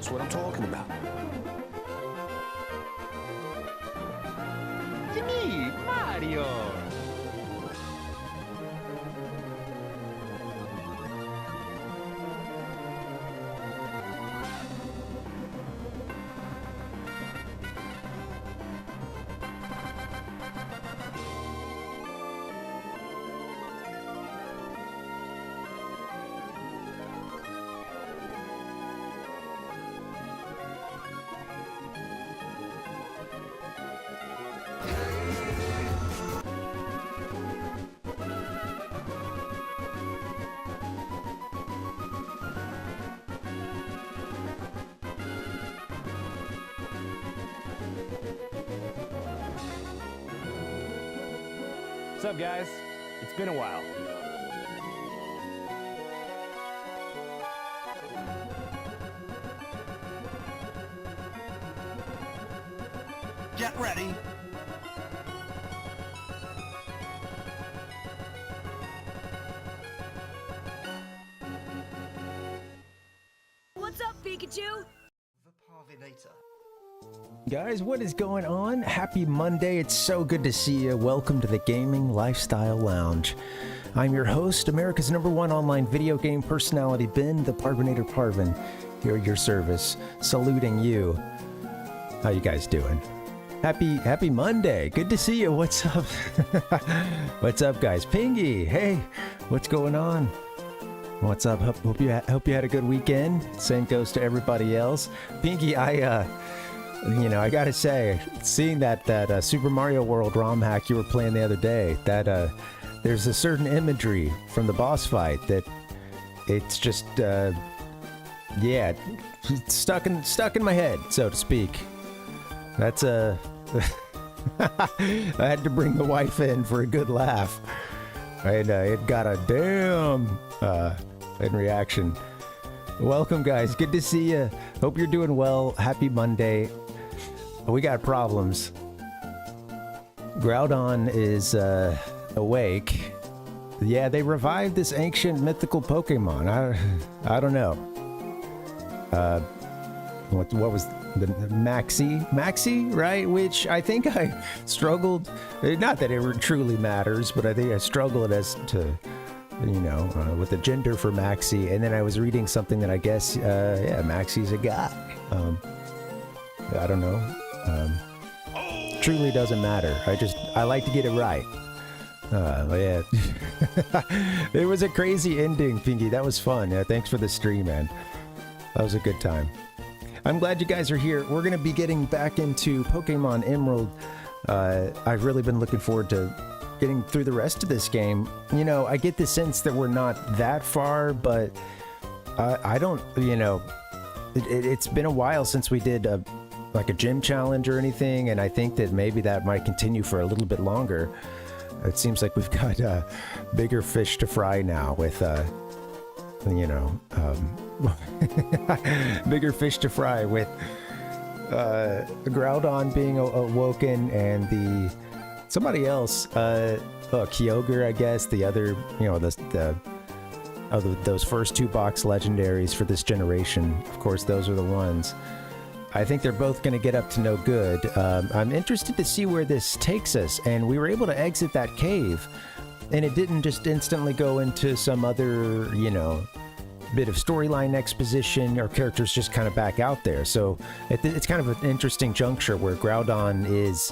That's what I'm talking about. It's me, Mario. What's up, guys? It's been a while. Get ready. What's up, Pikachu? The Parvinator. Guys, what is going on? Happy Monday. It's so good to see you. Welcome to the Gaming Lifestyle Lounge. I'm your host, America's #1 online video game personality, Ben, the Parvinator Parvin, here at your service, saluting you. How you guys doing? Happy Monday. Good to see you. What's up? What's up, guys? Pingy, hey, what's going on? What's up? Hope you had a good weekend. Same goes to everybody else. Pinky, I gotta say, seeing that Super Mario World ROM hack you were playing the other day, that there's a certain imagery from the boss fight that it's just, yeah, stuck in my head, so to speak. That's I had to bring the wife in for a good laugh, and it got a damn in reaction. Welcome, guys. Good to see you. Hope you're doing well. Happy Monday. We got problems. Groudon is awake. Yeah, they revived this ancient mythical Pokemon. I don't know. What was the Maxie, right? Which I think I struggled. Not that it truly matters, but I think I struggled as to, with the gender for Maxie. And then I was reading something that I guess, yeah, Maxie's a guy. I don't know. Truly doesn't matter. I like to get it right. Yeah. It was a crazy ending, Pinky. That was fun. Yeah, thanks for the stream, man. That was a good time. I'm glad you guys are here. We're going to be getting back into Pokemon Emerald. I've really been looking forward to getting through the rest of this game. I get the sense that we're not that far, but I don't, it's been a while since we did a gym challenge or anything, and I think that maybe that might continue for a little bit longer. It seems like we've got bigger fish to fry now with, bigger fish to fry with Groudon being awoken and somebody else, Kyogre, I guess, the other, those first 2 box legendaries for this generation. Of course, those are the ones. I think they're both going to get up to no good. I'm interested to see where this takes us, and we were able to exit that cave, and it didn't just instantly go into some other, bit of storyline exposition, or characters just kind of back out there. So it's kind of an interesting juncture where Groudon is,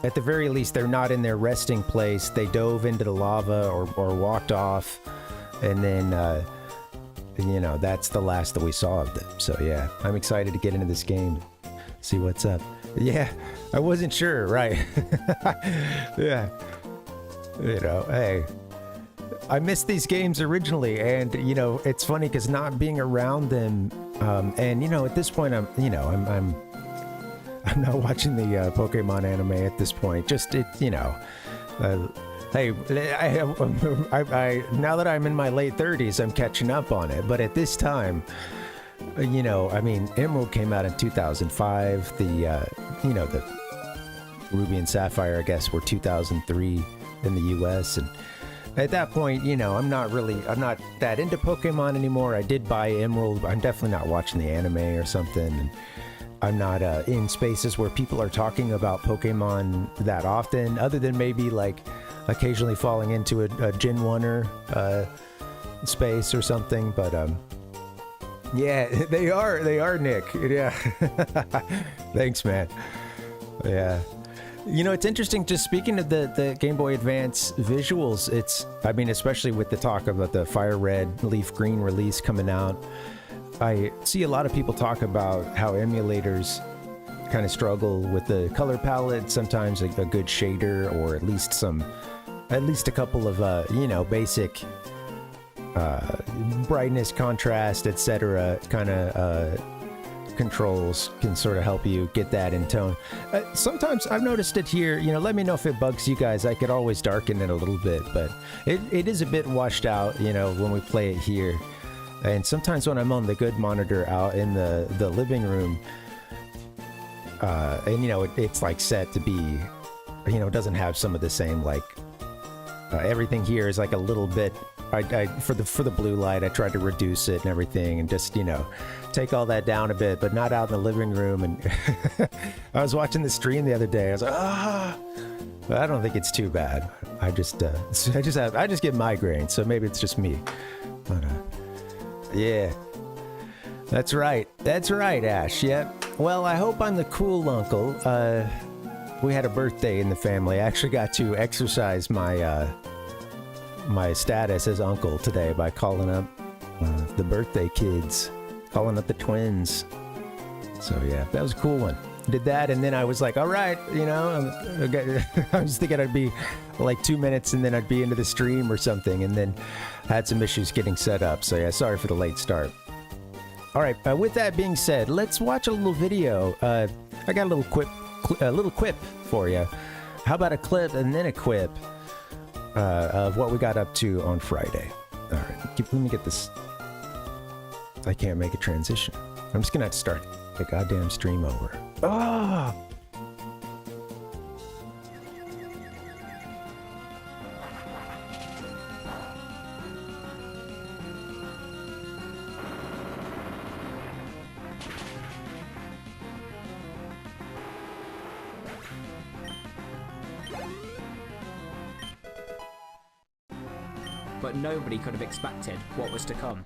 at the very least, they're not in their resting place. They dove into the lava or walked off, and then that's the last that we saw of them. So yeah, I'm excited to get into this game, see what's up. Yeah, I wasn't sure, right? Yeah, hey, I missed these games originally, and it's funny because not being around them, and at this point I'm not watching the Pokemon anime at this point. Just hey, I now that I'm in my late 30s, I'm catching up on it. But at this time, Emerald came out in 2005. The Ruby and Sapphire, I guess, were 2003 in the U.S. And at that point, you know, I'm not that into Pokemon anymore. I did buy Emerald. I'm definitely not watching the anime or something. And I'm not in spaces where people are talking about Pokemon that often, other than maybe like occasionally falling into a Gen 1er space or something. But yeah, they are, Nick. Yeah. Thanks, man. Yeah. You know, it's interesting, just speaking of the Game Boy Advance visuals, I mean, especially with the talk about the Fire Red, Leaf Green release coming out, I see a lot of people talk about how emulators kind of struggle with the color palette, sometimes a good shader, or at least a couple of, you know, basic brightness, contrast, etc. kind of controls can sort of help you get that in tone. Sometimes I've noticed it here, you know, let me know if it bugs you guys. I could always darken it a little bit, but it is a bit washed out, you know, when we play it here. And sometimes when I'm on the good monitor out in the living room, and you know, it's like set to be, you know, it doesn't have some of the same, like, everything here is like a little bit, for the blue light, I tried to reduce it and everything, and just, you know, take all that down a bit, but not out in the living room. And I was watching the stream the other day. I was like, but I don't think it's too bad. I just get migraines, so maybe it's just me. But yeah, that's right, Ash. Yep. Well, I hope I'm the cool uncle. We had a birthday in the family. I actually got to exercise my my status as uncle today by calling up the birthday kids, calling up the twins. So yeah, that was a cool one. Did that, and then I was like, all right, you know, I was thinking I'd be like 2 minutes and then I'd be into the stream or something, and then had some issues getting set up. So yeah, sorry for the late start. All right, with that being said, let's watch a little video. I got a little quip for you. How about a clip and then a quip of what we got up to on Friday? All right, let me get this. I can't make a transition. I'm just gonna have to start the goddamn stream over. Ah! But nobody could have expected what was to come.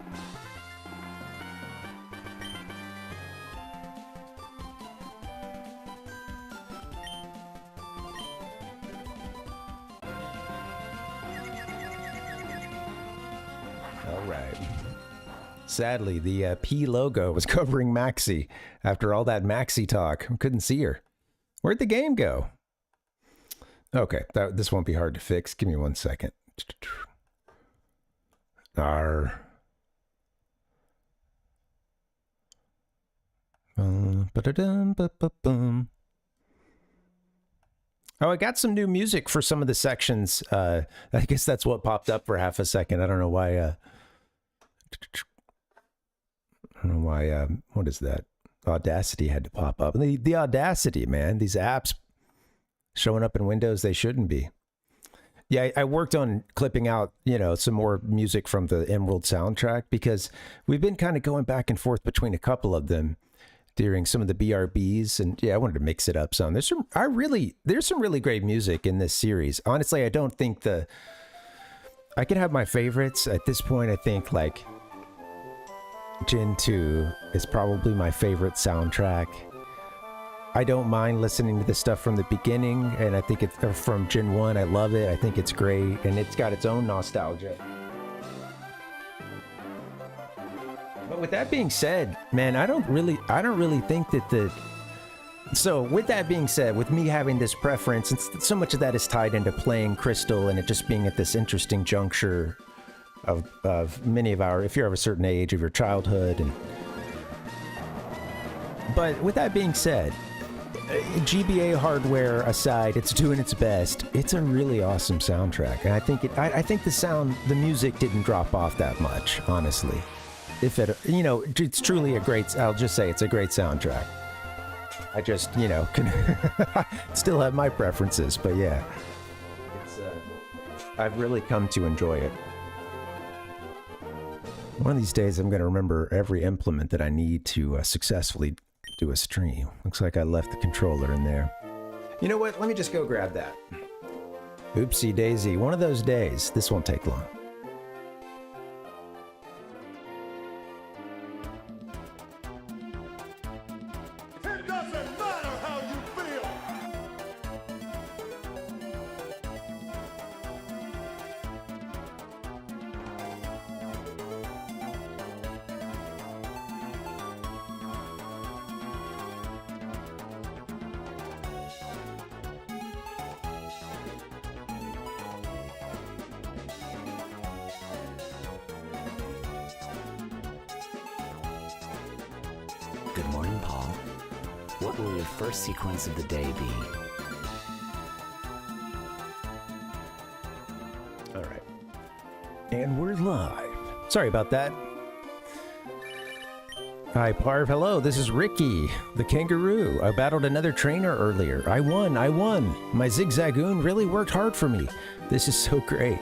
All right. Sadly, the P logo was covering Maxie. After all that Maxie talk, couldn't see her. Where'd the game go? Okay, this won't be hard to fix. Give me 1 second. Arr. Ba-da-dum-ba-ba-bum. Oh, I got some new music for some of the sections. I guess that's what popped up for half a second. I don't know why. I don't know why. What is that? Audacity had to pop up. The Audacity, man. These apps showing up in Windows they shouldn't be. Yeah, I worked on clipping out, you know, some more music from the Emerald soundtrack, because we've been kind of going back and forth between a couple of them during some of the BRBs, and yeah, I wanted to mix it up some. There's some really great music in this series. Honestly, I don't think I can have my favorites at this point. I think like Gen 2 is probably my favorite soundtrack. I don't mind listening to the stuff from the beginning, and I think it's from Gen 1. I love it. I think it's great, and it's got its own nostalgia. But with that being said, man, I don't really think that so with that being said, with me having this preference, and so much of that is tied into playing Crystal and it just being at this interesting juncture of many of our, if you're of a certain age, of your childhood. But with that being said, GBA hardware aside, it's doing its best. It's a really awesome soundtrack, and I think the music didn't drop off that much, honestly. If it, you know, it's truly a great. I'll just say it's a great soundtrack. I just, you know, can still have my preferences, but yeah, I've really come to enjoy it. One of these days, I'm going to remember every implement that I need to successfully do a stream. Looks like I left the controller in there. You know what? Let me just go grab that. Oopsie daisy. One of those days. This won't take long. It doesn't matter how you feel. Good morning, Paul. What will your first sequence of the day be? All right. And we're live. Sorry about that. Hi, Parv. Hello, this is Ricky, the kangaroo. I battled another trainer earlier. I won. My Zigzagoon really worked hard for me. This is so great.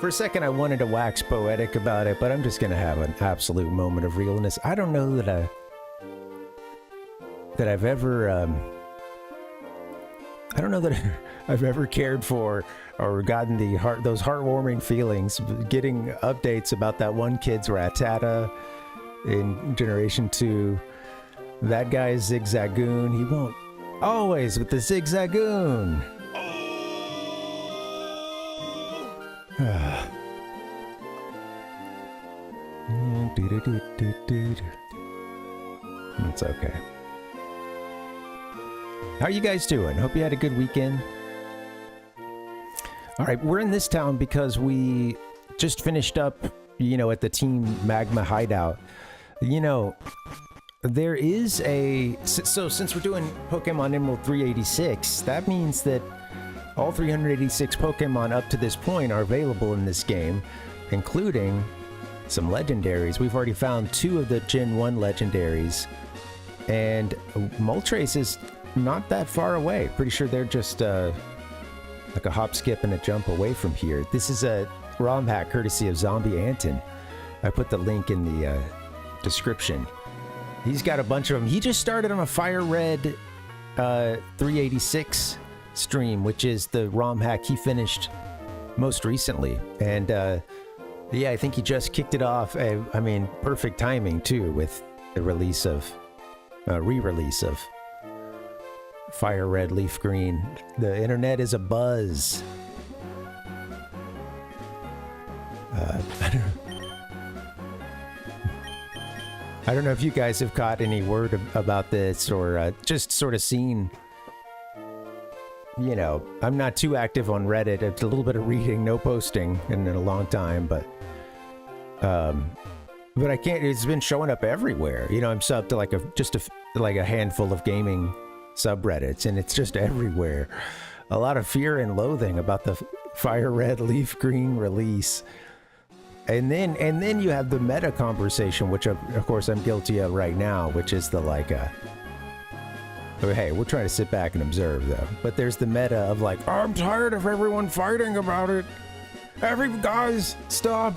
For a second, I wanted to wax poetic about it, but I'm just going to have an absolute moment of realness. I don't know that I've ever, I don't know that I've ever cared for or gotten those heartwarming feelings getting updates about that one kid's Rattata in Generation 2. That guy's Zigzagoon. He won't always with the Zigzagoon. It's okay. How are you guys doing? Hope you had a good weekend. All right, we're in this town because we just finished up, at the Team Magma hideout. There is so since we're doing Pokemon Emerald 386, that means that all 386 Pokemon up to this point are available in this game, including some legendaries. We've already found 2 of the Gen 1 legendaries, and Moltres is not that far away. Pretty sure they're just like a hop, skip, and a jump away from here. This is a ROM hack courtesy of Zombie Anton. I put the link in the description. He's got a bunch of them. He just started on a Fire Red 386 stream, which is the ROM hack he finished most recently. And yeah, I think he just kicked it off. I mean, perfect timing too, with the release of re-release of Fire Red Leaf Green. The internet is a buzz. I don't know if you guys have caught any word about this or just sort of seen. I'm not too active on Reddit. It's a little bit of reading, no posting in a long time, but I can't. It's been showing up everywhere. I'm subbed to like a handful of gaming subreddits, and it's just everywhere. A lot of fear and loathing about the Fire Red Leaf Green release. And then you have the meta conversation, which of course I'm guilty of right now, which is the hey, we're trying to sit back and observe though. But there's the meta of like, I'm tired of everyone fighting about it. Guys, stop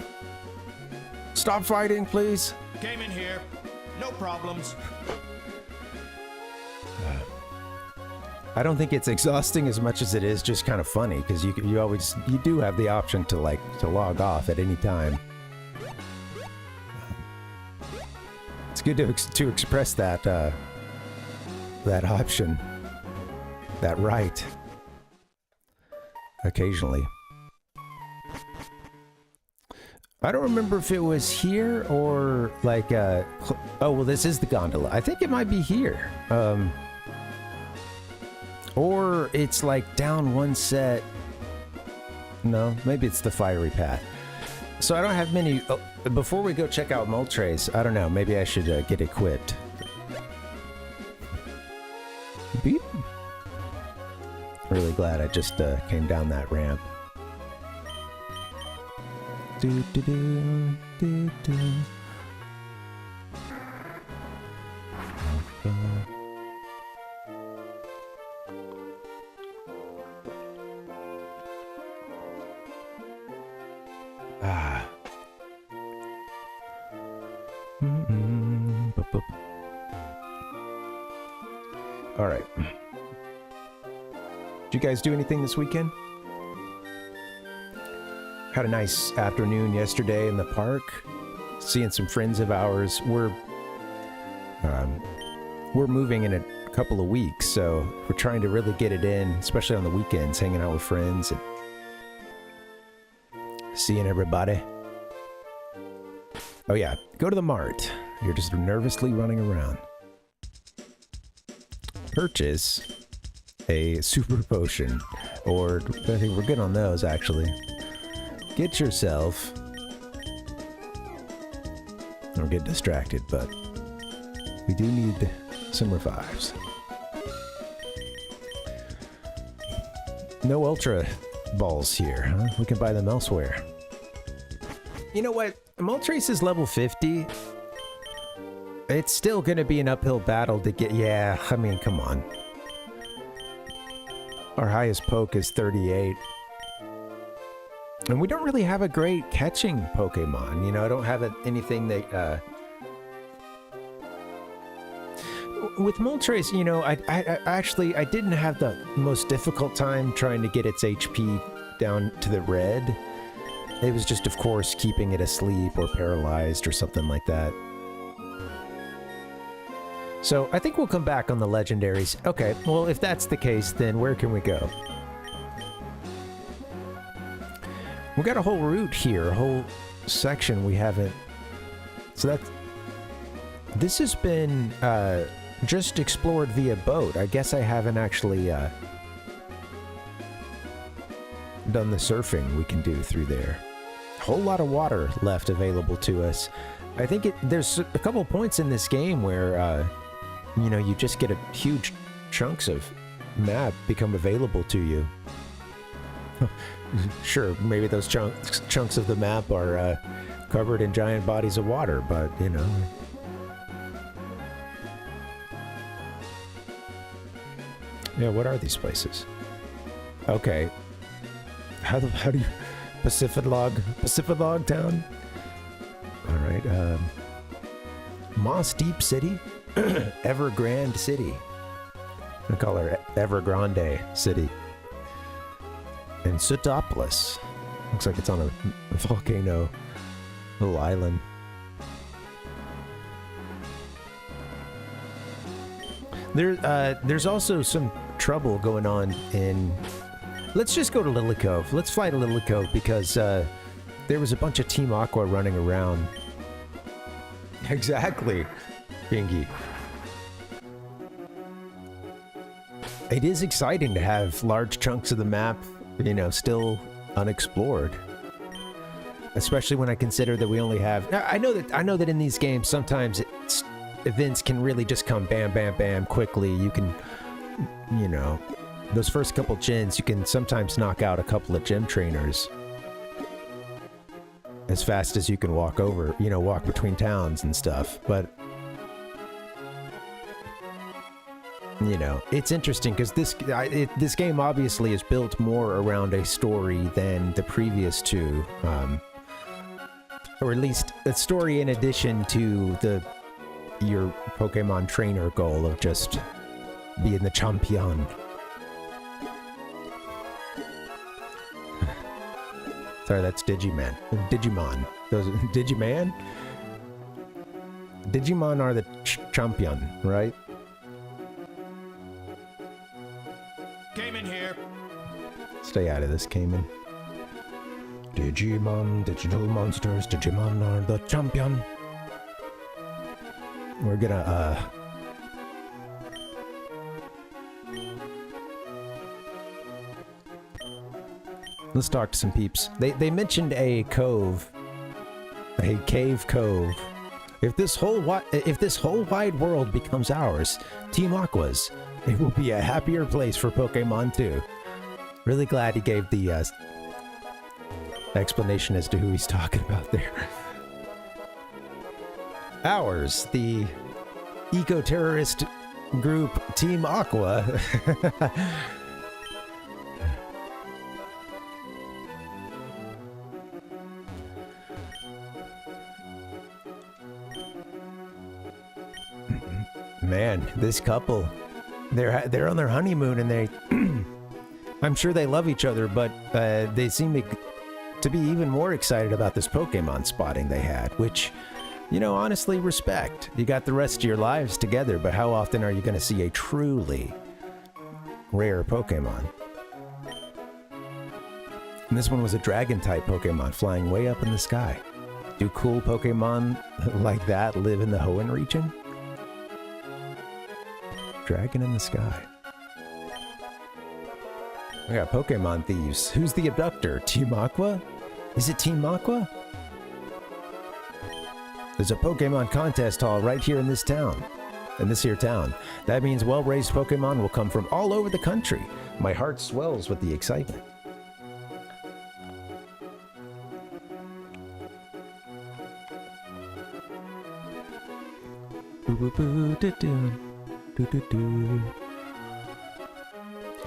fighting, please. Came in here. No problems. I don't think it's exhausting as much as it is just kind of funny, because you do have the option to log off at any time. It's good to express that that option, that right, occasionally. I don't remember if it was here or like oh well, this is the gondola. I think it might be here. Or it's like down one set. No, maybe it's the fiery path. So I don't have many. Before we go check out Moltres, I don't know. Maybe I should get equipped. Beep. Really glad I just came down that ramp. Do do do do do. Boop, boop. All right. Did you guys do anything this weekend? Had a nice afternoon yesterday in the park, seeing some friends of ours. We're moving in a couple of weeks, so we're trying to really get it in, especially on the weekends, hanging out with friends and seeing everybody. Oh yeah, go to the mart. You're just nervously running around. Purchase a super potion, or I think we're good on those actually. Get yourself, don't get distracted, but we do need some revives. No ultra balls here, huh? We can buy them elsewhere. You know what? Moltres is level 50. It's still gonna be an uphill battle to get. Yeah, I mean, come on. Our highest poke is 38. And we don't really have a great catching Pokemon. You know, I don't have anything that, with Moltres, you know, I actually didn't have the most difficult time trying to get its HP down to the red. It was just, of course, keeping it asleep or paralyzed or something like that. So I think we'll come back on the legendaries. Okay, well, if that's the case, then where can we go? We got a whole route here, a whole section we haven't... So that's... This has been just explored via boat. I guess I haven't actually done the surfing we can do through there. A whole lot of water left available to us. I think there's a couple points in this game where, you know, you just get a huge chunks of map become available to you. Sure, maybe those chunks of the map are covered in giant bodies of water, but, you know... Yeah, what are these places? Okay. How do you... Pacific Town? Alright, Moss Deep City? Evergrande City. I call her Evergrande City. And Sootopolis. Looks like it's on a volcano. Little island. There's also some trouble going on in... Let's just go to Lily Cove. Let's fly to Lily Cove because there was a bunch of Team Aqua running around. Exactly, Bingy. It is exciting to have large chunks of the map, you know, still unexplored. Especially when I consider that we only have... I know that in these games sometimes events can really just come bam, bam, bam quickly. You can, you know, those first couple gens, you can sometimes knock out a couple of gym trainers as fast as you can walk over, you know, walk between towns and stuff. But, you know, it's interesting because this game obviously is built more around a story than the previous two, or at least a story in addition to your Pokemon trainer goal of just being the champion. Sorry, that's Digimon. Those Digimon? Digimon are the champion, right? Came in here. Stay out of this, Cayman. Digimon, digital monsters, Digimon are the champion. We're gonna, let's talk to some peeps. They mentioned a cove. A cave cove. If this whole wide world becomes ours, Team Aqua's, it will be a happier place for Pokemon too. Really glad he gave the explanation as to who he's talking about there. Ours, the eco-terrorist group Team Aqua. Man, this couple, they're on their honeymoon and they, I'm sure they love each other, but they seem to be even more excited about this Pokemon spotting they had, which, you know, honestly, respect. You got the rest of your lives together, but how often are you going to see a truly rare Pokemon? And this one was a dragon-type Pokemon flying way up in the sky. Do cool Pokemon like that live in the Hoenn region? Dragon in the sky. We got Pokemon thieves. Who's the abductor? Team Aqua? Is it Team Aqua? There's a Pokemon contest hall right here in this town. In this here town. That means well-raised Pokemon will come from all over the country. My heart swells with the excitement.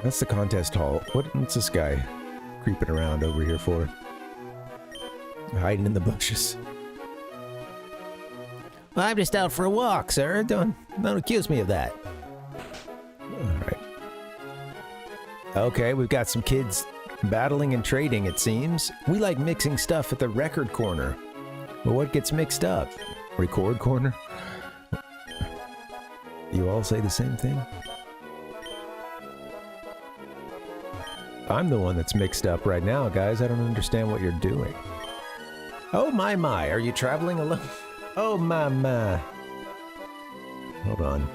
That's the contest hall. What's this guy creeping around over here for? Hiding in the bushes. Well, I'm just out for a walk, sir. Don't accuse me of that. Alright. Okay, we've got some kids battling and trading, it seems. We like mixing stuff at the record corner. But what gets mixed up? Record corner? You all say the same thing? I'm the one that's mixed up right now, guys. I don't understand what you're doing. Oh my, are you traveling alone? Oh my. Hold on.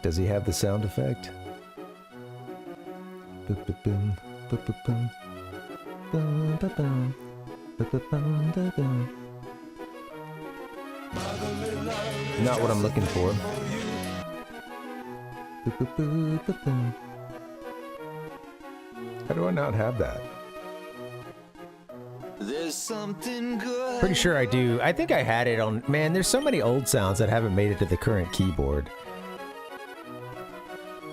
Does he have the sound effect? Not what I'm looking for. How do I not have that? There's something good. Pretty sure I do. I think I had it on... Man, there's so many old sounds that haven't made it to the current keyboard.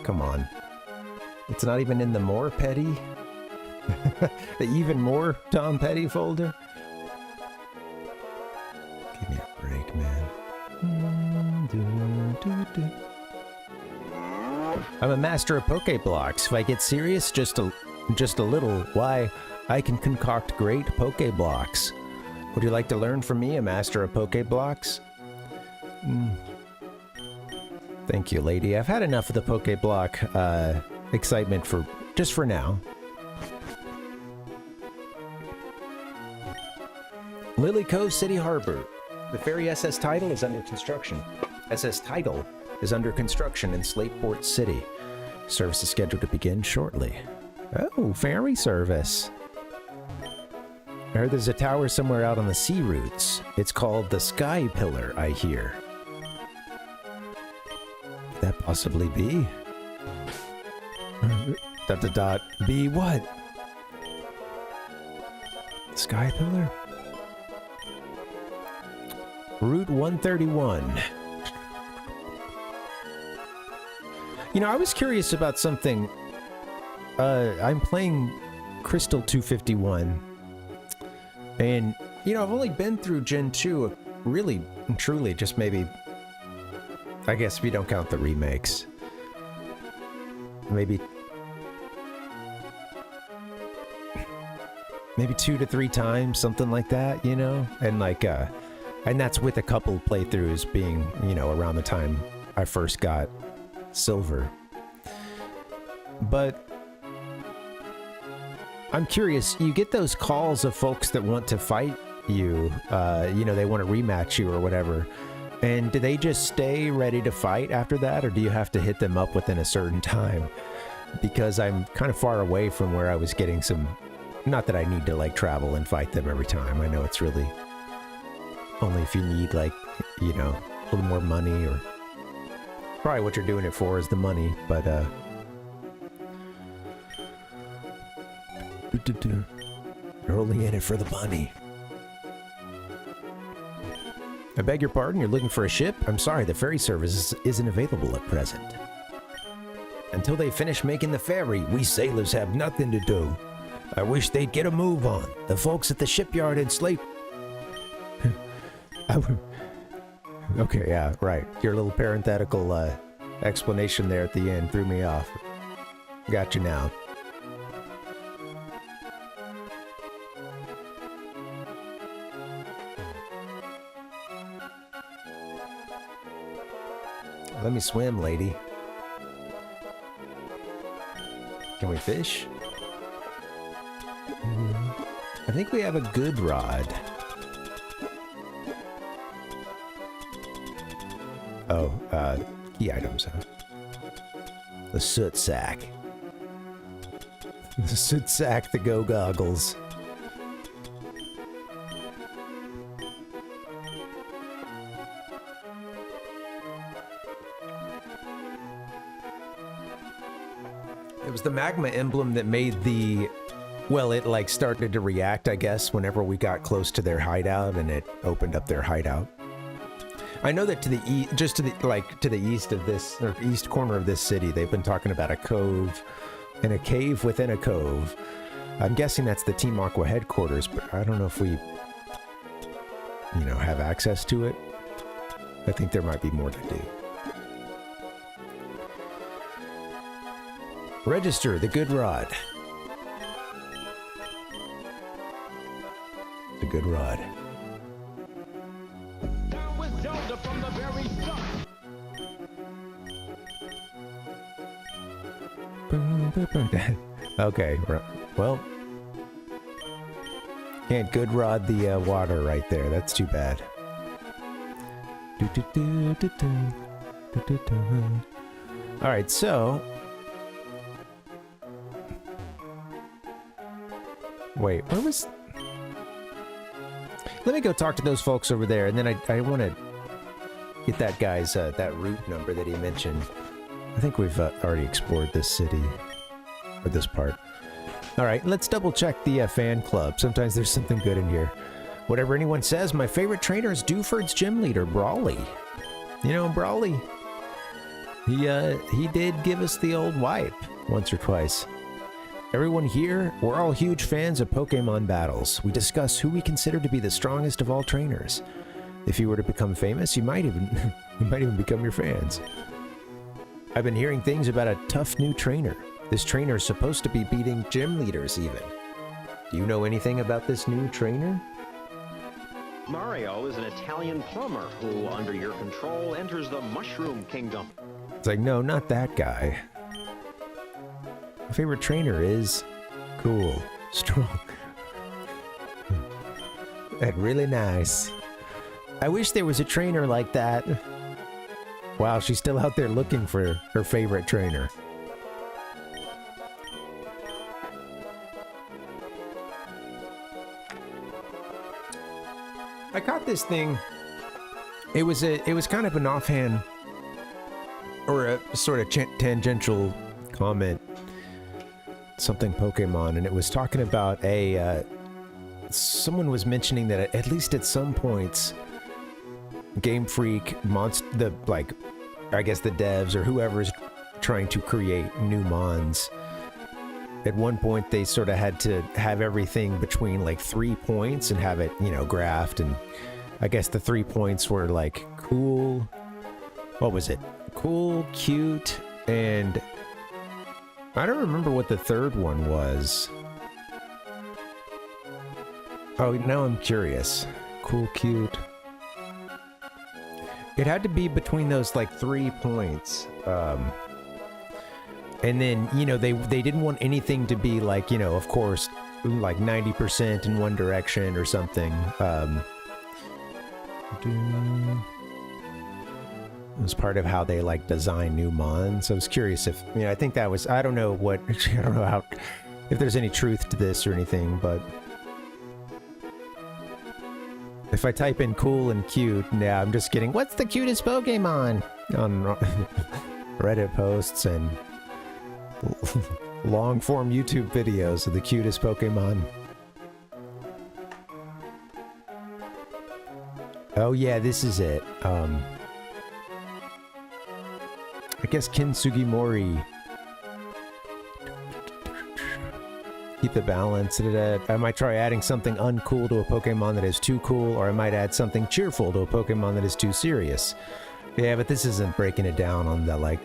Come on. It's not even in the more petty? The even more Tom Petty folder? Give me a break, man. I'm a master of Pokeblocks. If I get serious just a little, why, I can concoct great Pokeblocks. Would you like to learn from me, a master of Pokeblocks? Thank you, lady. I've had enough of the Pokeblock excitement just for now. Lily Cove City Harbor. The ferry SS Tidal is under construction. SS Tidal is under construction in Slateport City. Service is scheduled to begin shortly. Oh, ferry service. I heard there's a tower somewhere out on the sea routes. It's called the Sky Pillar, I hear. Could that possibly be? Be what? Sky Pillar? Route 131. You know, I was curious about something. I'm playing Crystal 251. And, you know, I've only been through Gen 2, really and truly, just maybe, I guess if you don't count the remakes. Maybe 2 to 3 times, something like that, you know? And like, and that's with a couple playthroughs being, you know, around the time I first got Silver. But I'm curious, you get those calls of folks that want to fight you, you know, they want to rematch you or whatever. And do they just stay ready to fight after that, or do you have to hit them up within a certain time? Because I'm kind of far away from where I was getting some... Not that I need to, like, travel and fight them every time. I know it's really... Only if you need, like, you know, a little more money, or... Probably what you're doing it for is the money, but, You're only in it for the money. I beg your pardon, you're looking for a ship? I'm sorry, the ferry service isn't available at present. Until they finish making the ferry, we sailors have nothing to do. I wish they'd get a move on. The folks at the shipyard in Slate... Okay, yeah, right. Your little parenthetical explanation there at the end threw me off. Got you now. Let me swim, lady. Can we fish? I think we have a good rod. Oh, key items, huh? The soot sack. The soot sack, the go goggles. It was the magma emblem that made the... Well, it like started to react, I guess, whenever we got close to their hideout, and it opened up their hideout. I know that to the east, just to the to the east of this, or east corner of this city, they've been talking about a cove and a cave within a cove. I'm guessing that's the Team Aqua headquarters, but I don't know if we, you know, have access to it. I think there might be more to do. Register the good rod. The good rod. Okay, well, can't good rod the water right there. That's too bad. All right, so wait, where was? Let me go talk to those folks over there, and then I want to get that guy's that route number that he mentioned. I think we've already explored this city, or this part. All right, let's double check the fan club. Sometimes there's something good in here. Whatever anyone says, my favorite trainer is Dewford's gym leader, Brawly. You know, Brawly, he did give us the old wipe once or twice. Everyone here, we're all huge fans of Pokemon battles. We discuss who we consider to be the strongest of all trainers. If you were to become famous, you might even become your fans. I've been hearing things about a tough new trainer. This trainer is supposed to be beating gym leaders even. Do you know anything about this new trainer? Mario is an Italian plumber who, under your control, enters the Mushroom Kingdom. It's like, no, not that guy. My favorite trainer is cool, strong, and really nice. I wish there was a trainer like that. Wow, she's still out there looking for her favorite trainer. I caught this thing. It was kind of an offhand or a sort of tangential comment. Something Pokemon, and it was talking about a someone was mentioning that at least at some points Game Freak I guess the devs or whoever's trying to create new mons, at one point they sort of had to have everything between like 3 points and have it, you know, graphed, and I guess the 3 points were like cool, what was it, cool, cute, and I don't remember what the third one was. Oh, now I'm curious. Cool, cute. It had to be between those like 3 points. And then, you know, they didn't want anything to be like, you know, of course, like 90% in one direction or something. It was part of how they like design new mons. I was curious if, you know, I think that was, I don't know how, if there's any truth to this or anything, but if I type in cool and cute, yeah, I'm just getting, what's the cutest Pokemon? On Reddit posts and long form YouTube videos of the cutest Pokemon. Oh yeah, this is it. I guess Ken Sugimori. Keep the balance. I might try adding something uncool to a Pokemon that is too cool, or I might add something cheerful to a Pokemon that is too serious. Yeah, but this isn't breaking it down on the, like,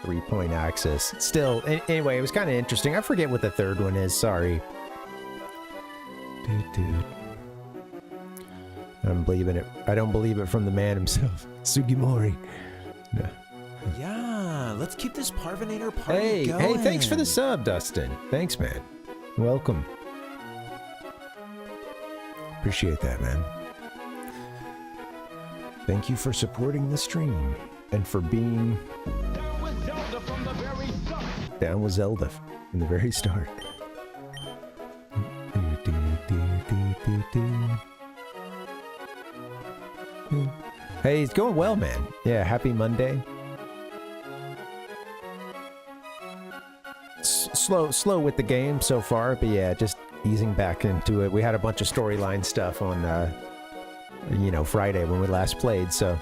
3-point axis. Still, anyway, it was kind of interesting. I forget what the third one is, sorry. Dude. I'm believing it. I don't believe it from the man himself. Sugimori. No. Yeah, let's keep this Parvinator party going. Hey, thanks for the sub, Dustin. Thanks, man. Welcome. Appreciate that, man. Thank you for supporting the stream and for being down with Zelda from the very start. Hey, it's going well, man. Yeah, happy Monday. Slow with the game so far, but yeah, just easing back into it. We had a bunch of storyline stuff on, Friday when we last played, so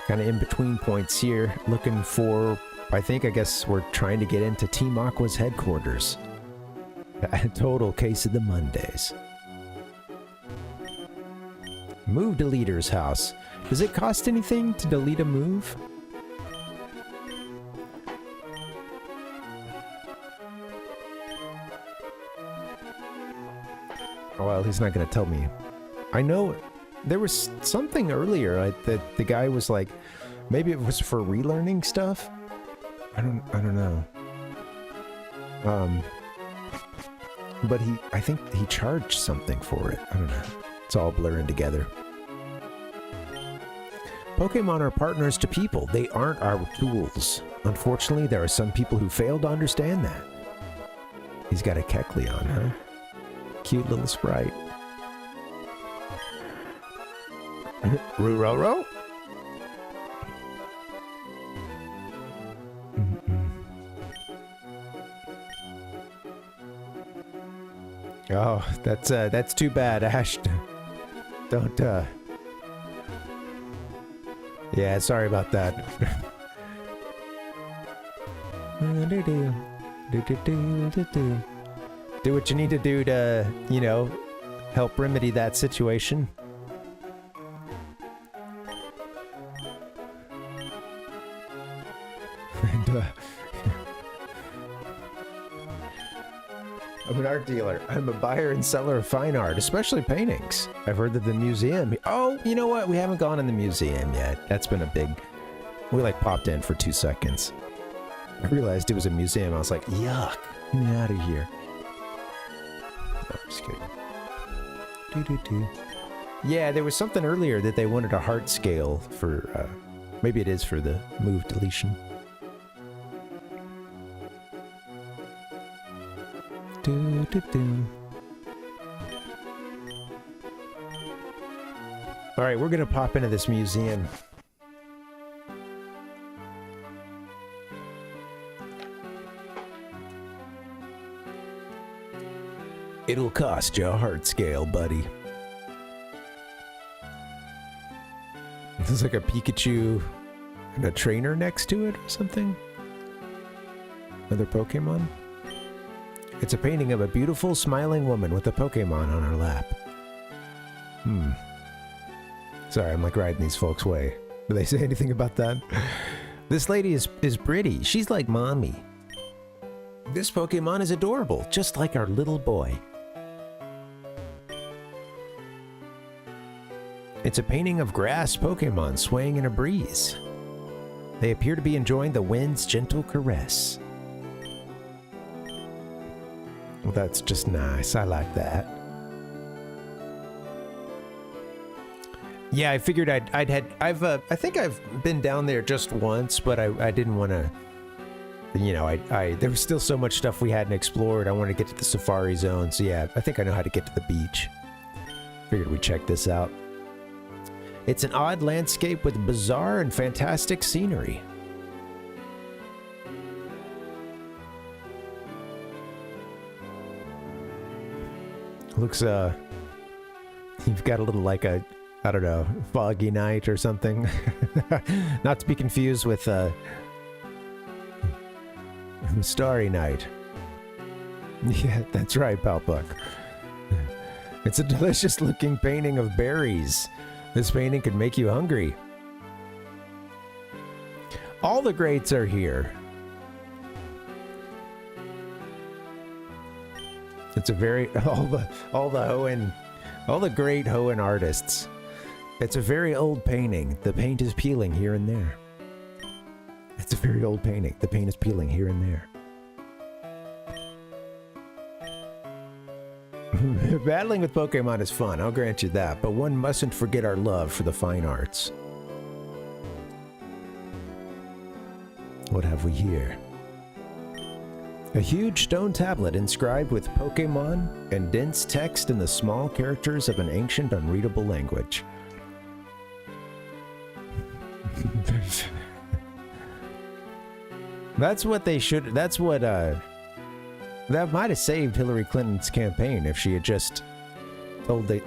kind of in between points here. Looking for, I guess we're trying to get into Team Aqua's headquarters. A total case of the Mondays. Move to leader's house. Does it cost anything to delete a move? Well, he's not going to tell me. I know there was something earlier that the guy was like, maybe it was for relearning stuff. I don't know. But I think he charged something for it. I don't know. It's all blurring together. Pokemon are partners to people. They aren't our tools. Unfortunately, there are some people who fail to understand that. He's got a Kecleon, huh? Cute little sprite. Ruroro? Oh, that's too bad, Ash. Don't, Yeah, sorry about that. Do what you need to do to, help remedy that situation. And, I'm an art dealer. I'm a buyer and seller of fine art, especially paintings. I've heard that the museum... Oh, you know what? We haven't gone in the museum yet. That's been a big... We, popped in for 2 seconds. I realized it was a museum. I was like, yuck. Get me out of here. No, I'm just kidding. Yeah, there was something earlier that they wanted a heart scale for... maybe it is for the move deletion. All right, we're gonna pop into this museum. It'll cost you a heart scale, buddy. There's like a Pikachu and a trainer next to it or something. Another Pokemon. It's a painting of a beautiful, smiling woman with a Pokemon on her lap. Sorry, I'm riding these folks' way. Do they say anything about that? This lady is pretty. She's like mommy. This Pokemon is adorable, just like our little boy. It's a painting of grass Pokemon swaying in a breeze. They appear to be enjoying the wind's gentle caress. Well, that's just nice. I like that. Yeah, I figured I think I've been down there just once, but I didn't want to, there was still so much stuff we hadn't explored. I wanted to get to the Safari Zone, so yeah, I think I know how to get to the beach. Figured we'd check this out. It's an odd landscape with bizarre and fantastic scenery. Looks, you've got a little I don't know, foggy night or something. Not to be confused with, Starry Night. Yeah, that's right, Palpuck. It's a delicious looking painting of berries. This painting could make you hungry. All the greats are here. It's a very all the great Hoenn artists. It's a very old painting. The paint is peeling here and there. It's a very old painting. The paint is peeling here and there. Battling with Pokemon is fun, I'll grant you that, but one mustn't forget our love for the fine arts. What have we here? A huge stone tablet inscribed with Pokemon and dense text in the small characters of an ancient unreadable language. That's what they should, that's what, that might have saved Hillary Clinton's campaign if she had just told the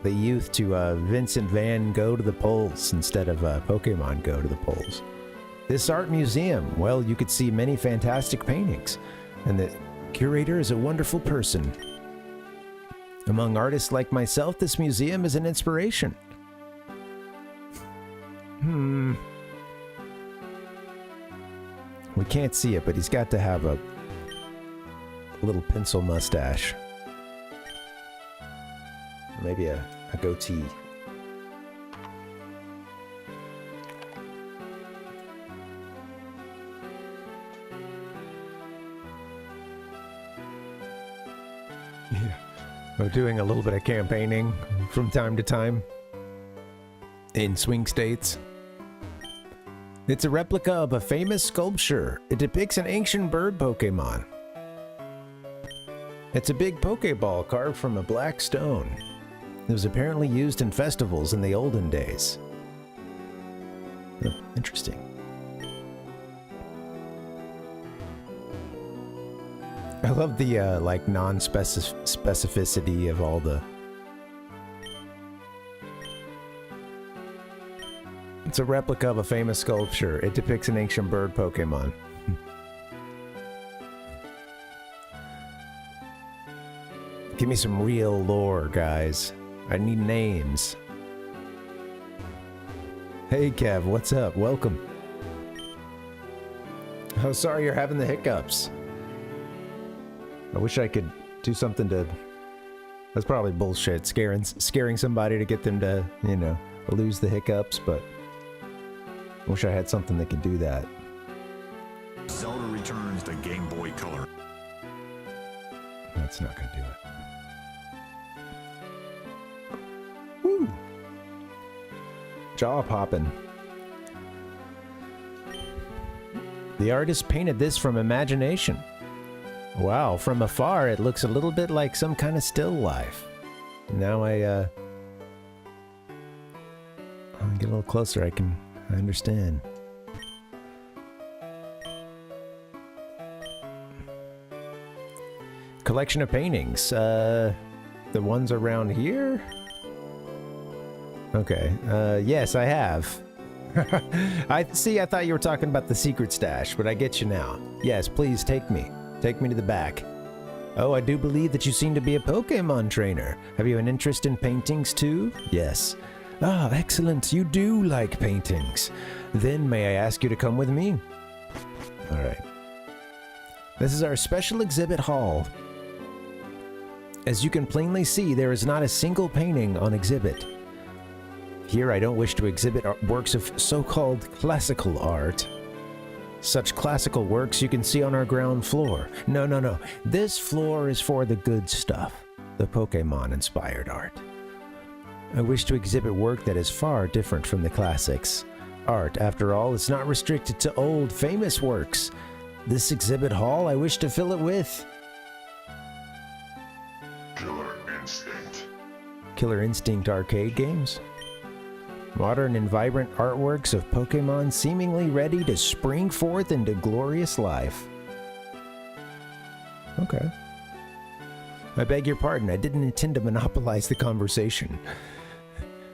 youth to Vincent Van go to the polls instead of Pokemon go to the polls. This art museum, well, you could see many fantastic paintings, and the curator is a wonderful person. Among artists like myself, this museum is an inspiration. We can't see it, but he's got to have a little pencil mustache. Maybe a goatee. Yeah. We're doing a little bit of campaigning from time to time in swing states. It's a replica of a famous sculpture. It depicts an ancient bird Pokemon. It's a big Pokeball carved from a black stone. It was apparently used in festivals in the olden days. Oh, interesting. I love the like non-specificity of all the... It's a replica of a famous sculpture. It depicts an ancient bird Pokemon. Give me some real lore, guys. I need names. Hey Kev, what's up? Welcome. Oh, sorry you're having the hiccups. I wish I could do something to... That's probably bullshit, scaring somebody to get them to, you know, lose the hiccups, but... I wish I had something that could do that. Zelda returns to Game Boy Color. That's not gonna do it. Woo! Jaw popping. The artist painted this from imagination. Wow, from afar it looks a little bit like some kind of still life. Now I'll get a little closer, I understand. Collection of paintings. The ones around here? Okay. Yes, I have. I thought you were talking about the secret stash, but I get you now. Yes, please take me. Take me to the back. Oh, I do believe that you seem to be a Pokemon trainer. Have you an interest in paintings too? Yes. Ah, excellent. You do like paintings. Then may I ask you to come with me? All right. This is our special exhibit hall. As you can plainly see, there is not a single painting on exhibit. Here I don't wish to exhibit works of so-called classical art. Such classical works you can see on our ground floor. No. This floor is for the good stuff, the Pokemon-inspired art. I wish to exhibit work that is far different from the classics. Art, after all, is not restricted to old, famous works. This exhibit hall, I wish to fill it with... Killer Instinct. Killer Instinct arcade games? Modern and vibrant artworks of Pokemon seemingly ready to spring forth into glorious life. Okay. I beg your pardon, I didn't intend to monopolize the conversation.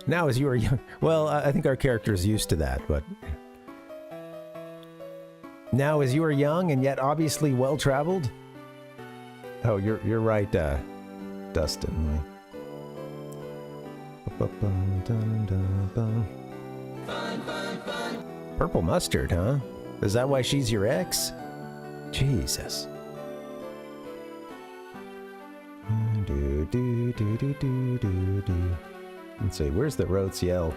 Now, as you are young... Well, I think our character is used to that, but... Now, as you are young and yet obviously well-traveled, Oh, you're right, Dustin. Purple mustard, huh? Is that why she's your ex? Jesus. Let's see, where's the Rhodes yell?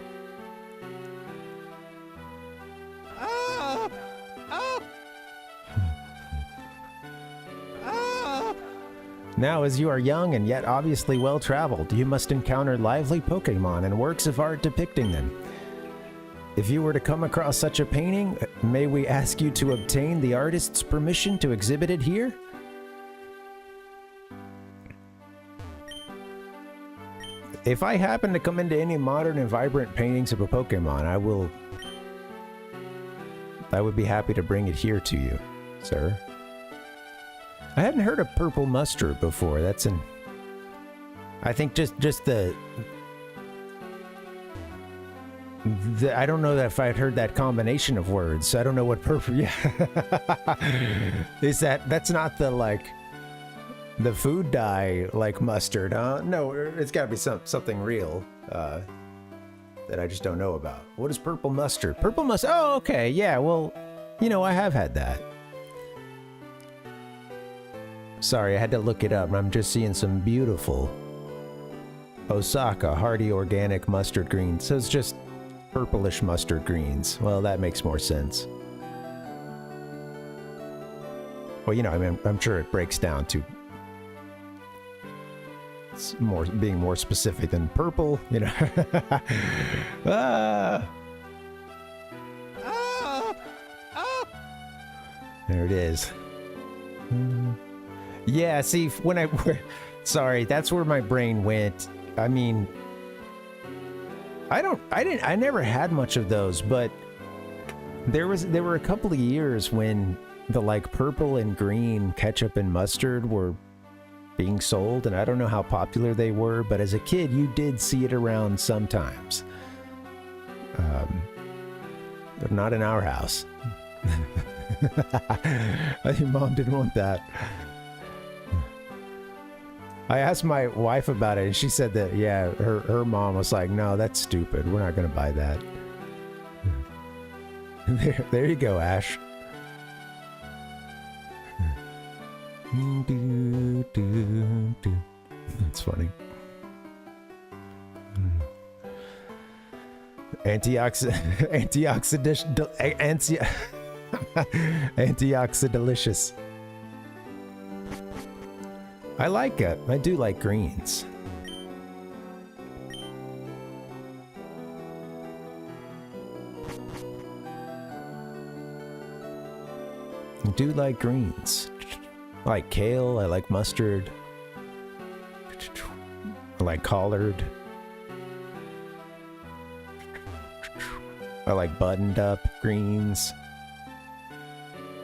Now, as you are young and yet obviously well-traveled, you must encounter lively Pokémon and works of art depicting them. If you were to come across such a painting, may we ask you to obtain the artist's permission to exhibit it here? If I happen to come into any modern and vibrant paintings of a Pokémon, I would be happy to bring it here to you, sir. I hadn't heard of purple mustard before. That's an... I think just the... I don't know that if I'd heard that combination of words. I don't know what purple... Yeah. That's not the, like... The food dye, like mustard, huh? No, it's gotta be something real, that I just don't know about. What is purple mustard? Purple mustard... Oh, okay, yeah, well, you know, I have had that. Sorry, I had to look it up. I'm just seeing some beautiful Osaka hardy organic mustard greens. So it's just purplish mustard greens. Well, that makes more sense. Well, you know, I mean, I'm sure it breaks down to being more specific than purple, you know. There it is. Yeah, see, when sorry, that's where my brain went. I mean, I never had much of those, but there were a couple of years when the like purple and green ketchup and mustard were being sold, and I don't know how popular they were, but as a kid, you did see it around sometimes. But not in our house. I think Mom didn't want that. I asked my wife about it, and she said that, yeah, her mom was like, no, that's stupid. We're not going to buy that. There you go, Ash. That's funny. Antioxidalicious. I like it. I do like greens. I do like greens. I like kale. I like mustard. I like collard. I like buttoned up greens.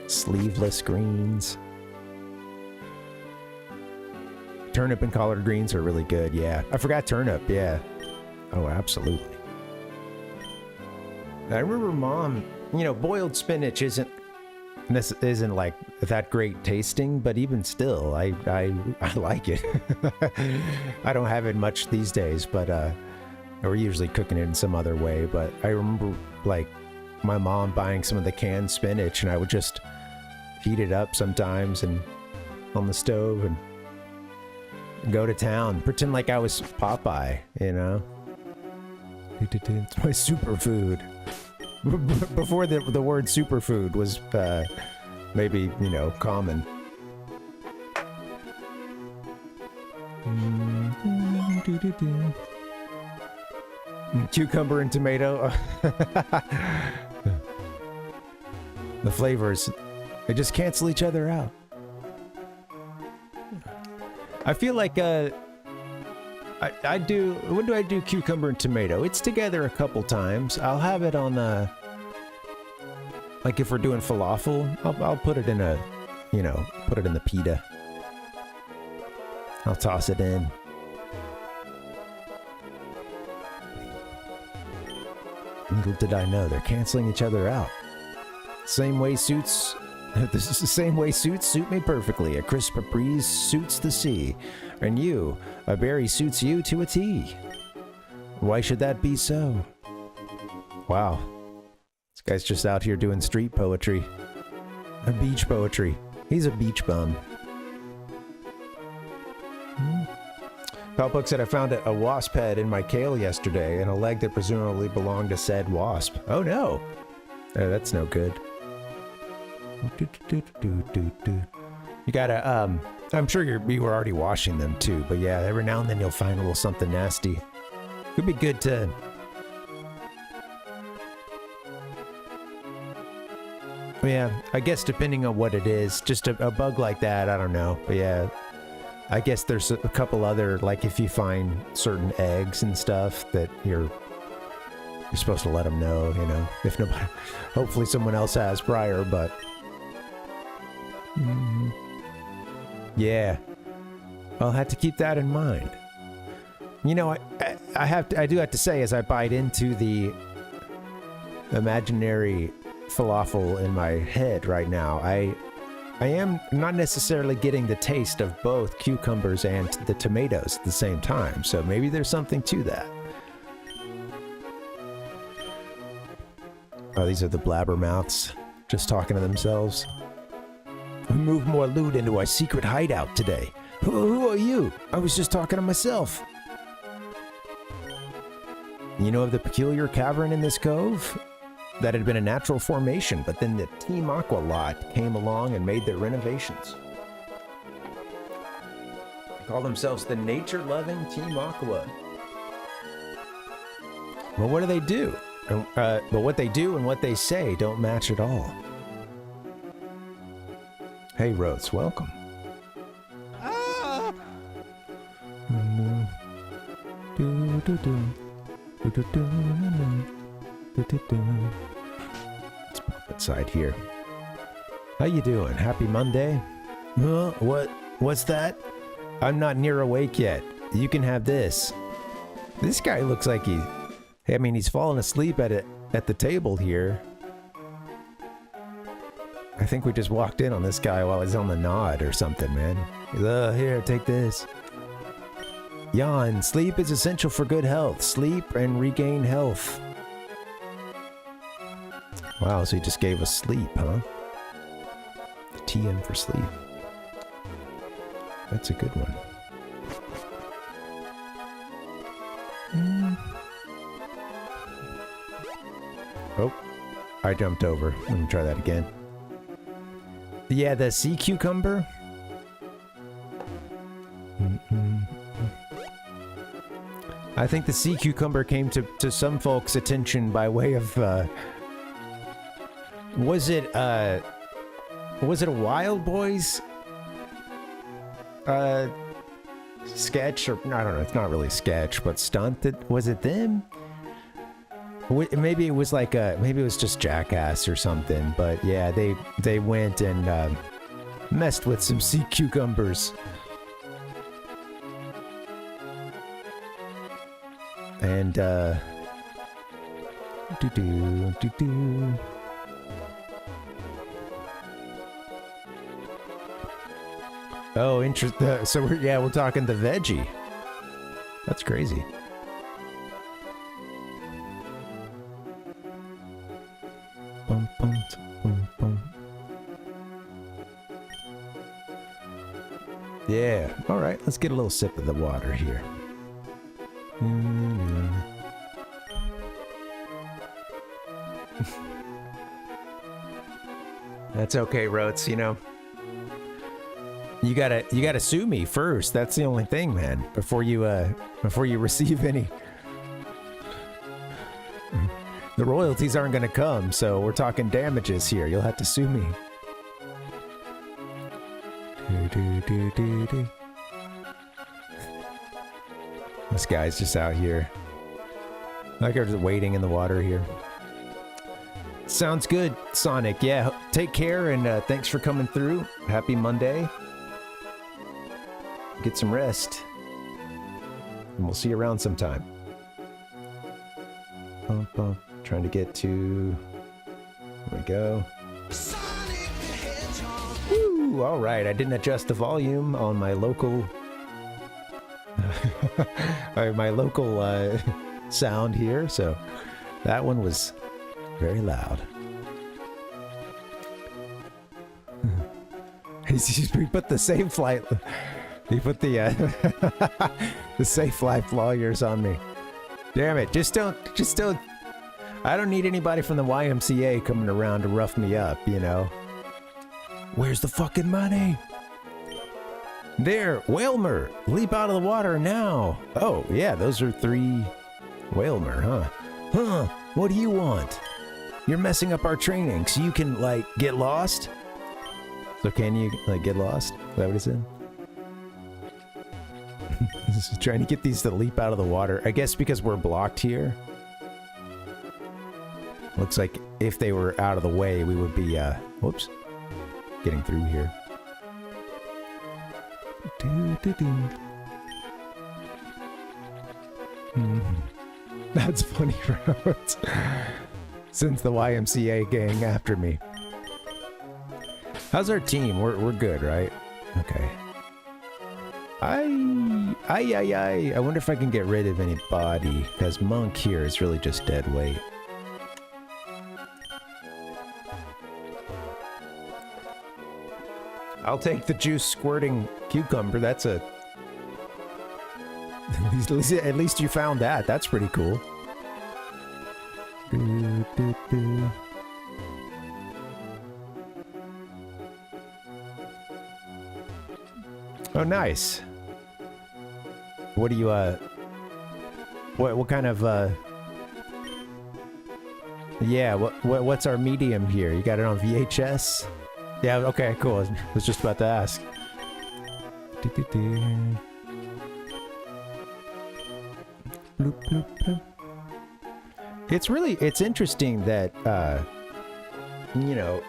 Sleeveless greens. Turnip and collard greens are really good, yeah. I forgot turnip, yeah. Oh, absolutely. I remember Mom, you know, boiled spinach isn't like that great tasting, but even still, I like it. I don't have it much these days, but we're usually cooking it in some other way. But I remember like my mom buying some of the canned spinach, and I would just heat it up sometimes and on the stove and go to town, pretend like I was Popeye, you know. It's my superfood. Before the word superfood was maybe, you know, common. Cucumber and tomato. The flavors, they just cancel each other out. I feel like when do I do cucumber and tomato? It's together a couple times. I'll have it on like if we're doing falafel, I'll put it in a, you know, put it in the pita. I'll toss it in. Little did I know, they're canceling each other out. Same way suits This is the same way suits suit me perfectly. A crisp breeze suits the sea. And you, a berry suits you to a T. Why should that be so? Wow. This guy's just out here doing street poetry. A beach poetry. He's a beach bum. Palpuk said I found a wasp head in my kale yesterday and a leg that presumably belonged to said wasp. Oh no! Oh, that's no good. You gotta, I'm sure you were already washing them too, but yeah, every now and then you'll find a little something nasty. Could be good to... Yeah, I guess depending on what it is, just a bug like that, I don't know. But yeah, I guess there's a couple other, like if you find certain eggs and stuff that you're supposed to let them know, you know, if nobody, hopefully someone else has prior, but... Yeah, I'll have to keep that in mind. You know, I do have to say, as I bite into the imaginary falafel in my head right now, I am not necessarily getting the taste of both cucumbers and the tomatoes at the same time, so maybe there's something to that. Oh, these are the blabbermouths, just talking to themselves. We moved more loot into our secret hideout today. Who are you? I was just talking to myself. You know of the peculiar cavern in this cove? That had been a natural formation, but then the Team Aqua lot came along and made their renovations. They call themselves the nature-loving Team Aqua. Well, what do they do? But what they do and what they say don't match at all. Hey, Rhodes, welcome. Ah! Let's pop outside here. How you doing? Happy Monday? Huh? What's that? I'm not near awake yet. You can have this. This guy looks like he's fallen asleep at the table here. I think we just walked in on this guy while he's on the nod or something, man. Here, take this. Jan, sleep is essential for good health. Sleep and regain health. Wow, so he just gave us sleep, huh? The TM for sleep. That's a good one. Oh, I jumped over. Let me try that again. Yeah, the sea cucumber. I think the sea cucumber came to some folks' attention by way of, was it a Wild Boys sketch, or I don't know, it's not really a sketch, but stunt? Was it them? Maybe it was like maybe it was just Jackass or something, but yeah, they went and messed with some sea cucumbers. And oh, interesting. So we're talking the veggie. That's crazy. Yeah. All right. Let's get a little sip of the water here. That's okay, Rotes. You know, you gotta sue me first. That's the only thing, man. Before you receive any. The royalties aren't gonna come, so we're talking damages here. You'll have to sue me. This guy's just out here. Like I'm just waiting in the water here. Sounds good, Sonic. Yeah, take care and thanks for coming through. Happy Monday. Get some rest. And we'll see you around sometime. Trying to get to... There we go. Ooh, all right. I didn't adjust the volume on my local... my local sound here, so that one was very loud. He put the same flight... He put the the safe life lawyers on me. Damn it! Just don't. I don't need anybody from the YMCA coming around to rough me up, you know. Where's the fucking money? There, Whalmer, leap out of the water now. Oh yeah, those are 3 Whalmer, huh? Huh? What do you want? You're messing up our training, so you can like get lost. So can you like get lost? Is that what he said? Trying to get these to leap out of the water. I guess because we're blocked here. Looks like if they were out of the way, we would be, whoops. Getting through here. That's funny, Roads. Since the YMCA gang after me. How's our team? We're good, right? Okay. I wonder if I can get rid of any body, because Monk here is really just dead weight. I'll take the juice squirting cucumber. That's a... at least you found that. That's pretty cool. Oh, nice. What do you, what kind of, yeah, what's our medium here? You got it on VHS? Yeah, okay, cool. I was just about to ask. Bloop, bloop, bloop. It's interesting that, you know,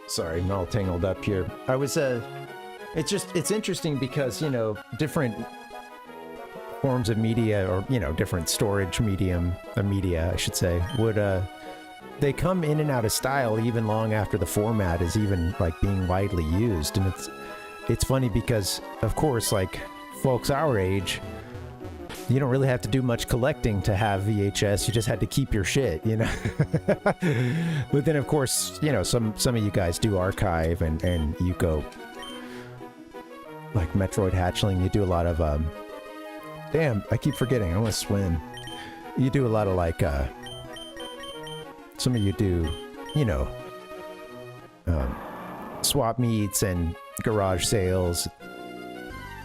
sorry, I'm all tangled up here. I was, it's interesting because, you know, different forms of media, or, you know, different storage media, I should say, would, they come in and out of style even long after the format is even, like, being widely used. And it's funny because, of course, like, folks our age, you don't really have to do much collecting to have VHS. You just had to keep your shit, you know? But then, of course, you know, some of you guys do archive and you go, like Metroid Hatchling, you do a lot of, damn, I keep forgetting, I want to swim. You do a lot of, like, some of you do, you know, swap meets and garage sales,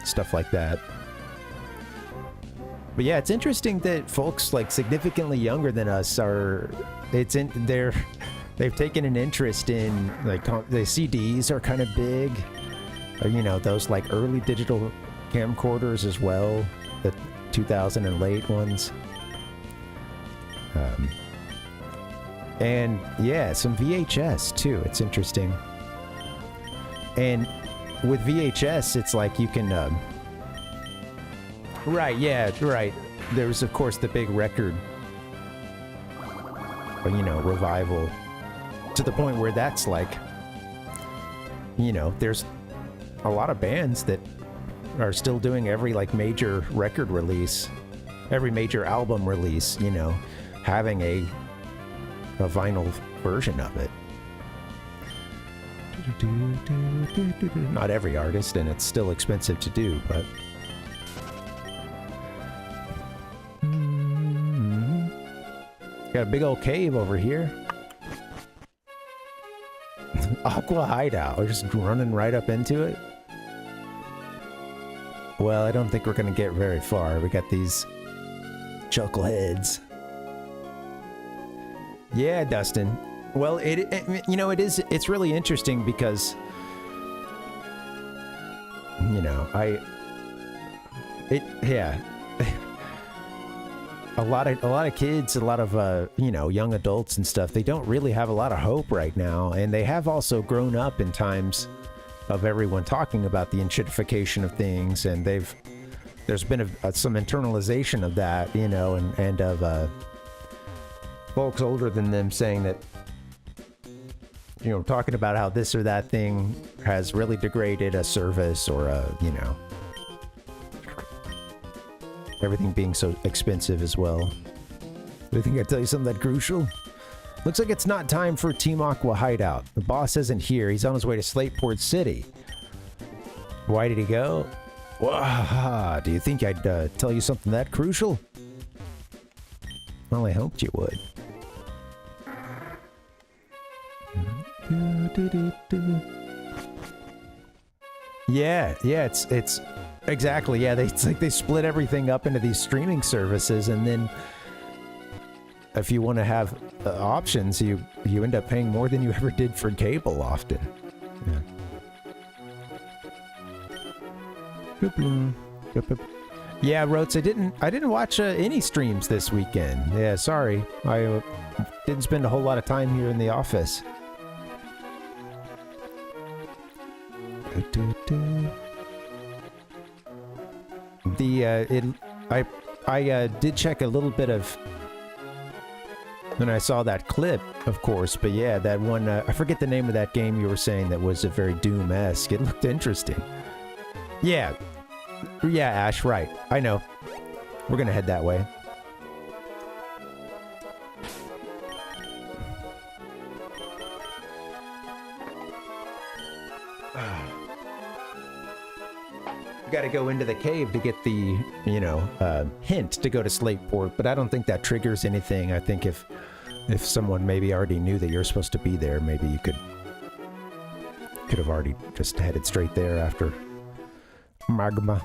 stuff like that. But yeah, it's interesting that folks like significantly younger than us are, they've taken an interest in, like, the CDs are kind of big, or, you know, those like early digital camcorders as well, the 2000 and late ones. And yeah, some VHS too, it's interesting. And with VHS, it's like you can, right, yeah, right. There's, of course, the big record, you know, revival, to the point where that's like, you know, there's a lot of bands that are still doing every, like, major record release, every major album release, you know, having a vinyl version of it. Not every artist, and it's still expensive to do, but... Got a big old cave over here. Aqua hideout. We're just running right up into it. Well, I don't think we're gonna get very far. We got these chuckleheads. Yeah, Dustin. Well, you know, it's really interesting because, you know, yeah. A lot of kids, a lot of, you know, young adults and stuff, they don't really have a lot of hope right now. And they have also grown up in times of everyone talking about the enshittification of things. And there's been some internalization of that, you know, and of folks older than them saying that, you know, talking about how this or that thing has really degraded a service or a, you know, everything being so expensive as well. Do you think I'd tell you something that crucial? Looks like it's not time for Team Aqua hideout. The boss isn't here. He's on his way to Slateport City. Why did he go? Wah, do you think I'd tell you something that crucial? Well, I hoped you would. Yeah, it's exactly, yeah, it's like they split everything up into these streaming services, and then if you want to have options, you end up paying more than you ever did for cable often. Yeah. Yeah, Rotes, I didn't watch any streams this weekend. Yeah, sorry. I didn't spend a whole lot of time here in the office. I did check a little bit of when I saw that clip, of course, but yeah, that one, I forget the name of that game you were saying that was a very Doom-esque. It looked interesting. Yeah, Ash, right. I know. We're gonna head that way. Got to go into the cave to get the, you know, hint to go to Slateport, but I don't think that triggers anything. I think if someone maybe already knew that you're supposed to be there, maybe you could have already just headed straight there after Magma.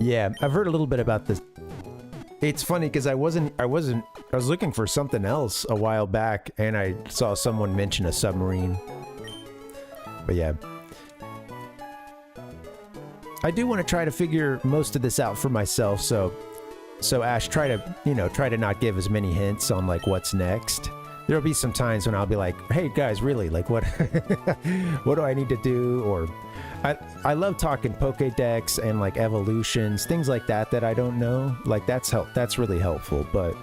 Yeah, I've heard a little bit about this. It's funny because I was looking for something else a while back, and I saw someone mention a submarine. But yeah, I do want to try to figure most of this out for myself. So Ash, try to not give as many hints on like what's next. There'll be some times when I'll be like, hey guys, really, like what, what do I need to do? Or I love talking Pokédex and like evolutions, things like that I don't know. Like that's really helpful. But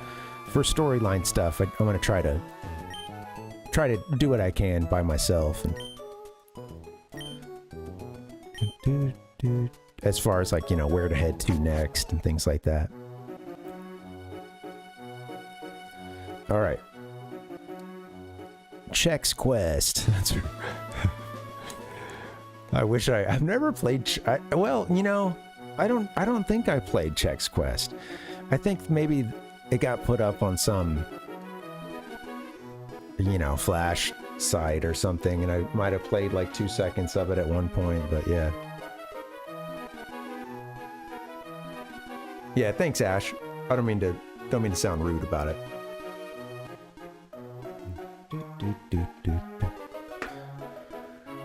for storyline stuff, I'm gonna try to do what I can by myself. And as far as like, you know, where to head to next and things like that. All right. Chex Quest. I wish I've never played. Well, you know, I don't think I played Chex Quest. I think maybe it got put up on some, you know, Flash site or something, and I might have played like 2 seconds of it at one point, but yeah. Yeah, thanks, Ash. I don't mean to sound rude about it.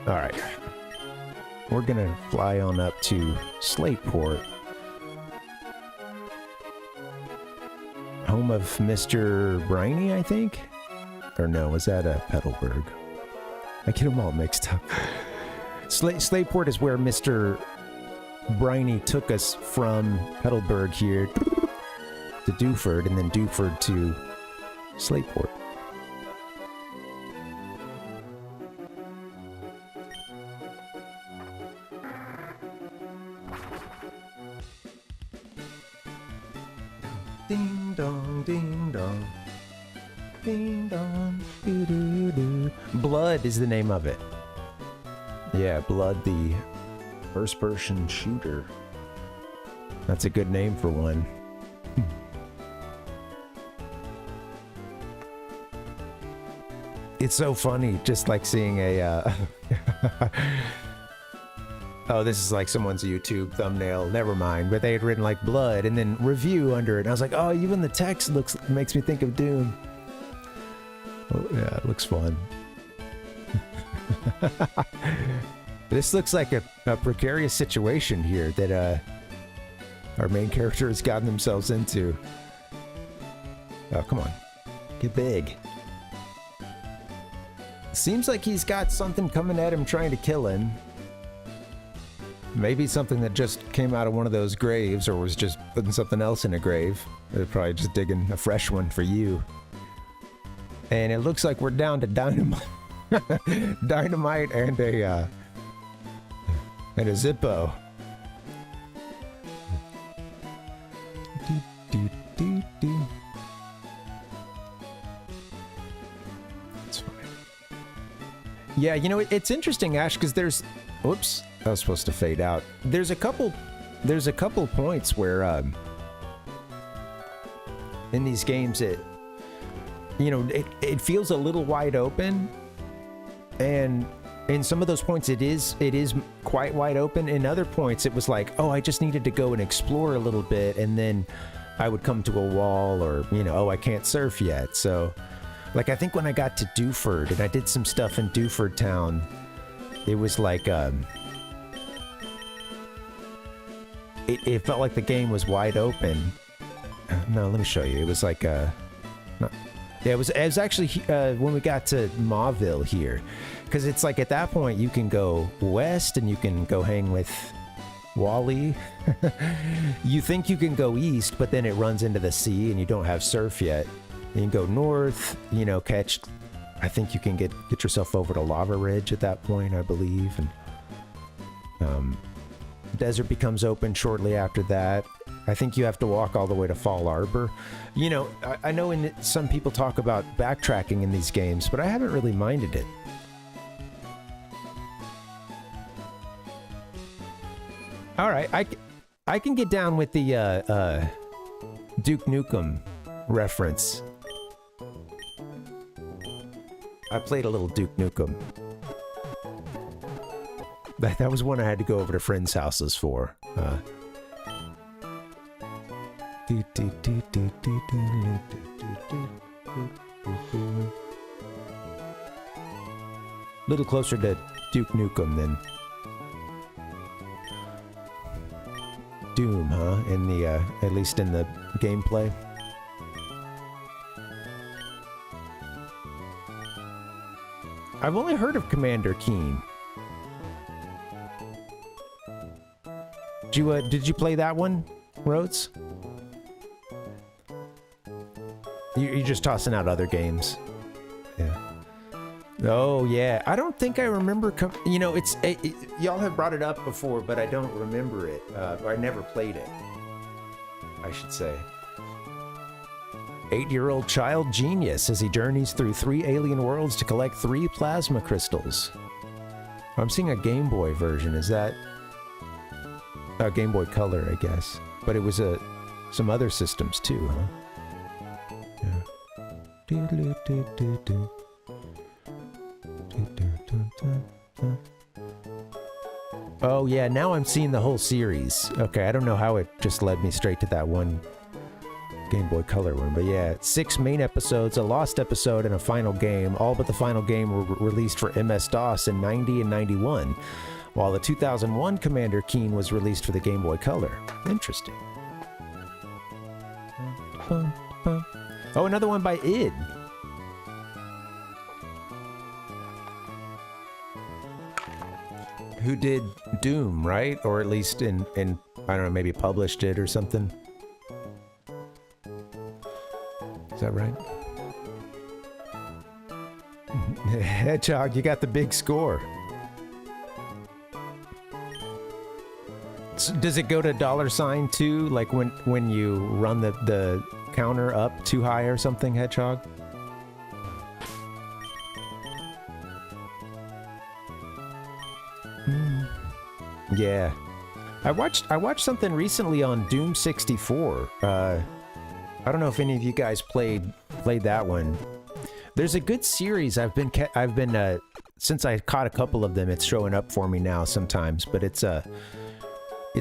All right. We're gonna fly on up to Slateport, home of Mr. Briny, I think? Or no, was that a Petalburg? I get them all mixed up. Slateport is where Mr. Briny took us from Petalburg here to Dewford, and then Dewford to Slateport. Ding dong, ding dong. Ding dong, doo doo doo. Blood is the name of it. Yeah, Blood, the first-person shooter. That's a good name for one. It's so funny, just like seeing a. Oh, this is like someone's YouTube thumbnail. Never mind. But they had written like Blood and then review under it. And I was like, oh, even the text makes me think of Doom. Oh, yeah, it looks fun. This looks like a precarious situation here that our main character has gotten themselves into. Oh, come on. Get big. Seems like he's got something coming at him trying to kill him. Maybe something that just came out of one of those graves, or was just putting something else in a grave. They're probably just digging a fresh one for you. And it looks like we're down to dynamite, dynamite and a Zippo. That's fine. Yeah, you know, it's interesting, Ash, because there's... Whoops, I was supposed to fade out. There's a couple points where in these games it feels a little wide open, and in some of those points it is quite wide open. In other points it was like, oh, I just needed to go and explore a little bit, and then I would come to a wall, or oh, I can't surf yet. So like, I think when I got to Dewford and I did some stuff in Dewford Town, it was like it felt like the game was wide open. No, let me show you. It was like it was actually when we got to Mauville here, because it's like at that point you can go west and you can go hang with Wally. You think you can go east, but then it runs into the sea and you don't have surf yet. You can go north, catch. I think you can get yourself over to Lava Ridge at that point, I believe, and desert becomes open shortly after that. I think you have to walk all the way to Fall Arbor. I know some people talk about backtracking in these games, but I haven't really minded it. All right, I can get down with the Duke Nukem reference. I played a little Duke Nukem. That was one I had to go over to friends' houses for. Little closer to Duke Nukem than Doom, huh? In the at least in the gameplay. I've only heard of Commander Keen. Did you play that one, Rhodes? You're just tossing out other games. Yeah. Oh yeah, I don't think I remember. Y'all have brought it up before, but I don't remember it. I never played it, I should say. 8-year-old child genius as he journeys through 3 alien worlds to collect 3 plasma crystals. I'm seeing a Game Boy version. Is that a Game Boy Color, I guess? But it was some other systems too, huh? Yeah. Oh yeah, now I'm seeing the whole series. Okay, I don't know how it just led me straight to that one Game Boy Color one, but yeah, 6 main episodes, a lost episode, and a final game. All but the final game were released for MS-DOS in 90 and 91, while the 2001 Commander Keen was released for the Game Boy Color. Interesting. Oh, another one by id. Who did Doom, right? Or at least in I don't know, maybe published it or something. Is that right? Hedgehog, you got the big score. So does it go to $sign too? Like when you run the counter up too high or something, Hedgehog? Yeah. I watched something recently on Doom 64. I don't know if any of you guys played that one. There's a good series. I've been since I caught a couple of them, it's showing up for me now sometimes, but it's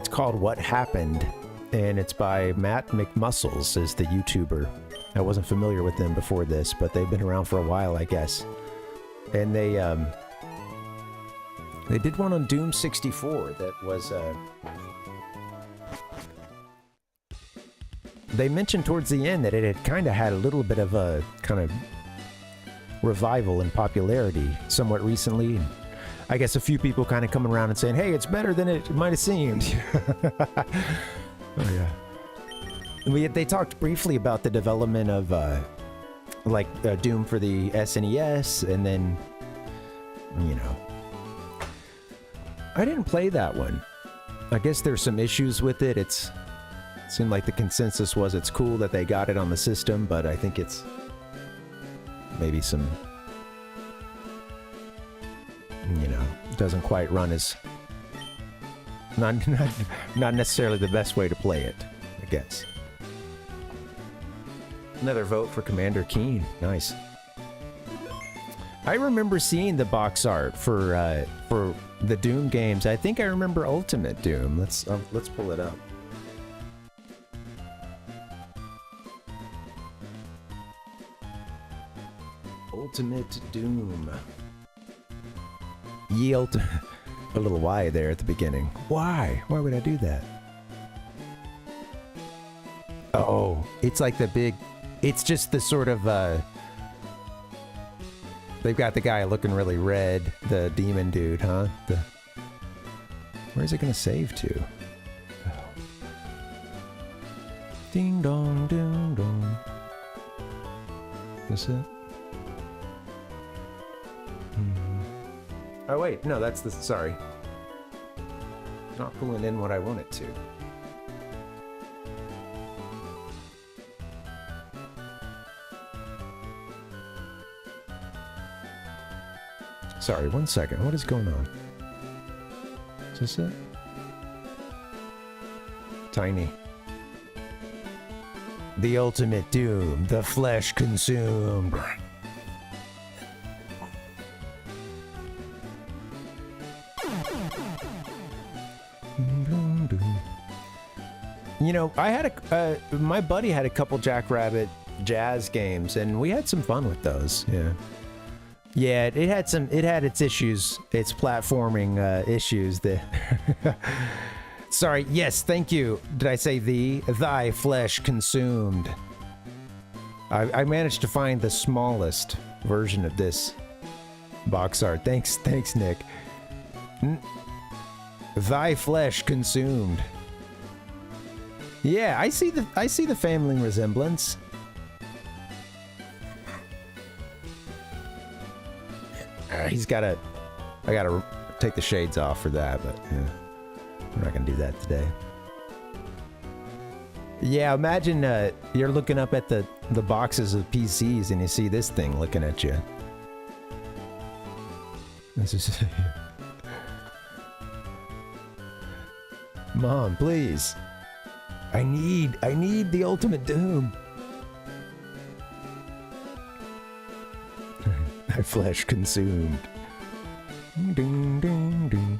called What Happened, and it's by Matt McMuscles, is the YouTuber. I wasn't familiar with them before this, but they've been around for a while, I guess. And they did one on Doom 64 that was they mentioned towards the end that it had kind of had a little bit of a kind of revival in popularity somewhat recently. I guess a few people kind of coming around and saying, hey, it's better than it might have seemed. Oh, yeah. They talked briefly about the development of like Doom for the SNES, and then, you know. I didn't play that one. I guess there's some issues with it. It seemed like the consensus was it's cool that they got it on the system, but I think it's maybe some, you know, doesn't quite run as not necessarily the best way to play it, I guess. Another vote for Commander Keen. Nice. I remember seeing the box art for the Doom games. I think I remember Ultimate Doom. Let's pull it up. Ultimate Doom. A little Y there at the beginning. Why? Why would I do that? Oh, it's like the big... It's just the sort of... They've got the guy looking really red, the demon dude, huh? Where's it gonna save to? Oh. Ding dong, ding dong. This it? Oh wait, no, that's the... Sorry. Not pulling in what I want it to. Sorry, one second. What is going on? Is this it? Tiny. The ultimate doom. The flesh consumed. You know, I had my buddy had a couple Jackrabbit Jazz games, and we had some fun with those. Yeah. Yeah, it had its issues, its platforming issues that... Sorry, yes, thank you. Did I say thy flesh consumed? I managed to find the smallest version of this box art. Thanks, Nick. Thy flesh consumed. Yeah, I see the family resemblance. I gotta take the shades off for that, but yeah, we're not gonna do that today. Yeah, imagine you're looking up at the boxes of PCs and you see this thing looking at you. This is Mom, please. I need the ultimate doom. My flesh consumed. Ding, ding, ding.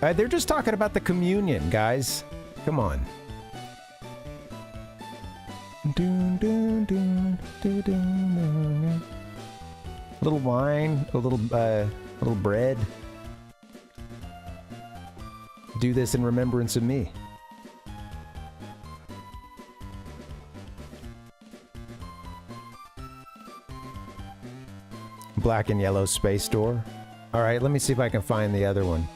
They're just talking about the communion, guys. Come on. A little wine, a little bread. Do this in remembrance of me. Black and yellow space door. All right, let me see if I can find the other one.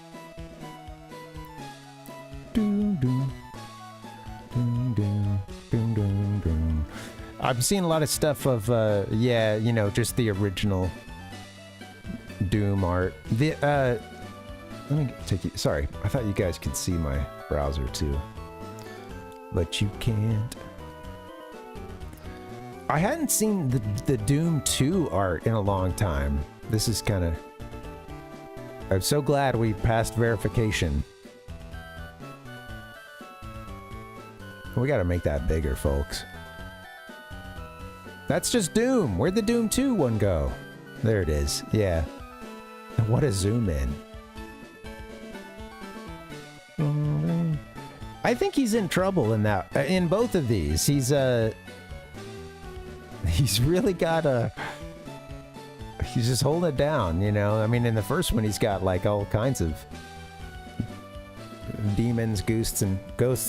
I'm seeing a lot of stuff of, yeah, you know, just the original Doom art. Let me take you. Sorry, I thought you guys could see my browser too, but you can't. I hadn't seen the Doom 2 art in a long time. This is kind of... I'm so glad we passed verification. We gotta make that bigger, folks. That's just Doom. Where'd the Doom 2 one go? There it is. Yeah. What a zoom in. I think he's in trouble in that. In both of these, he's really got a... He's just holding it down, you know? I mean, in the first one, he's got, like, all kinds of demons, ghosts,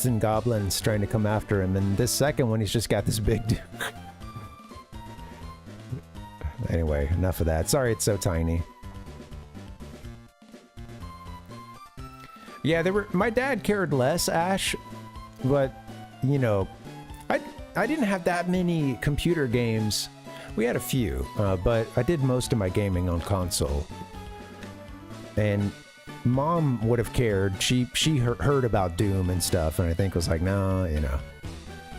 and goblins trying to come after him. And this second one, he's just got this big dude. Anyway, enough of that. Sorry it's so tiny. Yeah, my dad cared less, Ash, but, you know, I didn't have that many computer games. We had a few, but I did most of my gaming on console. And Mom would have cared. She heard about Doom and stuff, and I think was like, no, you know.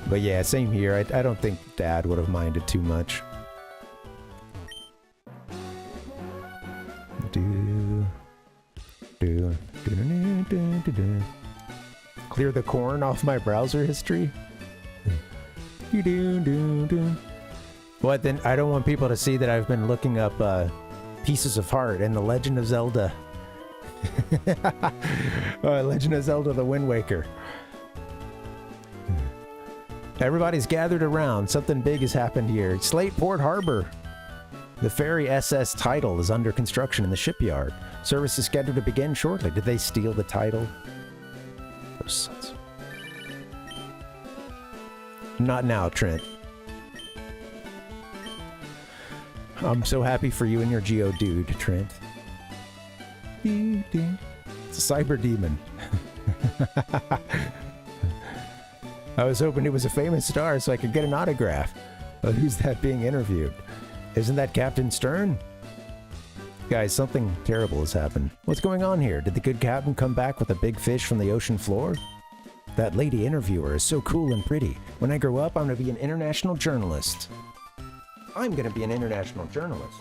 But yeah, same here. I don't think Dad would have minded too much. Clear the corn off my browser history. What then? I don't want people to see that I've been looking up Pieces of Heart and The Legend of Zelda. Legend of Zelda: The Wind Waker. Everybody's gathered around. Something big has happened here. Slateport Harbor. The ferry SS Tidal is under construction in the shipyard. Service is scheduled to begin shortly. Did they steal the title? Those sons. Not now, Trent. I'm so happy for you and your Geodude, Trent. It's a cyber demon. I was hoping he was a famous star so I could get an autograph. But who's that being interviewed? Isn't that Captain Stern? Guys, something terrible has happened. What's going on here? Did the good captain come back with a big fish from the ocean floor? That lady interviewer is so cool and pretty. When I grow up, I'm going to be an international journalist. I'm going to be an international journalist.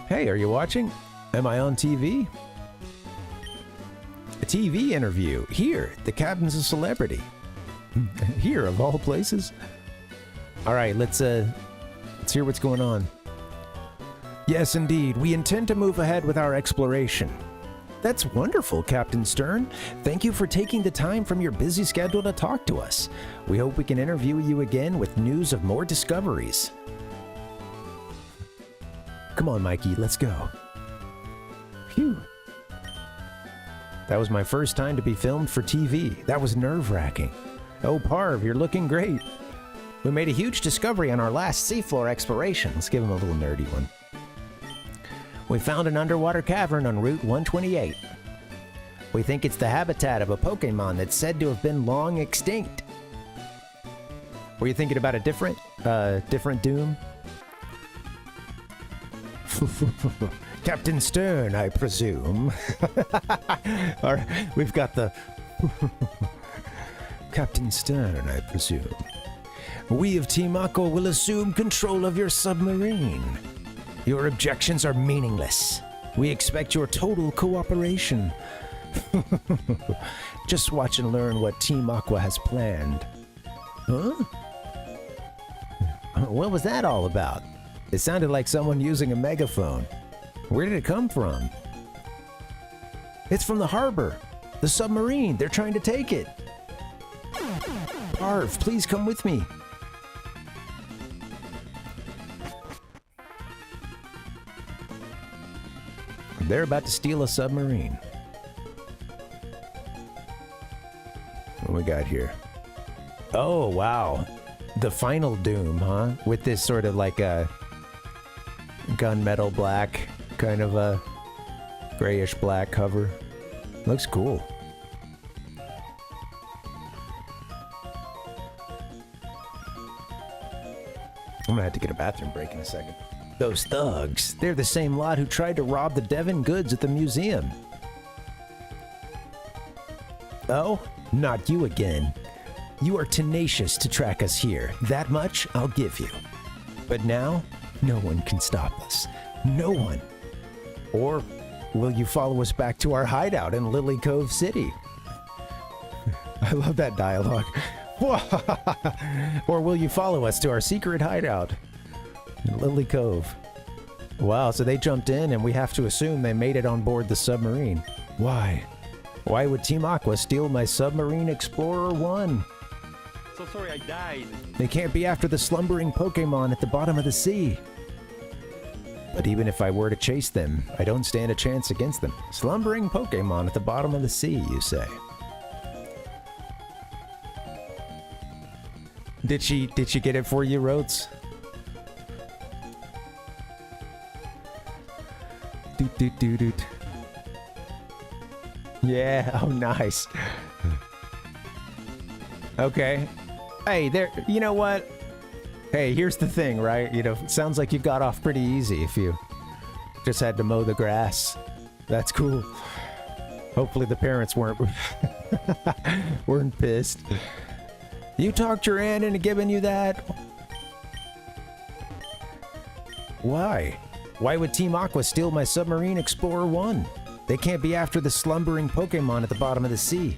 Hey, are you watching? Am I on TV? A TV interview. Here, the captain's a celebrity. Here, of all places. All right, let's hear what's going on. Yes, indeed. We intend to move ahead with our exploration. That's wonderful, Captain Stern. Thank you for taking the time from your busy schedule to talk to us. We hope we can interview you again with news of more discoveries. Come on, Mikey, let's go. Phew. That was my first time to be filmed for TV. That was nerve-wracking. Oh, Parv, you're looking great. We made a huge discovery on our last seafloor exploration. Let's give him a little nerdy one. We found an underwater cavern on Route 128. We think it's the habitat of a Pokémon that's said to have been long extinct. Were you thinking about a different Doom? Captain Stern, I presume. All right, we've got the... Captain Stern, I presume. We of Team Aqua will assume control of your submarine. Your objections are meaningless. We expect your total cooperation. Just watch and learn what Team Aqua has planned. Huh? What was that all about? It sounded like someone using a megaphone. Where did it come from? It's from the harbor. The submarine. They're trying to take it. Parv, please come with me. They're about to steal a submarine. What we got here? Oh, wow. The final Doom, huh? With this sort of like a gunmetal black, kind of a grayish black cover. Looks cool. I'm gonna have to get a bathroom break in a second. Those thugs, they're the same lot who tried to rob the Devon goods at the museum. Oh, not you again. You are tenacious to track us here. That much I'll give you. But now, no one can stop us. No one. Or will you follow us back to our hideout in Lily Cove City? I love that dialogue. Or will you follow us to our secret hideout in Lily Cove? Wow, so they jumped in and we have to assume they made it on board the submarine. Why? Why would Team Aqua steal my Submarine Explorer 1? So sorry I died. They can't be after the slumbering Pokémon at the bottom of the sea. But even if I were to chase them, I don't stand a chance against them. Slumbering Pokémon at the bottom of the sea, you say? Did she get it for you, Rhodes? Yeah, oh nice. Okay. Hey, there, you know what? Hey, here's the thing, right? You know, sounds like you got off pretty easy if you just had to mow the grass. That's cool. Hopefully the parents weren't pissed. You talked your aunt into giving you that? Why? Why would Team Aqua steal my Submarine Explorer 1? They can't be after the slumbering Pokémon at the bottom of the sea.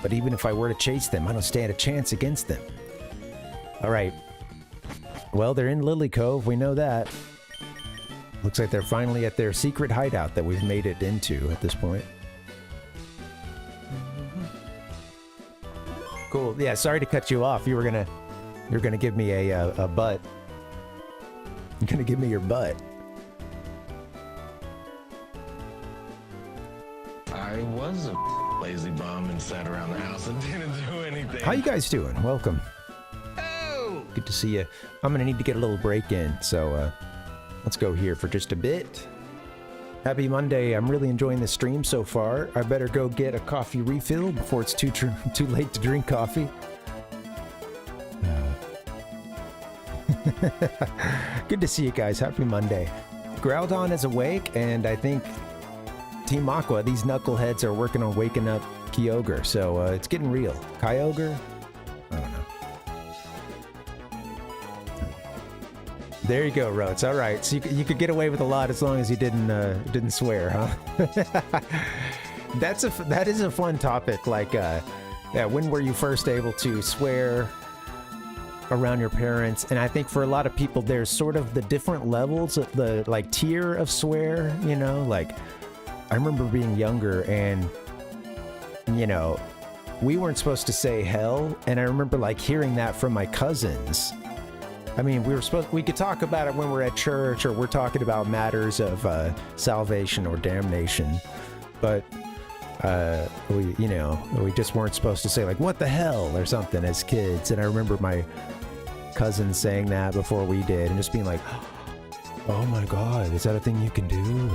But even if I were to chase them, I don't stand a chance against them. Alright. Well, they're in Lily Cove, we know that. Looks like they're finally at their secret hideout that we've made it into at this point. Cool. Yeah, sorry to cut you off. You're gonna give me a butt. You're gonna give me your butt. I was a lazy bum and sat around the house and didn't do anything. How you guys doing? Welcome. Oh! Good to see you. I'm gonna need to get a little break in, so let's go here for just a bit. Happy Monday. I'm really enjoying the stream so far. I better go get a coffee refill before it's too late to drink coffee. Good to see you guys. Happy Monday. Groudon is awake, and I think Team Aqua, these knuckleheads are working on waking up Kyogre, so it's getting real. Kyogre? I don't know. There you go, Roach. All right, so you could get away with a lot as long as you didn't swear, huh? That is a fun topic. Like, yeah, when were you first able to swear around your parents? And I think for a lot of people, there's sort of the different levels of the like tier of swear. You know, like I remember being younger, and you know, we weren't supposed to say hell, and I remember like hearing that from my cousins. I mean, we could talk about it when we're at church or we're talking about matters of salvation or damnation, but we just weren't supposed to say like what the hell or something as kids. And I remember my cousins saying that before we did, and just being like, oh my god, is that a thing you can do?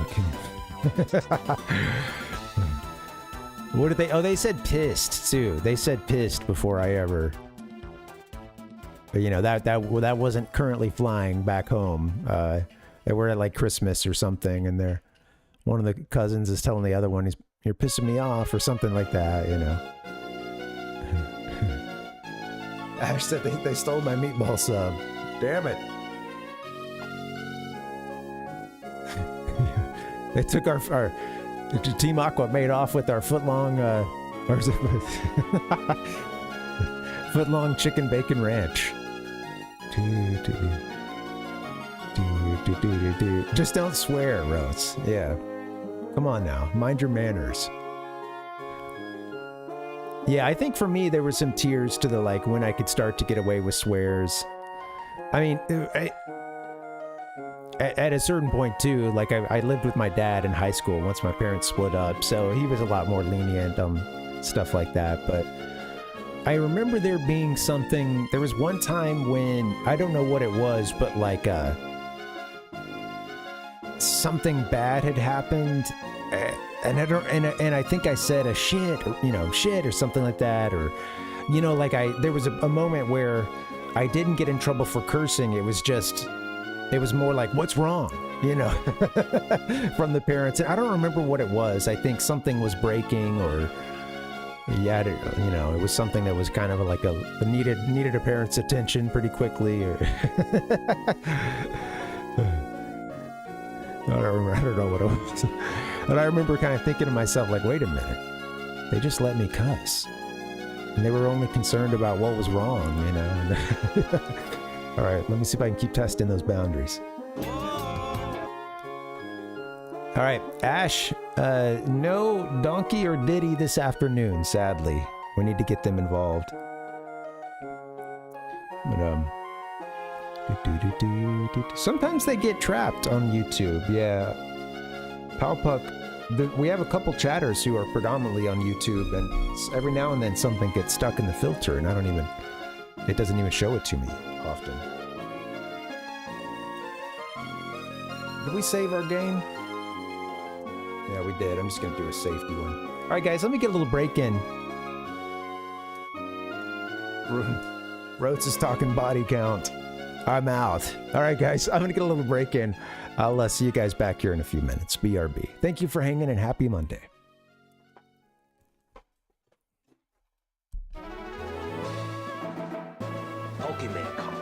What did they? Oh, they said pissed too. They said pissed before I ever. But you know, that wasn't currently flying back home. They were at like Christmas or something, and one of the cousins is telling the other one, "You're pissing me off" or something like that. You know. Ash said they stole my meatball sub. Damn it! They took our Team Aqua made off with our footlong footlong chicken bacon ranch. Just don't swear, Rose. Yeah. Come on now. Mind your manners. Yeah, I think for me there were some tiers to the like when I could start to get away with swears. I mean, at a certain point too, like I lived with my dad in high school once my parents split up, so he was a lot more lenient on stuff like that. But I remember there being something, there was one time when, I don't know what it was, but like something bad had happened, and I think I said a shit, or, you know, shit or something like that, or, you know, like there was a moment where I didn't get in trouble for cursing. It was more like, what's wrong? You know, from the parents. And I don't remember what it was. I think something was breaking, or yeah, you know, it was something that was kind of like needed a parent's attention pretty quickly, or I don't know what it was. But I remember kind of thinking to myself, like, wait a minute, they just let me cuss, and they were only concerned about what was wrong, you know. All right, let me see if I can keep testing those boundaries. All right, Ash, no Donkey or Diddy this afternoon, sadly. We need to get them involved. But, sometimes they get trapped on YouTube, yeah. Powpuck, we have a couple chatters who are predominantly on YouTube, and every now and then something gets stuck in the filter, and it doesn't even show it to me often. Did we save our game? Yeah, we did. I'm just gonna do a safety one. All right, guys, let me get a little break in. Rotes is talking body count. I'm out. All right, guys, I'm going to get a little break in. I'll see you guys back here in a few minutes. BRB. Thank you for hanging and happy Monday. Pokemon cards.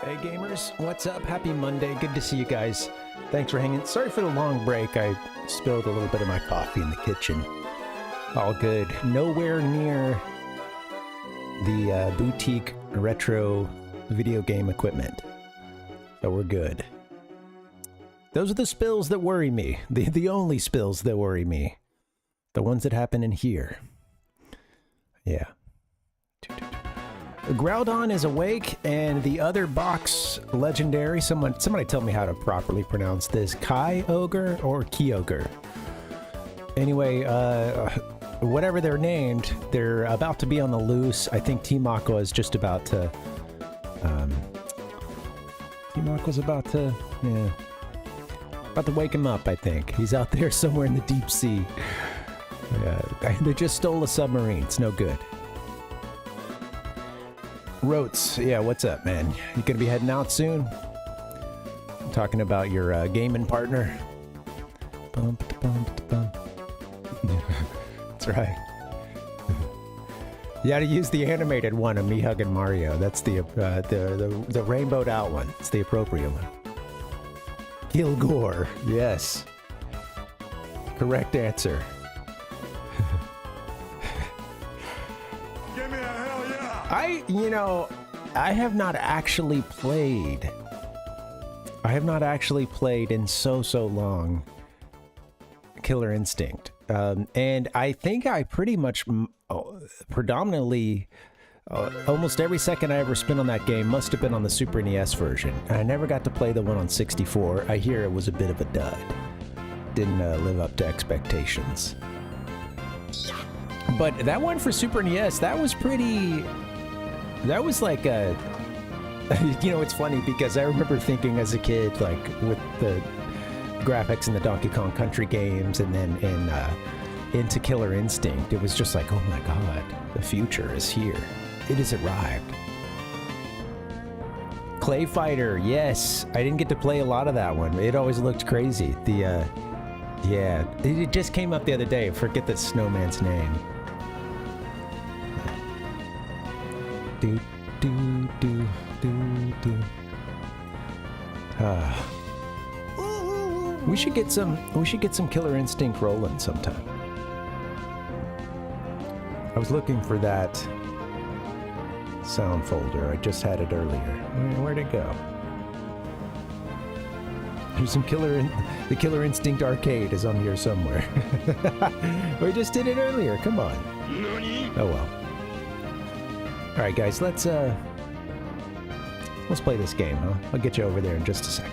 Hey gamers, what's up? Happy Monday. Good to see you guys. Thanks for hanging. Sorry for the long break. I spilled a little bit of my coffee in the kitchen. All good. Nowhere near the boutique retro video game equipment. So we're good. Those are the spills that worry me. The only spills that worry me. The ones that happen in here. Yeah. Groudon is awake, and the other box legendary, somebody tell me how to properly pronounce this, Kyogre or Kyogre. Anyway, whatever they're named, they're about to be on the loose. I think Team Aqua is just about to, Team Aqua's about to wake him up, I think. He's out there somewhere in the deep sea. They just stole a submarine. It's no good. Rotes, yeah, what's up, man? You gonna be heading out soon? I'm talking about your gaming partner. That's right. You gotta use the animated one of me hugging Mario. That's the rainbowed out one. It's the appropriate one. Kilgore, yes. Correct answer. Give me a hell yeah! I have not actually played. I have not actually played in so long Killer Instinct. And I think I pretty much predominantly almost every second I ever spent on that game must have been on the Super NES version. I never got to play the one on 64. I hear it was a bit of a dud. Didn't live up to expectations. But that one for Super NES, that was pretty... That was like a... it's funny because I remember thinking as a kid, like, with the graphics in the Donkey Kong Country games and then into Killer Instinct, it was just like, oh my god, the future is here. It has arrived. Clay Fighter, yes. I didn't get to play a lot of that one. It always looked crazy. Yeah, it just came up the other day. Forget the snowman's name. Do. We should get some Killer Instinct rolling sometime. I was looking for that sound folder. I just had it earlier. Where'd it go? There's some the Killer Instinct arcade is on here somewhere. We just did it earlier. Come on. Oh well. All right, guys. Let's play this game, huh? I'll get you over there in just a second.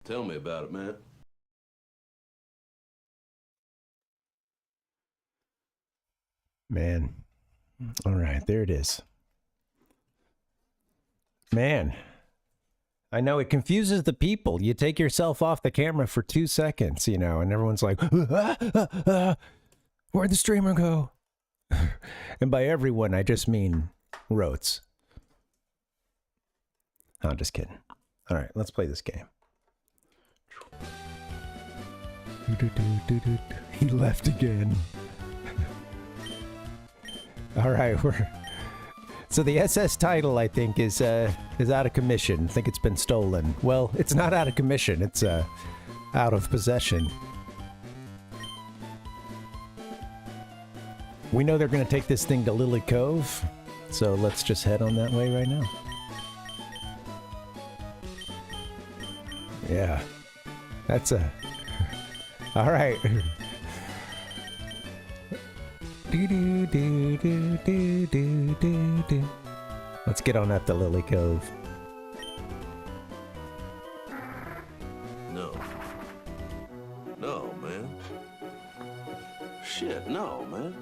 Tell me about it, man. Man. All right, there it is. Man. I know it confuses the people. You take yourself off the camera for 2 seconds, and everyone's like, where'd the streamer go? And by everyone, I just mean Rotes. I'm just kidding. All right, let's play this game. He left again. All right, so the SS title, I think, is out of commission. I think it's been stolen. Well, it's not out of commission. It's out of possession. We know they're going to take this thing to Lily Cove, so let's just head on that way right now. Yeah, that's a... All right. Let's get on up to Lily Cove. No. No, man. Shit, no, man.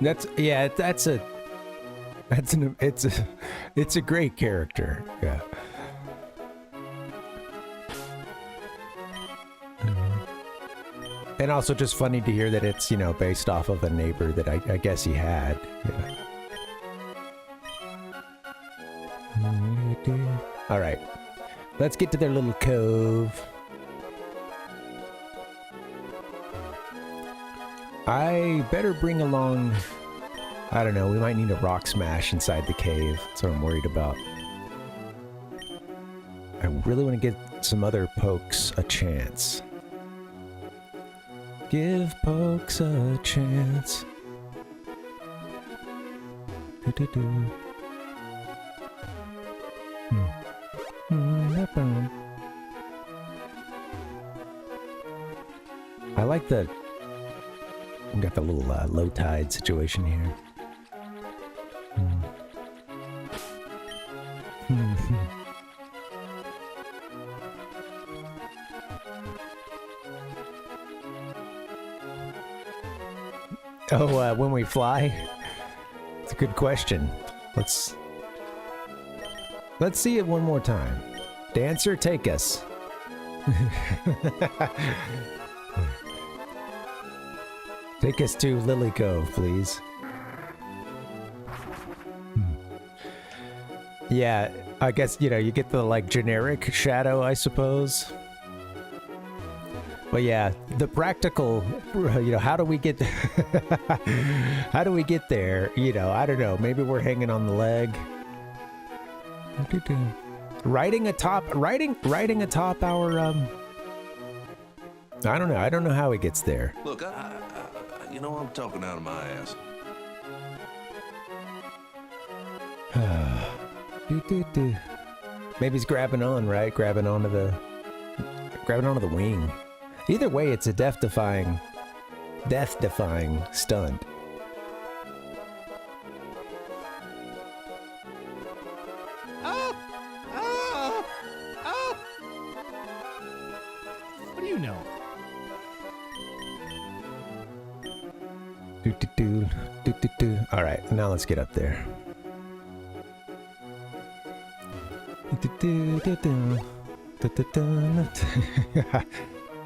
It's a great character. Yeah. And also just funny to hear that it's, you know, based off of a neighbor that I guess he had. Yeah. All right. Let's get to their little cove. I better bring along... I don't know, we might need a rock smash inside the cave. That's what I'm worried about. I really want to get some other pokes a chance. Give pokes a chance. Do-do-do. I like the... we got the little low tide situation here. Oh, when we fly? It's a good question. Let's see it one more time. Dancer, take us. Take us to Lily Cove, please. Yeah, I guess, you know, you get the, like, generic shadow, I suppose. But yeah, the practical, you know, how do we get how do we get there? You know, I don't know. Maybe we're hanging on the leg. Riding atop our I don't know. I don't know how he gets there. Look, you know, I'm talking out of my ass. Maybe he's grabbing on, right? Grabbing onto the wing. Either way, it's a death-defying stunt. Oh! Oh! Oh! What do you know? All right, now let's get up there.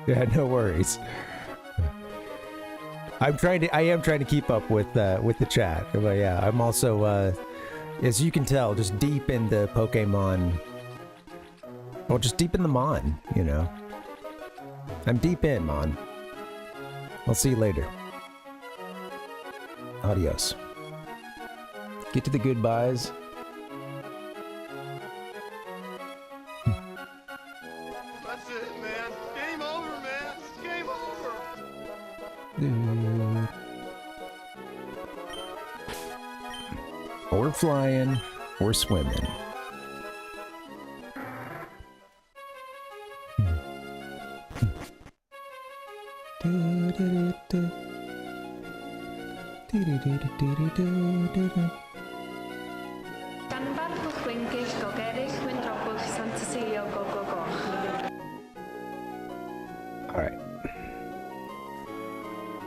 Yeah, no worries. I am trying to keep up with the chat. But yeah, I'm also, as you can tell, just deep in the Pokemon. Well, just deep in the Mon, you know. I'm deep in, Mon. I'll see you later. Adios. Get to the goodbyes. That's it, man. Game over, man. Game over. Or flying, or swimming. Alright.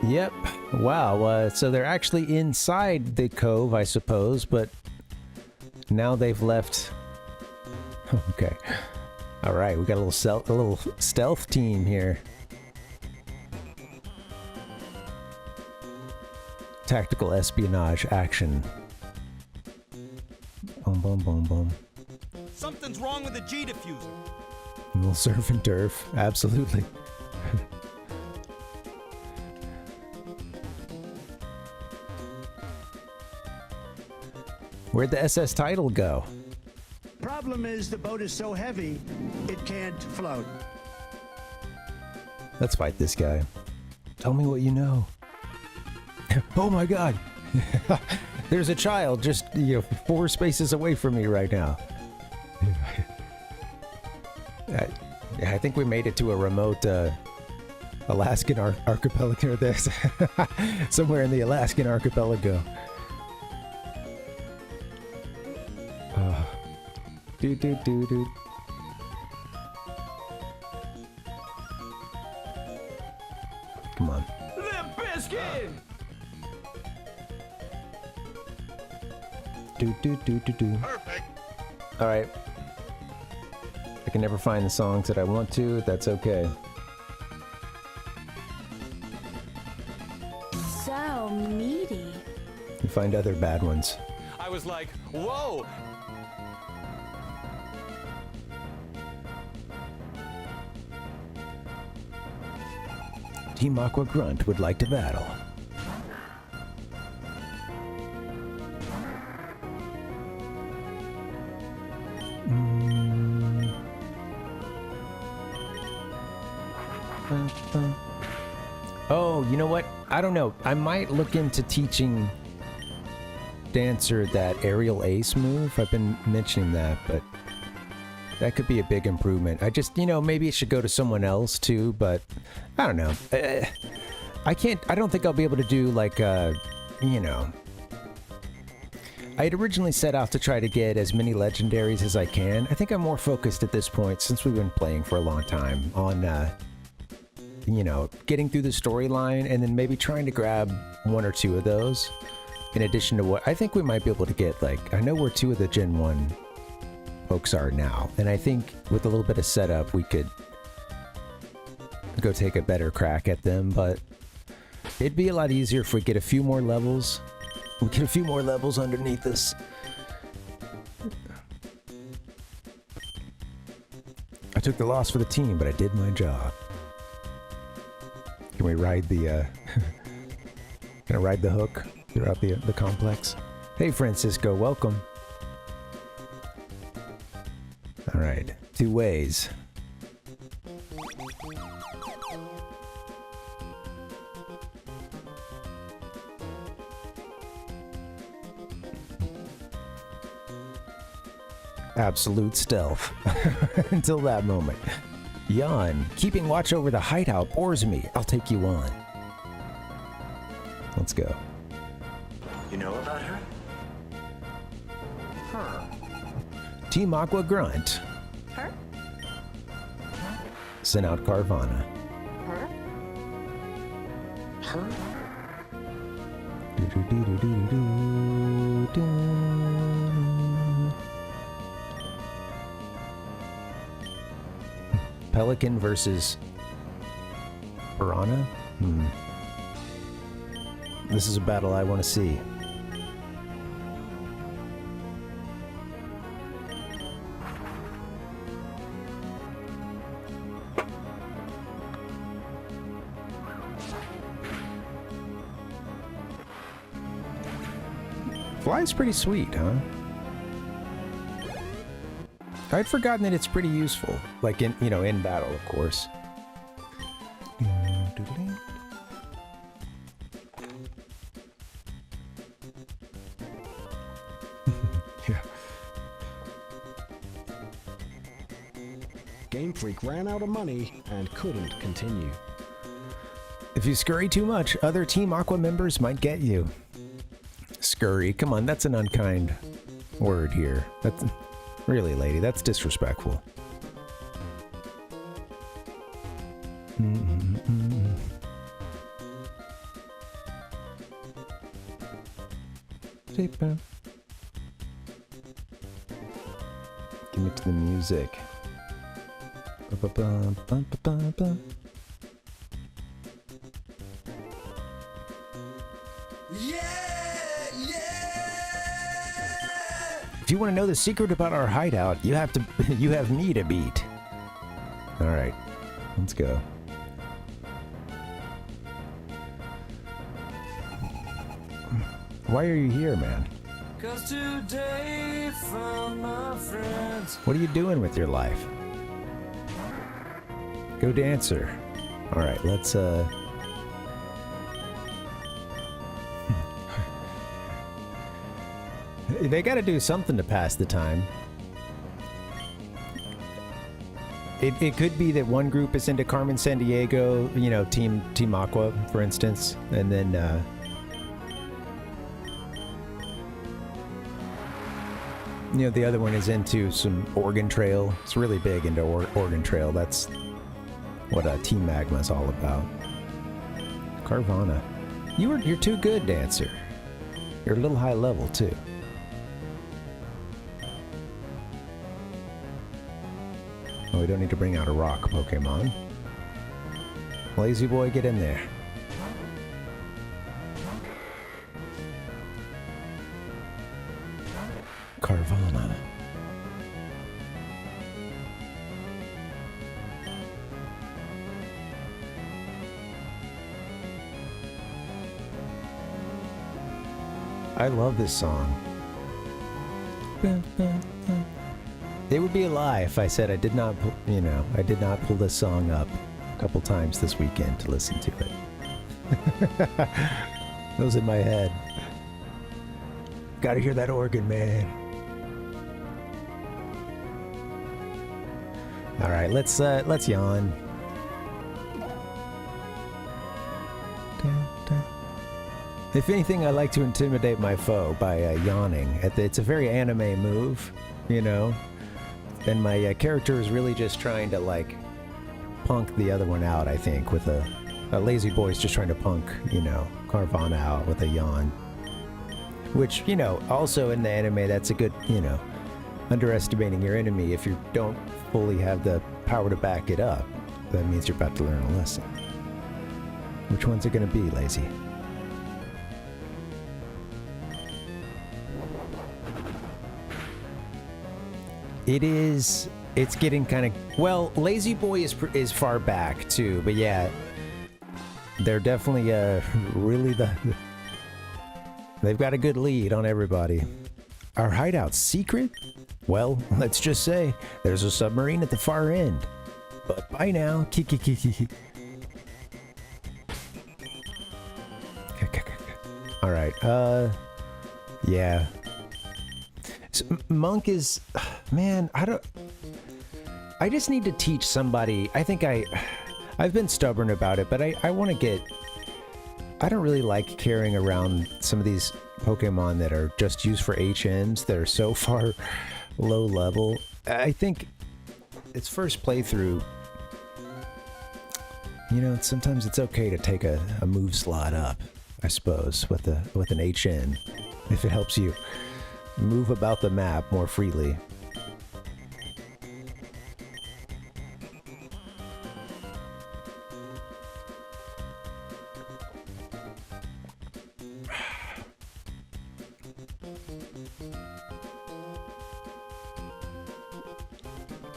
Yep. Wow. So they're actually inside the cove, I suppose, but now they've left. Okay. Alright, we got a little stealth team here. Tactical espionage action. Boom, boom, boom, boom. Something's wrong with the G diffuser. A little surf and turf, absolutely. Where'd the SS title go? Problem is the boat is so heavy, it can't float. Let's fight this guy. Tell me what you know. Oh my god! There's a child just, 4 spaces away from me right now. I think we made it to a remote Alaskan archipelago. There's somewhere in the Alaskan archipelago. Do. Come on. Limp Bizkit! Perfect. All right. I can never find the songs that I want to. That's okay. So meaty. You find other bad ones. I was like, whoa! Team Aqua Grunt would like to battle. Oh, you know what? I don't know. I might look into teaching Dancer that aerial ace move. I've been mentioning that, but that could be a big improvement. I just, maybe it should go to someone else too, but I don't know. I don't think I'll be able to do like, I had originally set out to try to get as many legendaries as I can. I think I'm more focused at this point, since we've been playing for a long time, on, getting through the storyline and then maybe trying to grab one or two of those. In addition to what, I think we might be able to get, like, I know where 2 of the Gen 1 folks are now, and I think with a little bit of setup we could go take a better crack at them, but it'd be a lot easier if we get a few more levels. We get a few more levels underneath us. I took the loss for the team, but I did my job. Can we ride the, can I ride the hook throughout the complex? Hey, Francisco, welcome. All right, 2 ways. Absolute stealth. Until that moment. Yawn. Keeping watch over the hideout bores me. I'll take you on. Let's go. You know about her? Team Aqua Grunt. Her? Send out Carvana. Her? Her? Pelican versus Piranha? This is a battle I want to see. Fly's pretty sweet, huh? I'd forgotten that it's pretty useful. Like in, in battle, of course. Yeah. Game Freak ran out of money and couldn't continue. If you scurry too much, other Team Aqua members might get you. Scurry, come on, that's an unkind word here. That's really, lady, that's disrespectful. Give me to the music. If you want to know the secret about our hideout, you have me to beat. All right, let's go. Why are you here, man? 'Cause today found my friends. What are you doing with your life? Go Dancer. All right, let's They got to do something to pass the time. It could be that one group is into Carmen Sandiego, Team Aqua, for instance, and then the other one is into some Oregon Trail. It's really big into Oregon Trail. That's what Team Magma is all about. Carvana, you're too good, Dancer. You're a little high level too. Oh, we don't need to bring out a rock Pokemon. Lazy boy, get in there. Carvana. I love this song. It would be a lie if I said I did not, I did not pull this song up a couple times this weekend to listen to it. It was in my head. Gotta hear that organ, man. All right, let's yawn. If anything, I like to intimidate my foe by yawning. It's a very anime move, you know? And my character is really just trying to, like, punk the other one out, I think, with a lazy boy's just trying to punk, Carvana out with a yawn. Which, also in the anime, that's a good, underestimating your enemy. If you don't fully have the power to back it up, that means you're about to learn a lesson. Which one's it going to be, Lazy? It's getting kind of, well, Lazy Boy is far back too, but yeah, they're definitely really they've got a good lead on everybody. Our hideout's secret? Well, let's just say there's a submarine at the far end. But bye now. All right. Yeah. So, Monk is, man, I just need to teach somebody. I think I've been stubborn about it, but I want to get, I don't really like carrying around some of these Pokemon that are just used for HMs that are so far low level. I think its first playthrough, sometimes it's okay to take a move slot up, I suppose, with an HM, if it helps you move about the map more freely.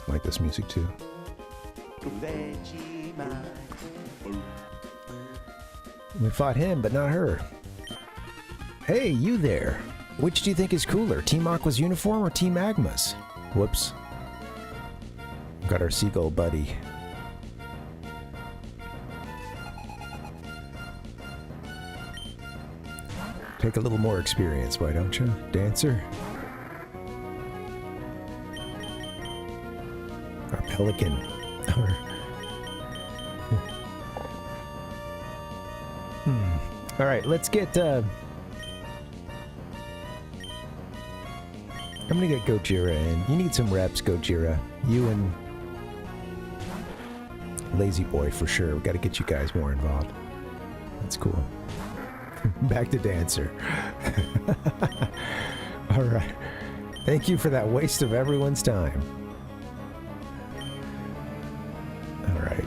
I like this music too. We fought him, but not her. Hey, you there. Which do you think is cooler, Team Aqua's uniform or Team Magma's? Whoops. Got our seagull buddy. Take a little more experience, why don't you, Dancer? Our pelican. All right, let's get... I'm gonna get Gojira in. You need some reps, Gojira. You and Lazy Boy for sure. We gotta get you guys more involved. That's cool. Back to Dancer. Alright. Thank you for that waste of everyone's time. Alright.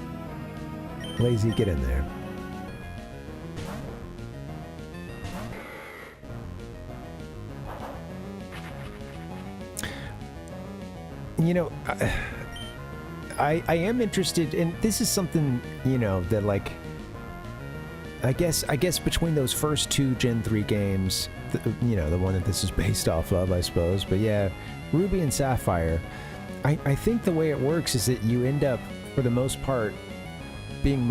Lazy, get in there. I am interested in, this is something, that like, I guess between those first two Gen 3 games, the one that this is based off of, I suppose, but yeah, Ruby and Sapphire, I think the way it works is that you end up, for the most part, being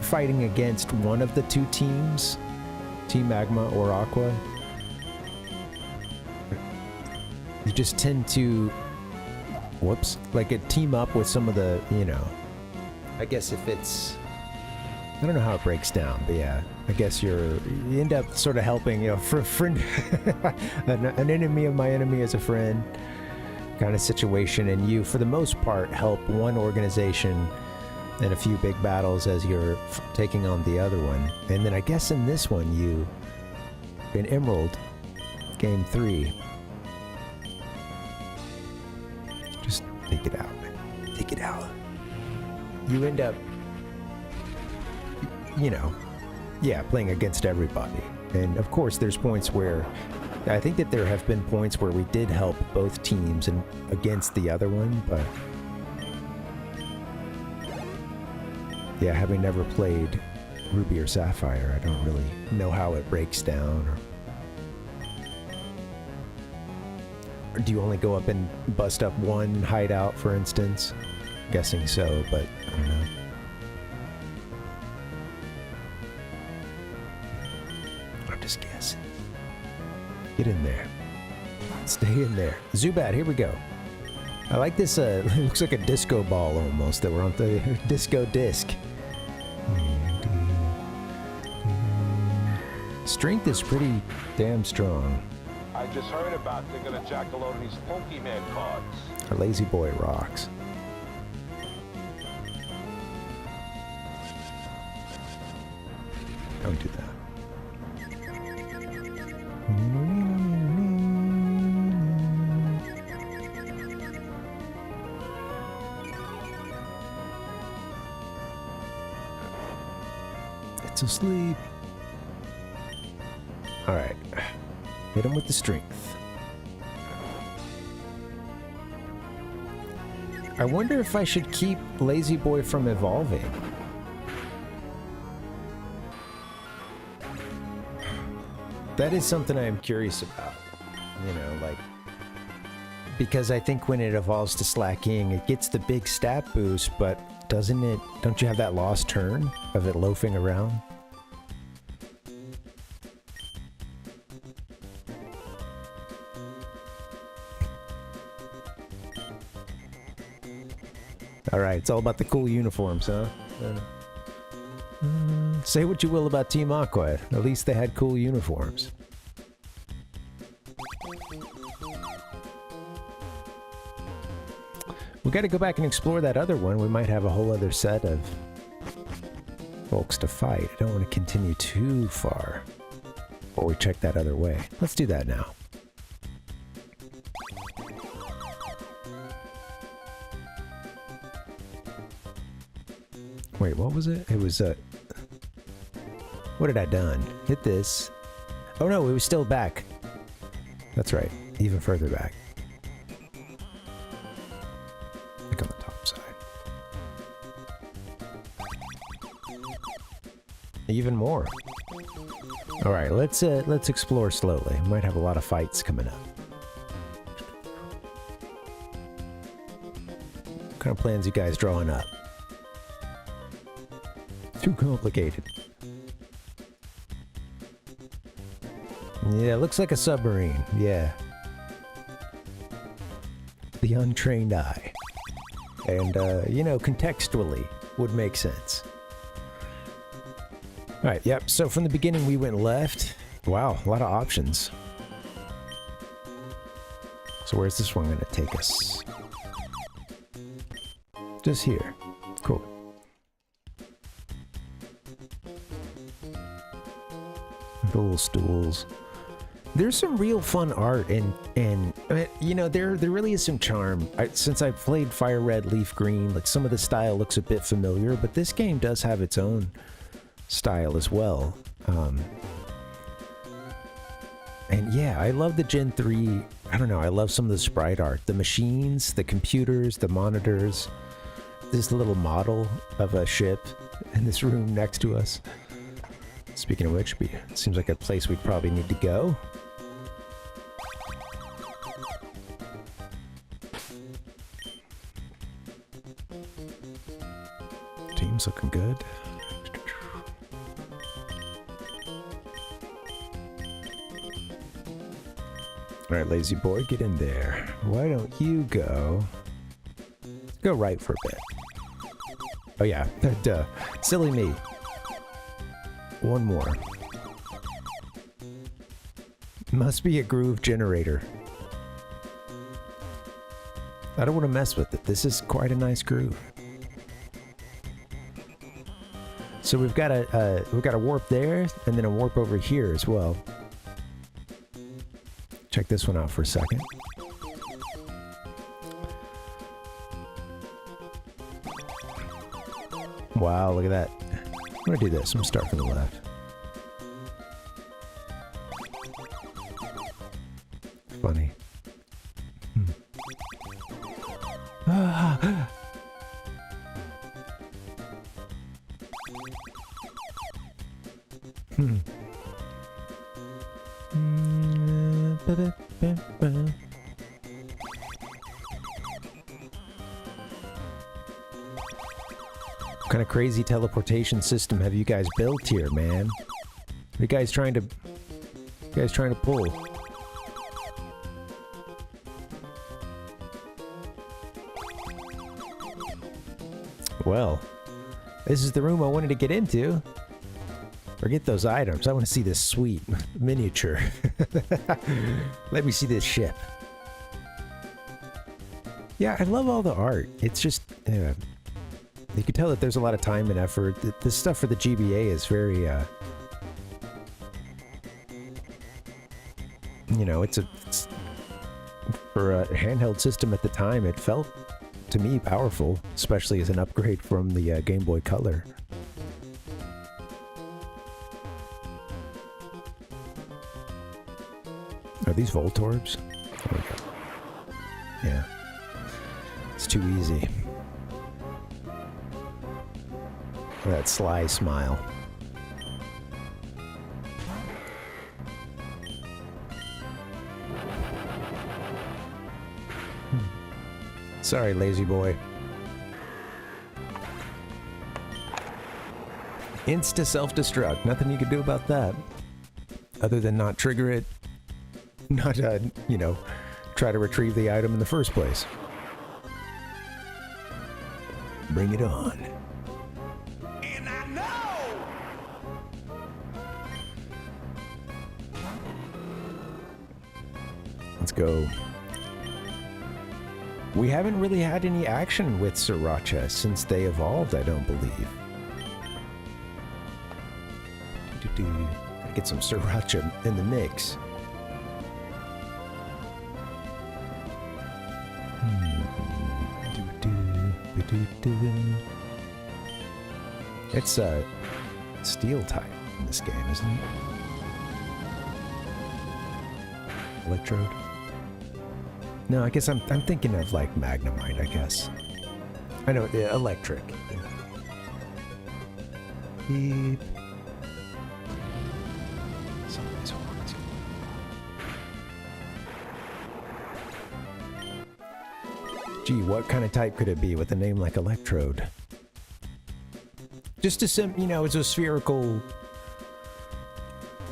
fighting against one of the two teams, Team Magma or Aqua. You just tend to team up with some of the, I guess if it's, I don't know how it breaks down, but yeah, I guess you end up sort of helping, for a friend, an enemy of my enemy is a friend kind of situation, and you, for the most part, help one organization in a few big battles as you're taking on the other one. And then I guess in this one, in Emerald, Game 3, take it out, man. Take get out. You end up, you know, yeah, playing against everybody. And of course, there's points where I think that there have been points where we did help both teams and against the other one, but yeah, having never played Ruby or Sapphire, I don't really know how it breaks down. Or do you only go up and bust up one hideout, for instance? Guessing so, but I don't know. I'm just guessing. Get in there. Stay in there. Zubat, here we go. I like this, it looks like a disco ball almost that we're on the disco disc. Strength is pretty damn strong. I just heard about they're gonna jack a load of these Pokemon cards. Our lazy boy rocks. Don't do that. It's asleep. Alright. Hit him with the strength. I wonder if I should keep Lazy Boy from evolving. That is something I am curious about. You know, like... Because I think when it evolves to Slacking, it gets the big stat boost, but doesn't it... Don't you have that lost turn of it loafing around? Alright, it's all about the cool uniforms, huh? Say what you will about Team Aqua, at least they had cool uniforms. We gotta go back and explore that other one. We might have a whole other set of folks to fight. I don't want to continue too far before we check that other way. Let's do that now. Wait, what was it? It was, what had I done? Hit this. Oh no, it was still back. That's right, even further back. Look on the top side. Even more. Alright, let's explore slowly. Might have a lot of fights coming up. What kind of plans you guys drawing up? Too complicated. Yeah, looks like a submarine. Yeah. The untrained eye. And, you know, contextually would make sense. Alright, yep. So from the beginning we went left. Wow, a lot of options. So where's this one gonna take us? Just here. Cool. The little stools. There's some real fun art and you know, there really is some charm. Since I've played Fire Red, Leaf Green, like some of the style looks a bit familiar, but this game does have its own style as well. And yeah, I love the Gen 3. I don't know, I love some of the sprite art. The machines, the computers, the monitors. This little model of a ship in this room next to us. Speaking of which, it seems like a place we'd probably need to go. Team's looking good. Alright, lazy boy, get in there. Why don't you go right for a bit. Oh yeah, duh. Silly me. One more. Must be a groove generator. I don't want to mess with it. This is quite a nice groove. So we've got a warp there, and then a warp over here as well. Check this one out for a second. Wow, look at that. I'm gonna do this. I'm gonna start from the left. Funny. Ah. What kind of crazy teleportation system have you guys built here, man? What are you guys trying to pull? Well, this is the room I wanted to get into. Forget those items. I want to see this sweet miniature. Let me see this ship. Yeah, I love all the art. It's just, you can tell that there's a lot of time and effort. This stuff for the GBA is very, you know, it's for a handheld system at the time, it felt, to me, powerful, especially as an upgrade from the Game Boy Color. Are these Voltorbs? Oh my god. Yeah. It's too easy. That sly smile. Sorry, lazy boy. Insta self-destruct. Nothing you can do about that. Other than not trigger it. Not, you know, try to retrieve the item in the first place. Bring it on. And I know! Let's go. We haven't really had any action with Sriracha since they evolved, I don't believe. Gotta get some Sriracha in the mix. It's a steel type in this game, isn't it? Electrode? No, I guess I'm thinking of like Magnemite, I guess. I know, electric. Beep. Somebody's horns. Gee, what kind of type could it be with a name like Electrode? Just a you know, it's a spherical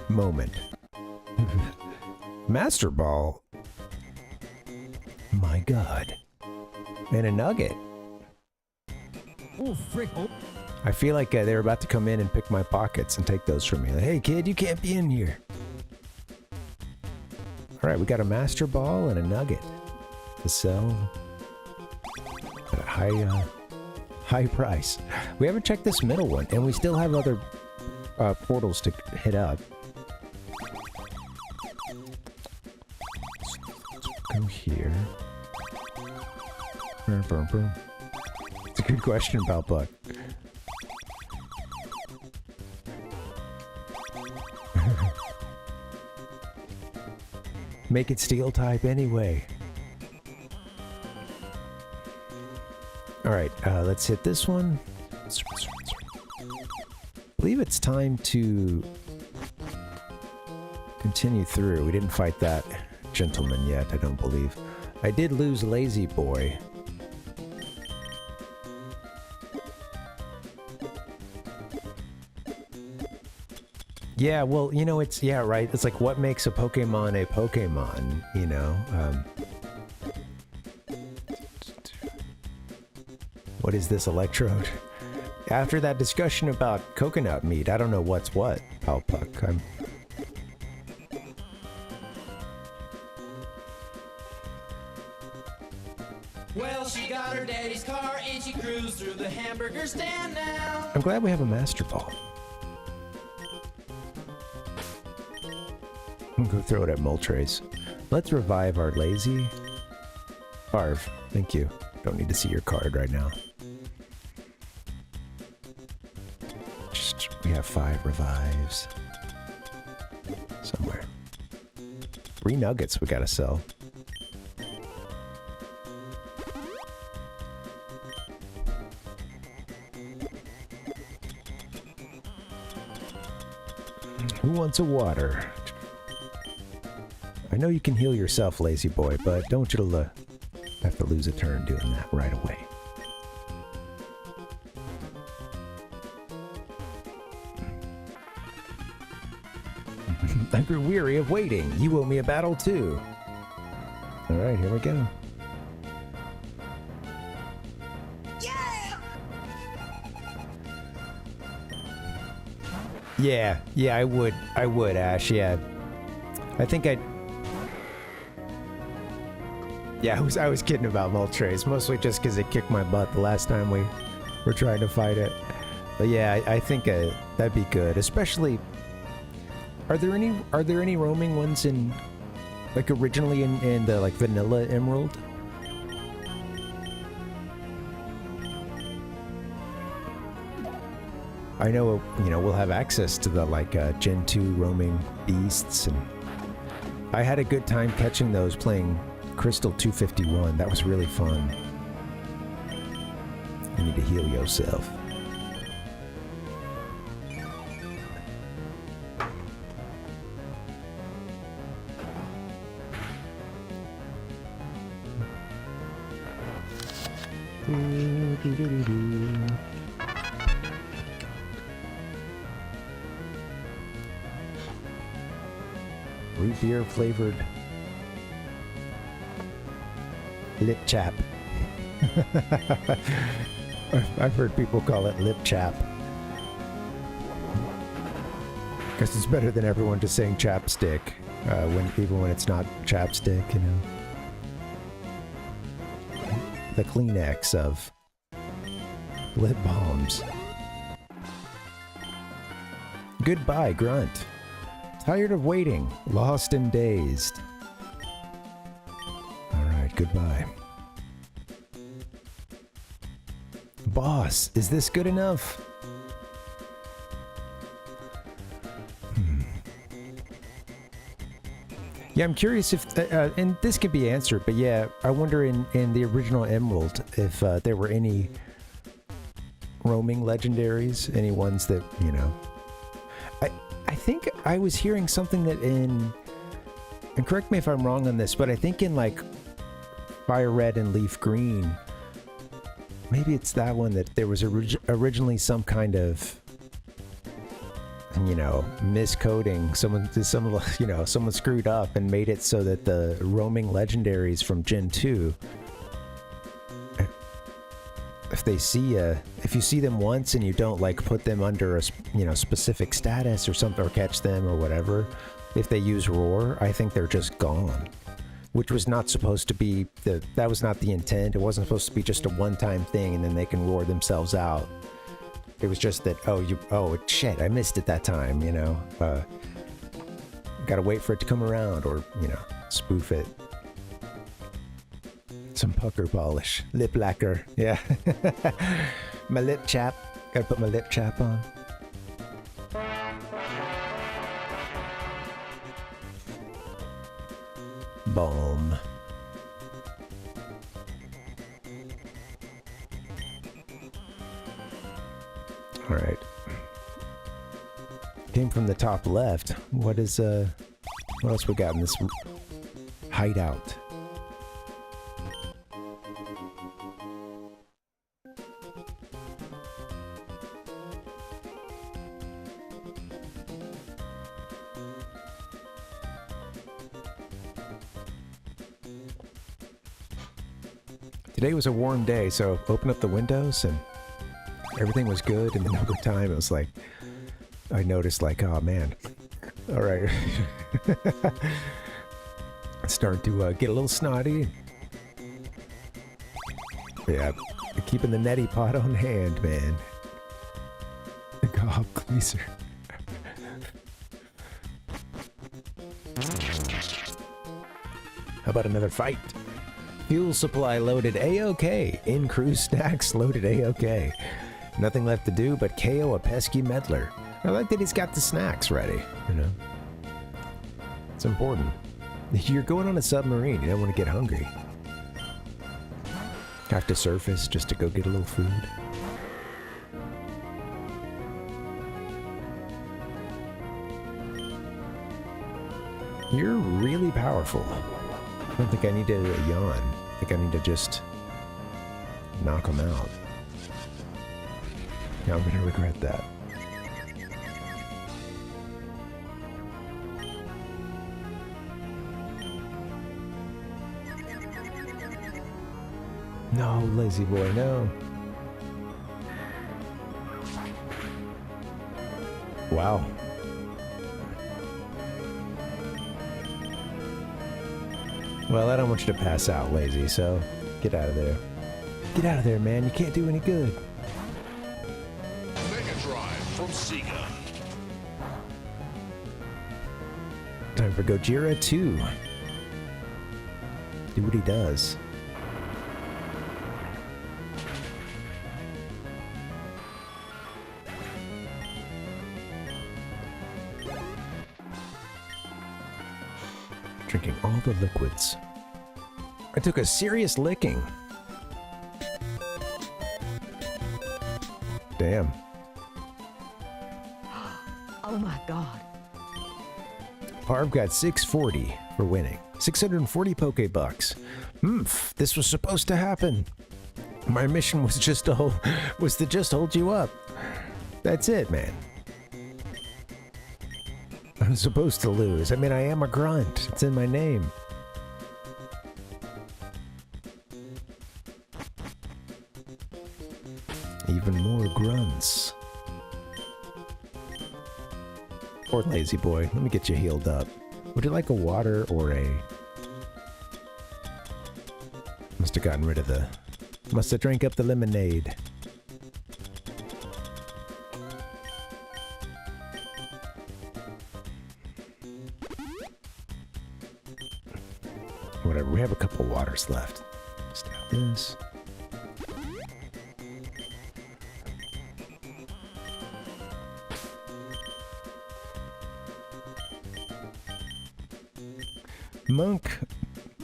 moment. Master Ball. My god. And a nugget. Oh, frick. Oh. I feel like they're about to come in and pick my pockets and take those from me. Like, hey kid, you can't be in here. Alright, we got a Master Ball and a nugget to sell at a high price. We haven't checked this middle one, and we still have other portals to hit up. Let's go here. It's a good question, Palpuck. Make it steel type anyway. Alright, let's hit this one. I believe it's time to continue through. We didn't fight that gentleman yet, I don't believe. I did lose Lazy Boy. Yeah, well, you know, it's, yeah, right. It's like, what makes a Pokemon a Pokemon, you know? What is this Electrode? After that discussion about coconut meat, I don't know what's what, Palpuck. Well, she got her daddy's car and she cruised through the hamburger stand now. I'm glad we have a Master Ball. I'm gonna go throw it at Moltres. Let's revive our lazy. Parv, thank you. Don't need to see your card right now. have 5 revives. Somewhere. 3 nuggets we gotta sell. Who wants a water? I know you can heal yourself, lazy boy, but don't you have to lose a turn doing that right away. I grew weary of waiting. You owe me a battle too. Alright, here we go. Yeah, I would, Ash, yeah. I think yeah, I was kidding about Moltres, mostly just because it kicked my butt the last time we were trying to fight it. But yeah, I think that'd be good, especially... Are there any roaming ones in, like, originally in the, like, vanilla Emerald? I know, you know, we'll have access to the, like, Gen 2 roaming beasts, and I had a good time catching those playing Crystal 251. That was really fun. You need to heal yourself. Root beer flavored lip chap. I've heard people call it lip chap. Guess it's better than everyone just saying chapstick, even when it's not chapstick, you know. The Kleenex of lip balms. Goodbye, Grunt. Tired of waiting, lost and dazed. Alright, goodbye. Boss, is this good enough? Yeah, I'm curious if, and this could be answered, but yeah, I wonder in the original Emerald if there were any roaming legendaries, any ones that, you know. I think I was hearing something that and correct me if I'm wrong on this, but I think in like Fire Red and Leaf Green, maybe it's that one that there was originally some kind of, you know, miscoding. Someone screwed up and made it so that the roaming legendaries from Gen 2, if you see them once and you don't like put them under a, you know, specific status or something, or catch them or whatever, if they use roar, I think they're just gone, which was not supposed to be that was not the intent. It wasn't supposed to be just a one-time thing and then they can roar themselves out. It was just that, oh shit, I missed it that time, you know. Gotta wait for it to come around, or, you know, spoof it. Some pucker polish. Lip lacquer, yeah. My lip chap. Gotta put my lip chap on. Balm. Alright. Came from the top left. What else we got in this hideout? Today was a warm day, so open up the windows and everything was good, and then over time it was like, I noticed like, oh man, all right. It's starting to get a little snotty. Yeah, keeping the neti pot on hand, man. The gob gleaser. How about another fight? Fuel supply loaded A-OK. In-crew snacks loaded A-OK. Nothing left to do but KO a pesky meddler. I like that he's got the snacks ready, you know. It's important. You're going on a submarine, you don't want to get hungry. Have to surface just to go get a little food. You're really powerful. I don't think I need to yawn. I think I need to just knock him out. Yeah, I'm gonna regret that. No, lazy boy, no. Wow. Well, I don't want you to pass out, lazy, so get out of there. Get out of there, man. You can't do any good. Mega Drive from Sega. Time for Gojira 2. Do what he does. Drinking all the liquids. I took a serious licking. Damn. Oh my god. Parv got 640 for winning. 640 Pokebucks. This was supposed to happen. My mission was just to hold you up. That's it, man. I'm supposed to lose. I mean, I am a grunt. It's in my name. Even more grunts. Poor lazy boy. Let me get you healed up. Would you like a water or a... Must have gotten rid of the... Must have drank up the lemonade. Whatever, we have a couple waters left. Let's do this. Monk,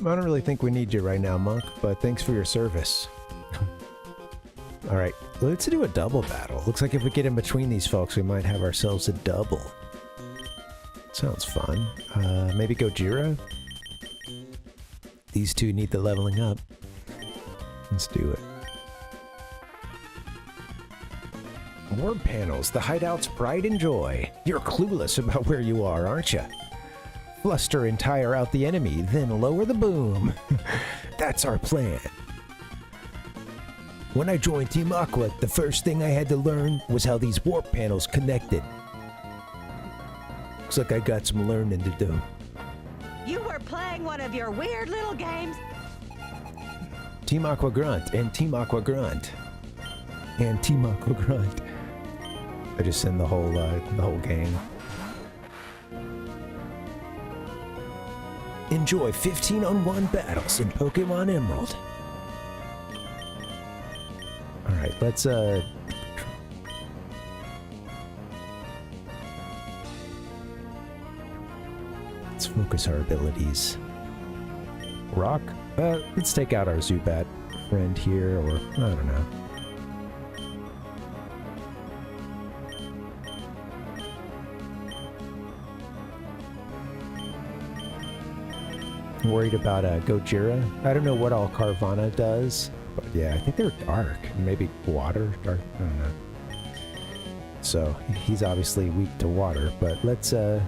I don't really think we need you right now, Monk, but thanks for your service. Alright, let's do a double battle. Looks like if we get in between these folks, we might have ourselves a double. Sounds fun. Maybe Gojira? These two need the leveling up. Let's do it. Warp panels, the hideout's pride and joy. You're clueless about where you are, aren't you? Fluster and tire out the enemy, then lower the boom. That's our plan. When I joined Team Aqua, the first thing I had to learn was how these warp panels connected. Looks like I got some learning to do. You were playing one of your weird little games. Team Aqua Grunt and Team Aqua Grunt and Team Aqua Grunt. I just send the whole gang. Enjoy 15-on-1 battles in Pokemon Emerald. All right, let's focus our abilities. Rock? Let's take out our Zubat friend here, or I don't know. Worried about Gojira. I don't know what all Carvana does, but yeah, I think they're dark. Maybe water, dark, I don't know. So he's obviously weak to water, but let's ooh.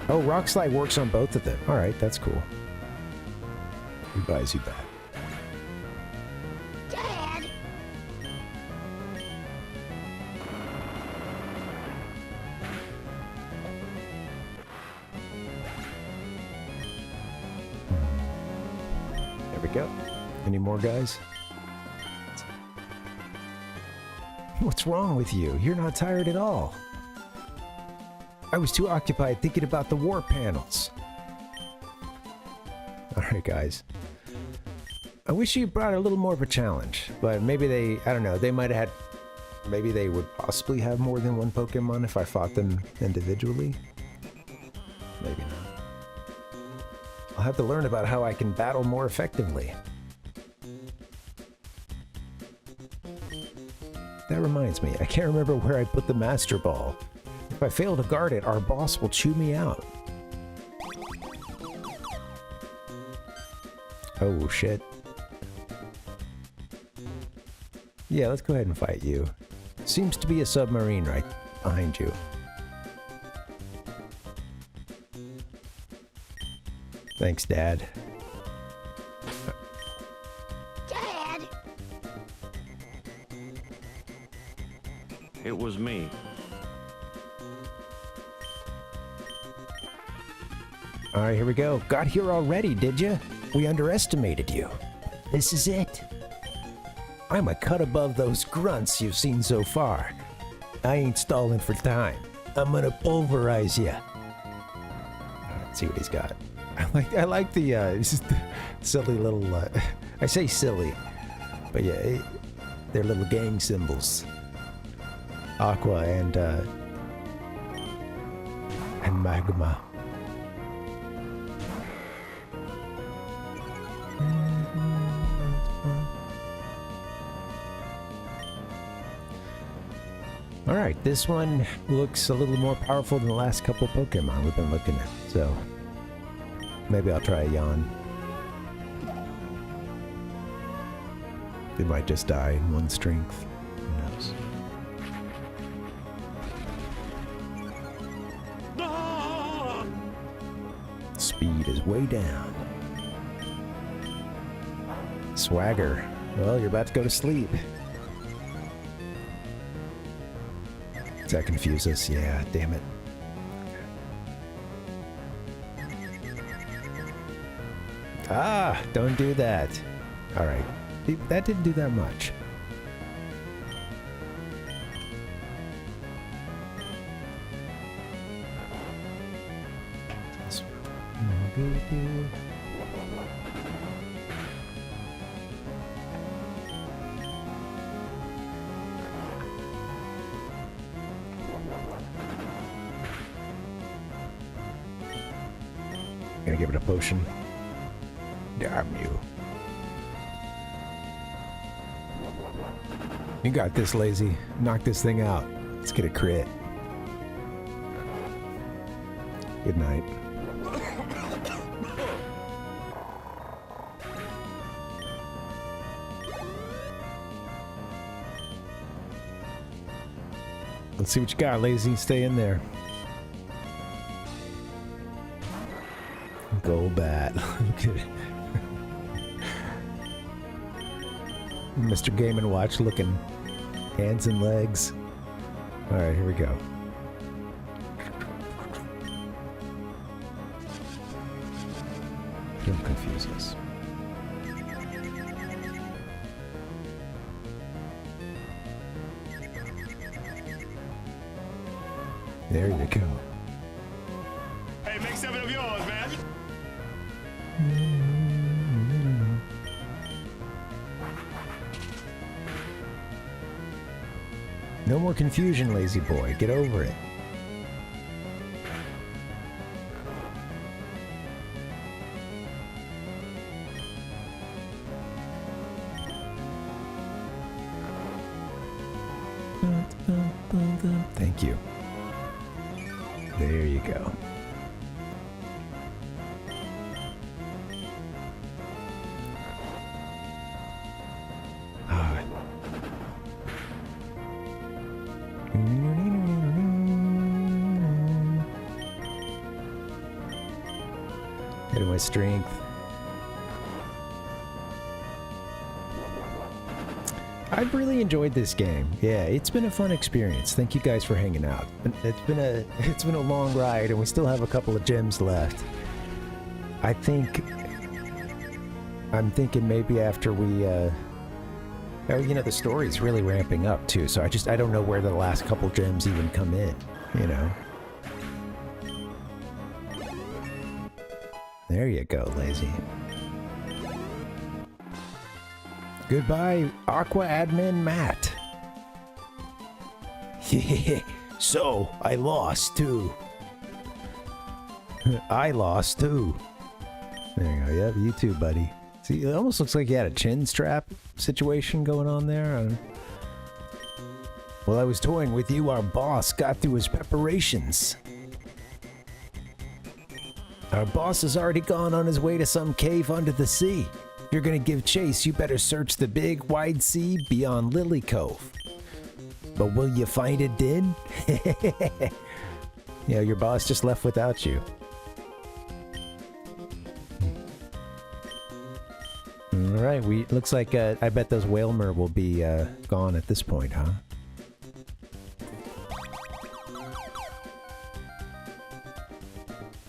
Oh, Rock Slide works on both of them. All right, that's cool. Goodbye, Zubat. Dad! There we go. Any more guys? What's wrong with you? You're not tired at all. I was too occupied thinking about the warp panels. Alright, guys. I wish you brought a little more of a challenge, but maybe they, I don't know, they might have had Maybe they would possibly have more than one Pokemon if I fought them individually. Maybe not. I'll have to learn about how I can battle more effectively. That reminds me, I can't remember where I put the Master Ball. If I fail to guard it, our boss will chew me out. Oh shit. Yeah, let's go ahead and fight you. Seems to be a submarine right behind you. Thanks, Dad. Dad! It was me. Alright, here we go. Got here already, did ya? We underestimated you. This is it. I'm a cut above those grunts you've seen so far. I ain't stalling for time. I'm gonna pulverize ya. Let's see what he's got. I like the silly little. I say silly, but yeah, they're little gang symbols. Aqua and Magma. Alright, this one looks a little more powerful than the last couple Pokemon we've been looking at, so maybe I'll try a yawn. They might just die in one strength. Who knows? Speed is way down. Swagger. Well, you're about to go to sleep. Does that confuse us? Yeah, damn it. Ah, don't do that. Alright. That didn't do that much. Gonna give it a potion. Damn you. You got this, Lazy. Knock this thing out. Let's get a crit. Good night. Let's see what you got, Lazy. Stay in there. Go bat. Look at it. Mr. Game & Watch looking hands and legs. Alright, here we go. Don't confuse us. There you go. Hey, make 7 of yours, man. No more confusion, lazy boy. Get over it. Thank you. There you go. Getting my strength. I've really enjoyed this game. Yeah, it's been a fun experience. Thank you guys for hanging out. It's been a long ride, and we still have a couple of gems left. I'm thinking maybe after we you know, the story's really ramping up too, so I don't know where the last couple gems even come in, you know. There you go, lazy. Goodbye, Aqua Admin Matt. So, I lost too. I lost too. There you go. Yep, you too, buddy. See, it almost looks like you had a chin strap situation going on there. While I was toying with you, our boss got through his preparations. Our boss has already gone on his way to some cave under the sea. If you're gonna give chase, you better search the big, wide sea beyond Lily Cove. But will you find it, Din? Yeah, your boss just left without you. Alright, looks like, I bet those Whalmer will be, gone at this point, huh?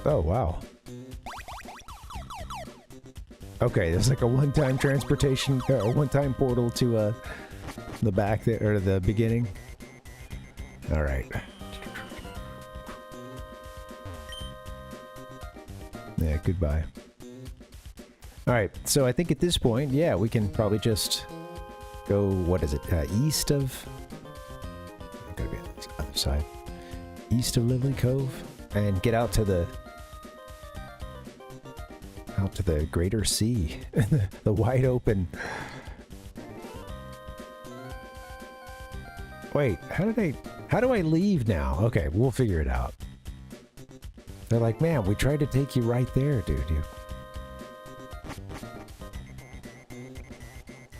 Oh, wow. Okay, there's like a one-time transportation, or one-time portal to, the back there, or the beginning. Alright. Yeah, goodbye. Alright, so I think at this point, yeah, we can probably just go, what is it, east of... Gotta be on the other side. East of Lily Cove, and get out to the greater sea. The wide open... Wait, how do I leave now? Okay, we'll figure it out. They're like, man, we tried to take you right there, dude.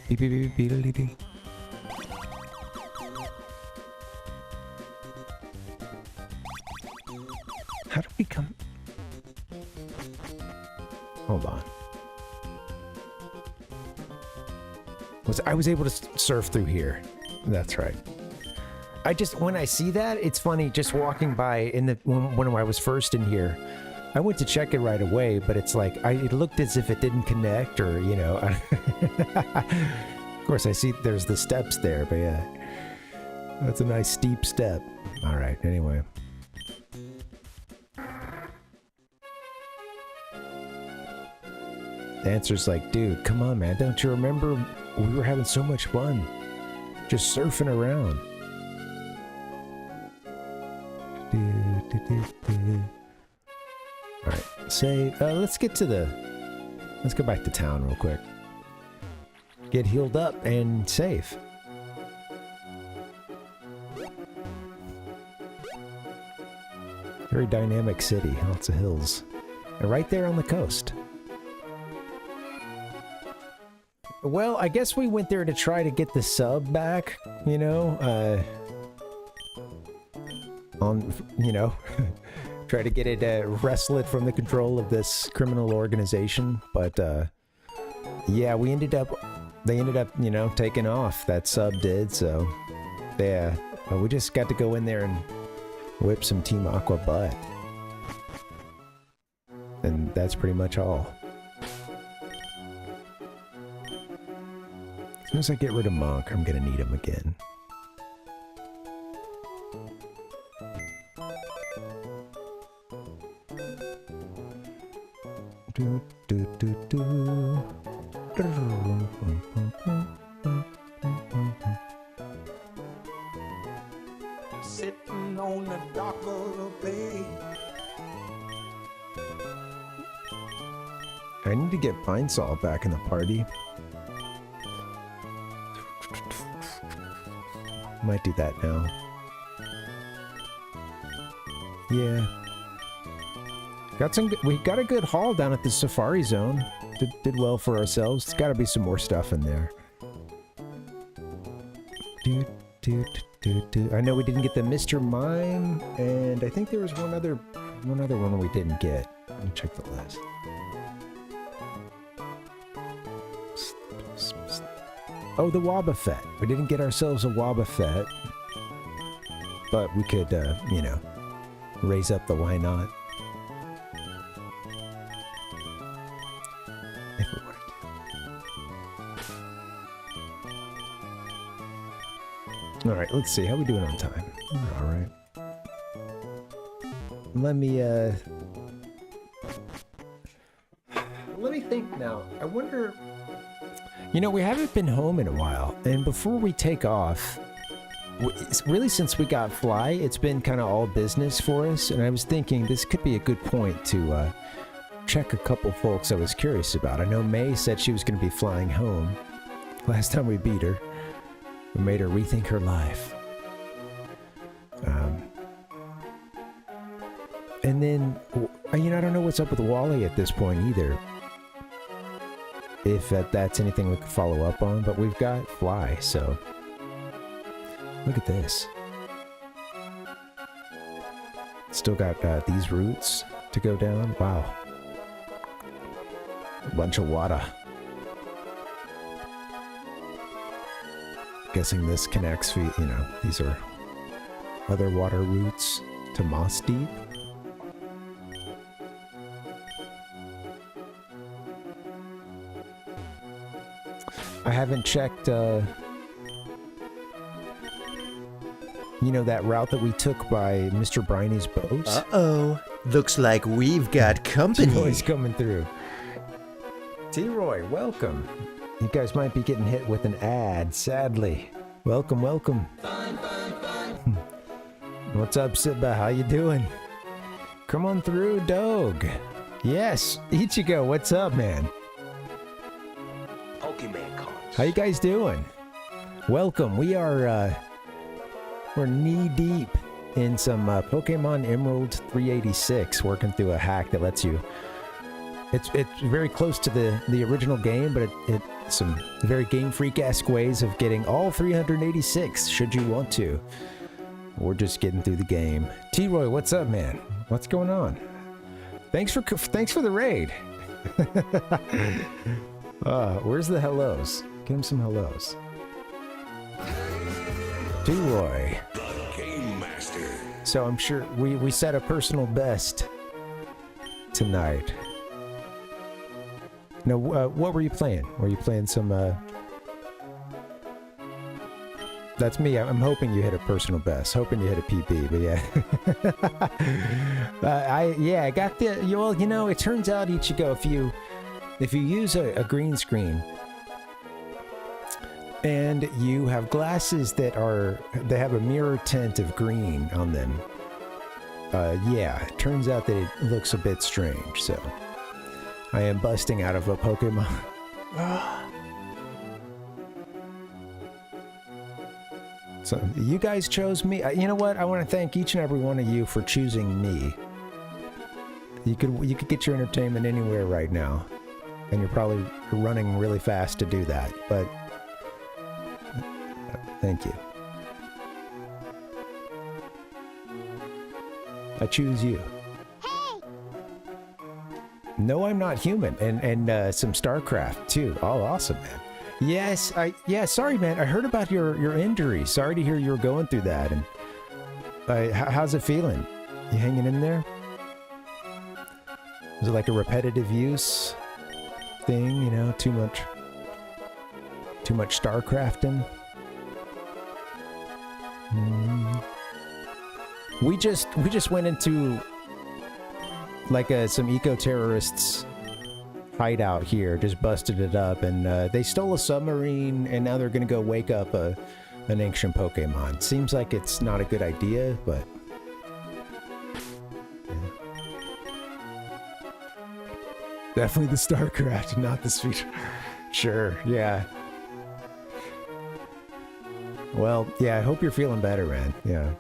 Beep, beep, beep, beep, beep, beep. How do we come? Hold on. I was able to surf through here. That's right. When I see that, it's funny just walking by when I was first in here. I went to check it right away, but it's like, it looked as if it didn't connect or, you know. Of course, I see there's the steps there, but yeah. That's a nice steep step. Alright, anyway. The answer's like, dude, come on, man. Don't you remember we were having so much fun? Just surfing around. Alright, say, let's go back to town real quick. Get healed up and safe. Very dynamic city, lots of hills. And right there on the coast. Well, I guess we went there to try to get the sub back, you know, try to get it, wrestle it from the control of this criminal organization, but, yeah, they ended up, you know, taking off. That sub did, so, yeah, we just got to go in there and whip some Team Aqua butt. And that's pretty much all. As soon as I get rid of Monk, I'm gonna need him again. Sitting on the dock of the bay. I need to get Pine Sol back in the party. Might do that now. Yeah. We got a good haul down at the Safari Zone. Did well for ourselves. There's got to be some more stuff in there. I know we didn't get the Mr. Mime, and I think there was one other one we didn't get. Let me check the list. Oh, the Wobbuffet. We didn't get ourselves a Wobbuffet, but we could, you know, raise up the why not. If we wanted to. Alright, let's see. How we doing on time? Alright. Let me think now. I wonder... You know, we haven't been home in a while, and before we take off, really, since we got Fly, it's been kind of all business for us, and I was thinking this could be a good point to check a couple folks I was curious about. I know May said she was going to be flying home. Last time we beat her, we made her rethink her life. And then, you know, I don't know what's up with Wally at this point either. If that's anything we can follow up on, but we've got Fly, so... Look at this. Still got these routes to go down. Wow. A bunch of water. Guessing this connects, you know, these are other water routes to Moss Deep. I haven't checked, you know, that route that we took by Mr. Briney's boat. Uh-oh. Looks like we've got company. T-Roy's coming through. T-Roy, welcome. You guys might be getting hit with an ad, sadly. Welcome, welcome. What's up, Sibba? How you doing? Come on through, dog. Yes, Ichigo, what's up, man? Pokemon cards. How you guys doing? Welcome. We are, we're knee-deep in some Pokemon Emerald 386, working through a hack that lets you... It's very close to the original game, but it's some very Game Freak-esque ways of getting all 386, should you want to. We're just getting through the game. T-Roy, what's up, man? What's going on? Thanks for the raid. Where's the hellos? Give him some hellos. T-Roy. The Game Master. So I'm sure we set a personal best tonight. Now, what were you playing? Were you playing some, That's me. I'm hoping you hit a personal best. Hoping you hit a PB, but yeah. I got the... Well, you know, it turns out, Ichigo, if you use a green screen and you have glasses that have a mirror tint of green on them, yeah, it turns out that it looks a bit strange, so... I am busting out of a Pokemon. So, you guys chose me. You know what? I want to thank each and every one of you for choosing me. You could get your entertainment anywhere right now. And you're probably running really fast to do that. But, thank you. I choose you. No, I'm not human, and some StarCraft too. Oh, awesome, man. Yes, sorry, man. I heard about your injury. Sorry to hear you were going through that. And how's it feeling? You hanging in there? Is it like a repetitive use thing? You know, too much StarCrafting. We just went into like some eco-terrorists hideout here, just busted it up, and they stole a submarine, and now they're gonna go wake up an ancient Pokemon. Seems like it's not a good idea, but... Yeah. Definitely the StarCraft, not the Sweet... Sure, yeah. Well, yeah, I hope you're feeling better, man. Yeah.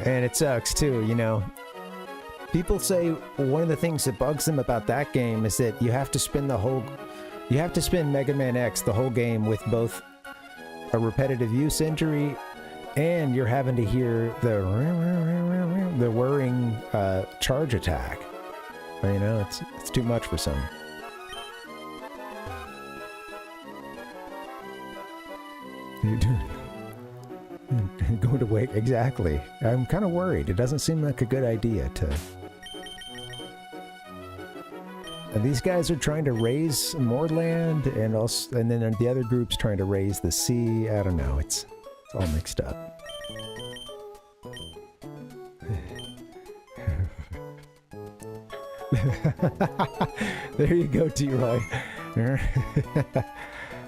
And it sucks too, you know. People say one of the things that bugs them about that game is that you have to spin Mega Man X the whole game with both a repetitive use injury and you're having to hear the whirring charge attack. You know, it's too much for some. You do. Go to wake, exactly. I'm kind of worried. It doesn't seem like a good idea to... And these guys are trying to raise more land, and then the other group's trying to raise the sea. I don't know. It's all mixed up. There you go, T-Roy.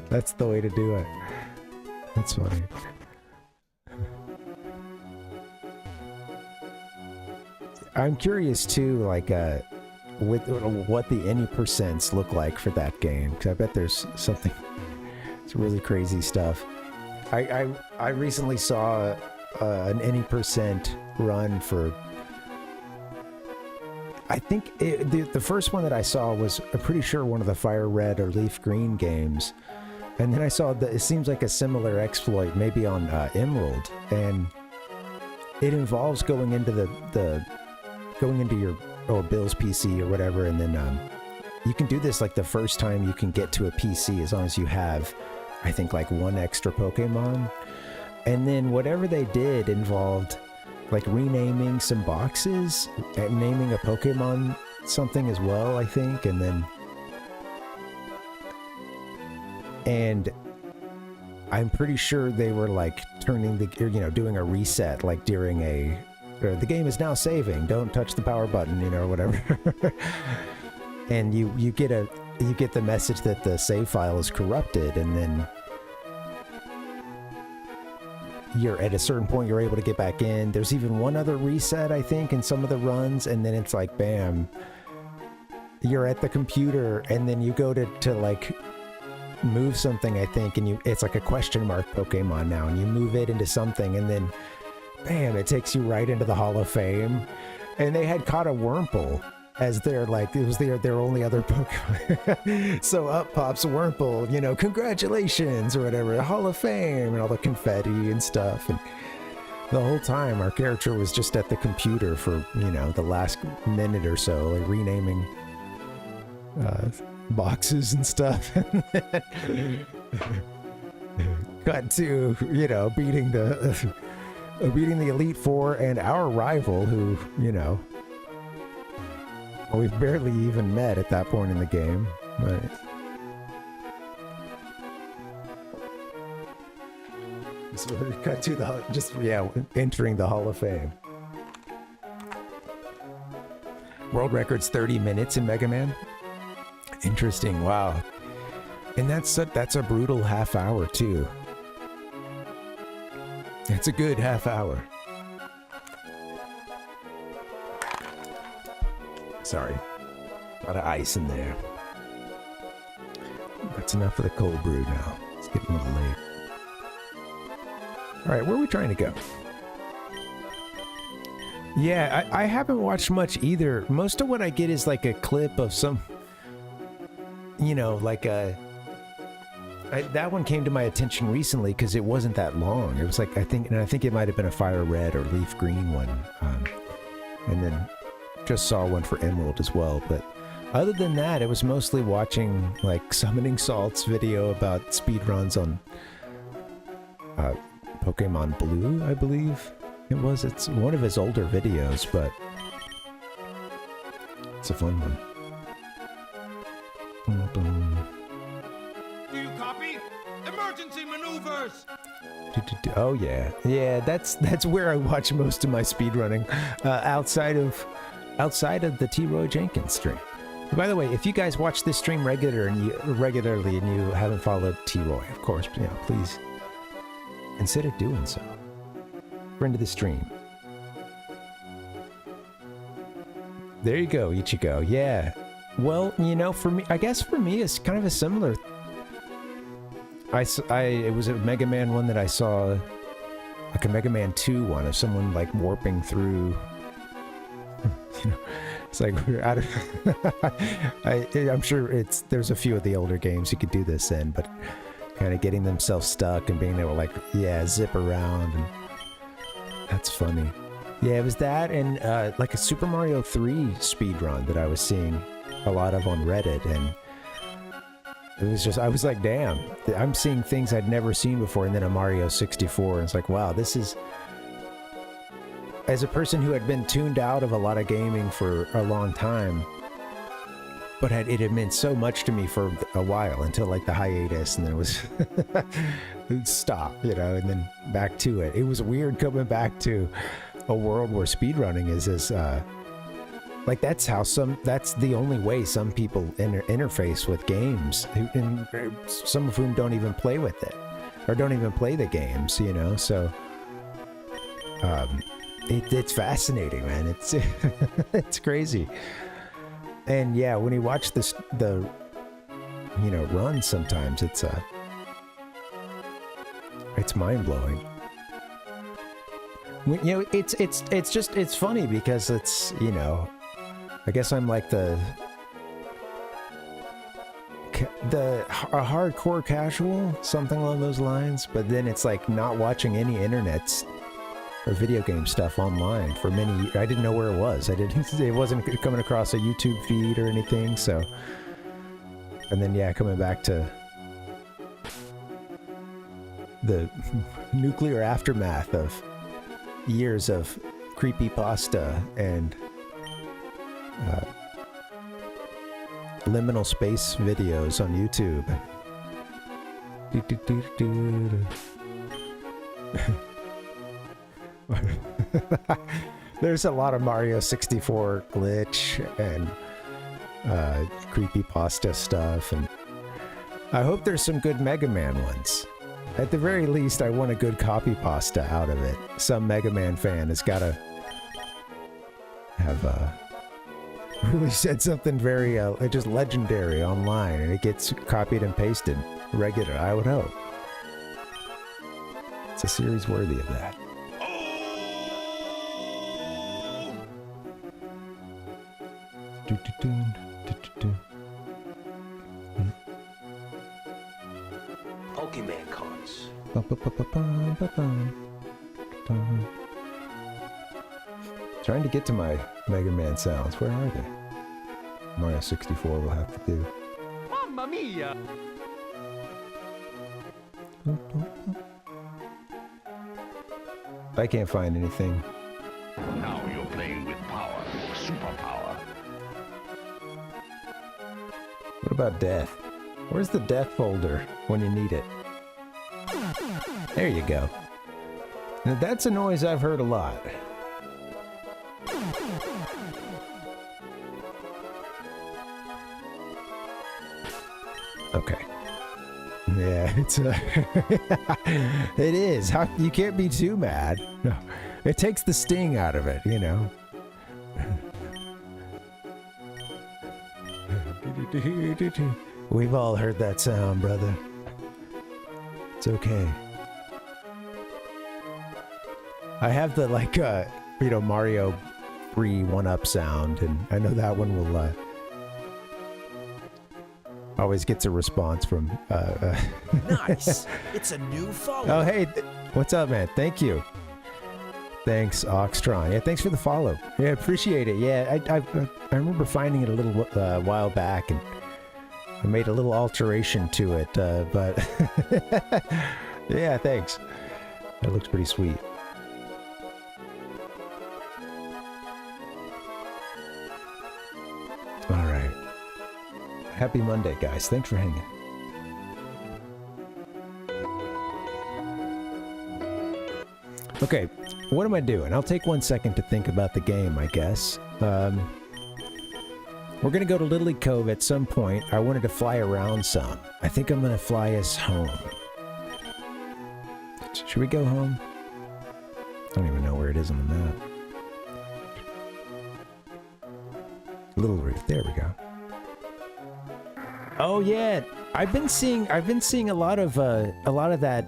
That's the way to do it. That's funny. I'm curious too, like, with what the any percents look like for that game, because I bet there's something. It's really crazy stuff. I recently saw an any percent run for. I think the first one that I saw was, I'm pretty sure, one of the Fire Red or Leaf Green games, and then I saw that it seems like a similar exploit, maybe on Emerald, and it involves going into your Bill's PC or whatever, and then you can do this like the first time you can get to a PC, as long as you have, I think, like one extra Pokemon, and then whatever they did involved like renaming some boxes and naming a Pokemon something as well, I think, and I'm pretty sure they were like turning doing a reset, like during the game is now saving, don't touch the power button, or whatever. And you get the message that the save file is corrupted, and then you're at a certain point, you're able to get back in. There's even one other reset, I think, in some of the runs, and then it's like, bam, you're at the computer, and then you go to like move something, I think, and it's like a question mark Pokemon now, and you move it into something, and then bam, it takes you right into the Hall of Fame. And they had caught a Wurmple as their, like, it was their only other Pokemon. So up pops Wurmple, congratulations, or whatever, Hall of Fame, and all the confetti and stuff. And the whole time our character was just at the computer for, the last minute or so, like renaming boxes and stuff. Got to, beating the Elite Four and our rival, who, we've barely even met at that point in the game. But so we cut to entering the Hall of Fame. World record's 30 minutes in Mega Man. Interesting. Wow. And that's a brutal half hour too. It's a good half hour. Sorry. A lot of ice in there. That's enough for the cold brew now. It's getting a little late. Alright, where are we trying to go? Yeah, I haven't watched much either. Most of what I get is like a clip of some... like a... that one came to my attention recently because it wasn't that long. It was like, I think it might have been a Fire Red or Leaf Green one. And then just saw one for Emerald as well. But other than that, it was mostly watching like Summoning Salt's video about speedruns on Pokemon Blue, I believe it was. It's one of his older videos, but it's a fun one. Do you copy? Emergency maneuvers! Oh yeah, that's where I watch most of my speedrunning, outside of the T. Roy Jenkins stream. By the way, if you guys watch this stream regularly and you haven't followed T. Roy, of course, please consider doing so. Friend of the stream. There you go, Ichigo. Yeah. Well, for me, I guess for me, it's kind of a similar. It was a Mega Man one that I saw, like a Mega Man 2 one of someone like warping through. It's like we're out of. I'm sure there's a few of the older games you could do this in, but kind of getting themselves stuck and being able to zip around, and that's funny. Yeah, it was that and like a Super Mario 3 speedrun that I was seeing a lot of on Reddit, and it was just, I was like, damn, I'm seeing things I'd never seen before, and then a Mario 64, and it's like, wow, this is, as a person who had been tuned out of a lot of gaming for a long time, but it had meant so much to me for a while, until like the hiatus, and then it was it'd stop, and then back to it. It was weird coming back to a world where speedrunning is as Like that's the only way some people interface with games, and some of whom don't even play with it, or don't even play the games, you know, so it's fascinating, man. It's it's crazy. And yeah, when you watch the run, sometimes it's mind-blowing. You know, it's funny because it's, you know, I guess I'm like a hardcore casual, something along those lines, but then it's like not watching any internets or video game stuff online for many years. I didn't know where it was. It wasn't coming across a YouTube feed or anything, so. And then, yeah, coming back to the nuclear aftermath of years of creepypasta and liminal space videos on YouTube. There's a lot of Mario 64 glitch and creepypasta stuff, and I hope there's some good Mega Man ones. At the very least, I want a good copy pasta out of it. Some Mega Man fan has got to have really said something very just legendary online, and it gets copied and pasted regular, I would hope. It's a series worthy of that. Pokemon cards. Trying to get to my Mega Man sounds. Where are they? Mario 64 will have to do. Mamma mia! I can't find anything. Now you're playing with power, superpower. What about death? Where's the death folder when you need it? There you go. Now that's a noise I've heard a lot. Okay. Yeah, it's it is. How, you can't be too mad. No, it takes the sting out of it, you know. We've all heard that sound, brother. It's okay. I have the Mario 3 1-up sound, and I know that one will always gets a response from Nice. It's a new follow. Oh, hey, what's up, man? Thank you. Thanks, Oxtron. Yeah, thanks for the follow. Yeah, appreciate it. Yeah, I remember finding it a little while back, and I made a little alteration to it, but yeah, thanks. That looks pretty sweet. All right. Happy Monday, guys. Thanks for hanging. Okay, what am I doing? I'll take 1 second to think about the game, I guess. We're gonna go to Little League Cove at some point. I wanted to fly around some. I think I'm gonna fly us home. Should we go home? I don't even know where it is on the map. Little Reef, there we go. Oh yeah, I've been seeing a lot of that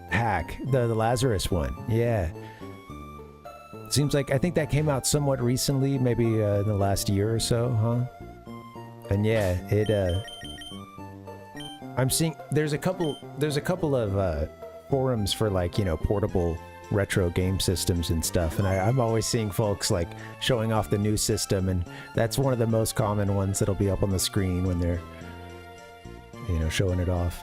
hack, the Lazarus one. Yeah. Seems like, I think that came out somewhat recently, maybe in the last year or so, huh? And yeah, I'm seeing there's a couple of forums for portable retro game systems and stuff, and I'm always seeing folks showing off the new system, and that's one of the most common ones that'll be up on the screen when they're showing it off.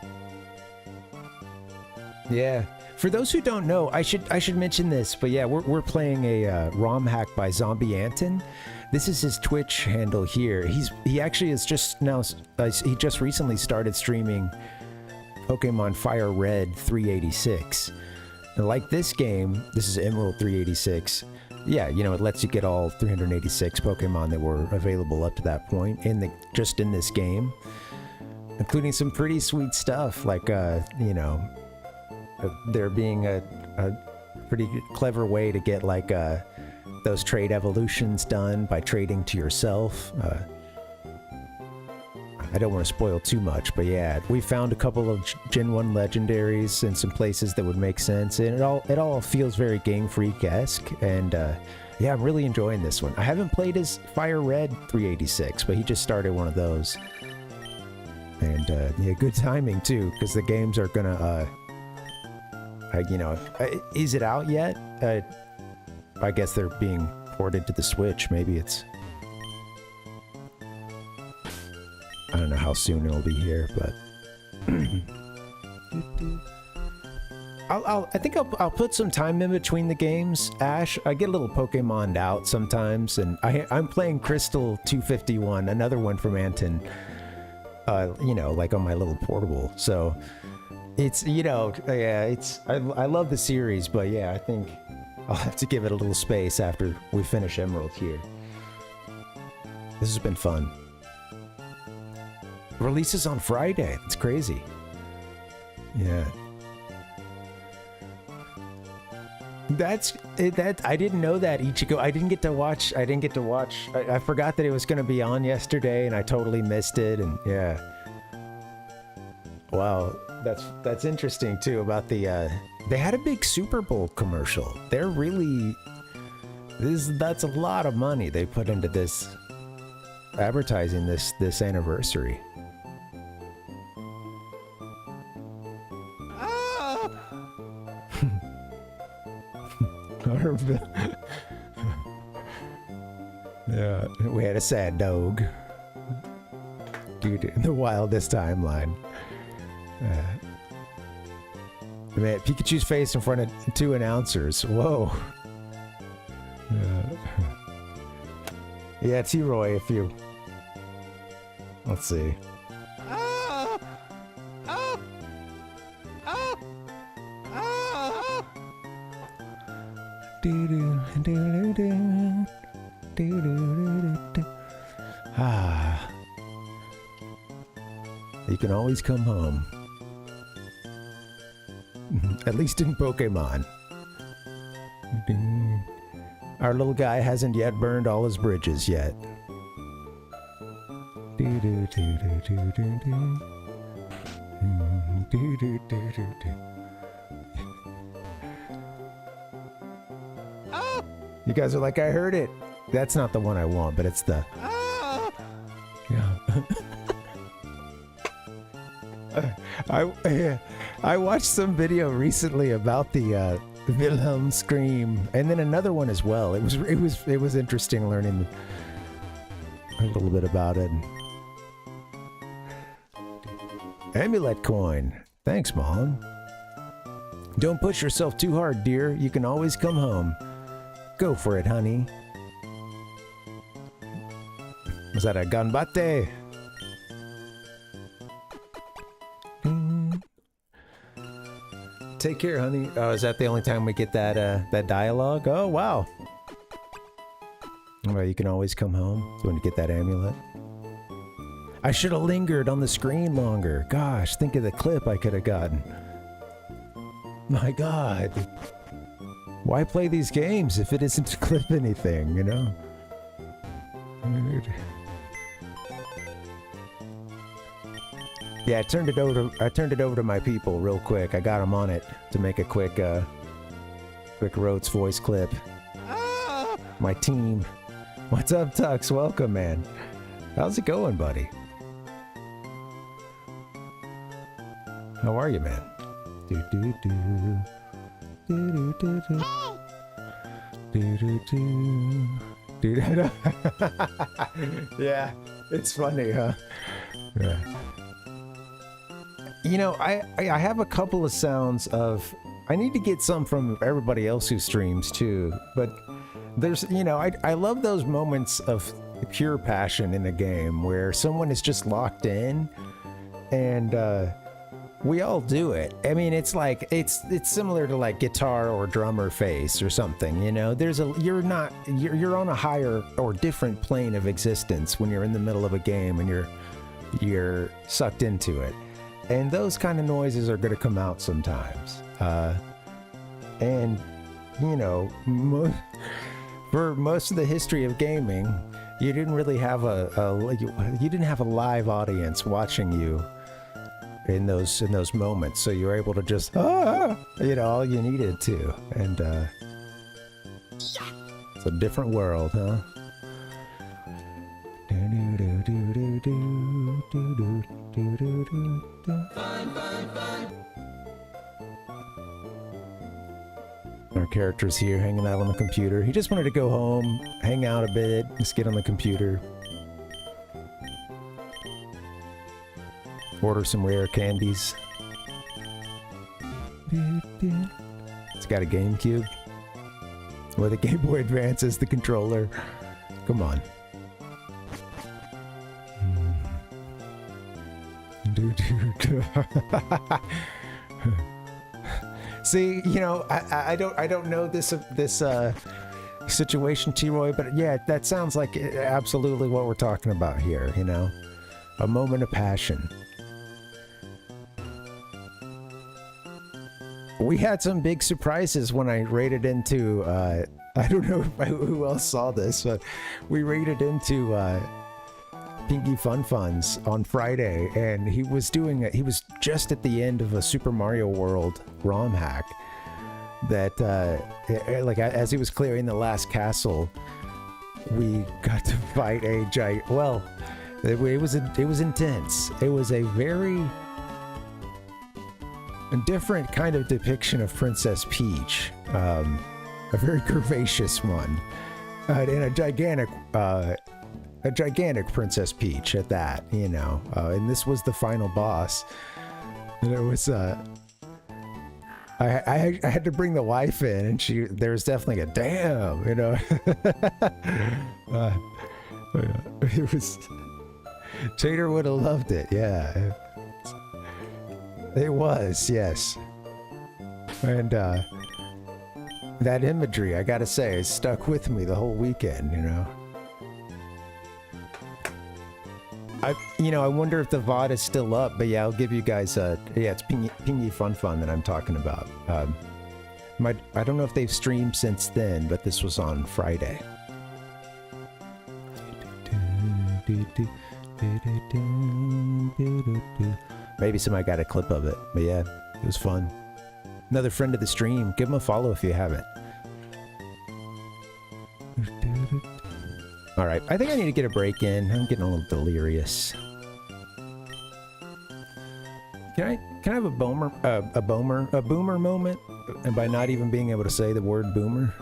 Yeah. For those who don't know, I should mention this, but yeah, we're playing a ROM hack by Zombie Anton. This is his Twitch handle here. He actually is just now he just recently started streaming Pokemon Fire Red 386. And like this game, this is Emerald 386. yeah, you know, it lets you get all 386 Pokemon that were available up to that point just in this game, including some pretty sweet stuff like, you know, there being a pretty clever way to get like those trade evolutions done by trading to yourself. I don't want to spoil too much, but yeah, we found a couple of Gen 1 legendaries in some places that would make sense, and it all feels very Game Freak-esque, and yeah, I'm really enjoying this one. I haven't played his Fire Red 386, but he just started one of those. And yeah, good timing too, because the games are gonna, you know, is it out yet? I guess they're being ported to the Switch. Maybe it's... I don't know how soon it'll be here, but I think I'll put some time in between the games. Ash, I get a little Pokemon'd out sometimes, and I'm playing Crystal 251, another one from Anton. You know, like on my little portable. So it's, you know, yeah, it's I love the series, but yeah, I think I'll have to give it a little space after we finish Emerald here. This has been fun. Releases on Friday. It's crazy. Yeah. That I didn't know that, Ichigo. I didn't get to watch. I forgot that it was going to be on yesterday, and I totally missed it. And yeah. Wow, that's interesting too about the. They had a big Super Bowl commercial. They're really. That's a lot of money they put into this. Advertising this anniversary. Yeah, we had a sad dog. Dude, in the wildest timeline. Man, Pikachu's face in front of 2 announcers. Whoa. Yeah, T-Roy, if you... Let's see. Ah. You can always come home. At least in Pokemon. Our little guy hasn't yet burned all his bridges yet. You guys are like, I heard it. That's not the one I want, but it's the... Yeah. I watched some video recently about the Wilhelm scream, and then another one as well. It was interesting learning a little bit about it. Amulet coin. Thanks, Mom. Don't push yourself too hard, dear. You can always come home. Go for it, honey. Was that a ganbate? Take care, honey. Oh, is that the only time we get that dialogue? Oh, wow. Well, you can always come home. So when you get that amulet. I should have lingered on the screen longer. Gosh, think of the clip I could have gotten. My God. Why play these games if it isn't to clip anything, you know? Yeah, I turned it over to my people real quick. I got them on it to make a quick Rhodes voice clip. My team. What's up, Tux? Welcome, man. How's it going, buddy? How are you, man? Yeah, it's funny, huh? Yeah. You know, I have a couple of sounds of... I need to get some from everybody else who streams, too. But there's, you know, I love those moments of pure passion in a game where someone is just locked in and, We all do it. I mean, it's like it's similar to like guitar or drummer face or something, you know. You're on a higher or different plane of existence when you're in the middle of a game and you're sucked into it. And those kind of noises are going to come out sometimes. And you know, for most of the history of gaming, you didn't really have you didn't have a live audience watching you in those moments, so you're able to just you know, all you needed to. And it's a different world, huh? Our character's here hanging out on the computer. He just wanted to go home, hang out a bit, just get on the computer. Order some rare candies. It's got a GameCube with a Game Boy Advance as the controller. Come on. See, you know, I don't know this situation, T-Roy, but yeah, that sounds like absolutely what we're talking about here. You know, a moment of passion. We had some big surprises when I raided into, I don't know who else saw this, but we raided into Pinky Fun Fun's on Friday, and he was just at the end of a Super Mario World ROM hack that, like, as he was clearing the last castle, we got to fight a giant, well, it was intense. It was a very different kind of depiction of Princess Peach, a very curvaceous one, and a gigantic Princess Peach at that, you know. And this was the final boss, and it was I had to bring the wife in, and there was definitely a damn, you know. It was, Tater would have loved it, yeah. It was, yes. And that imagery, I gotta say, it stuck with me the whole weekend, you know. I wonder if the VOD is still up, but yeah, I'll give you guys yeah, it's Pingy Fun Fun that I'm talking about. I don't know if they've streamed since then, but this was on Friday. Maybe somebody got a clip of it, but yeah, it was fun. Another friend of the stream, give him a follow if you haven't. All right, I think I need to get a break in. I'm getting a little delirious. Can I have a boomer moment, and by not even being able to say the word boomer?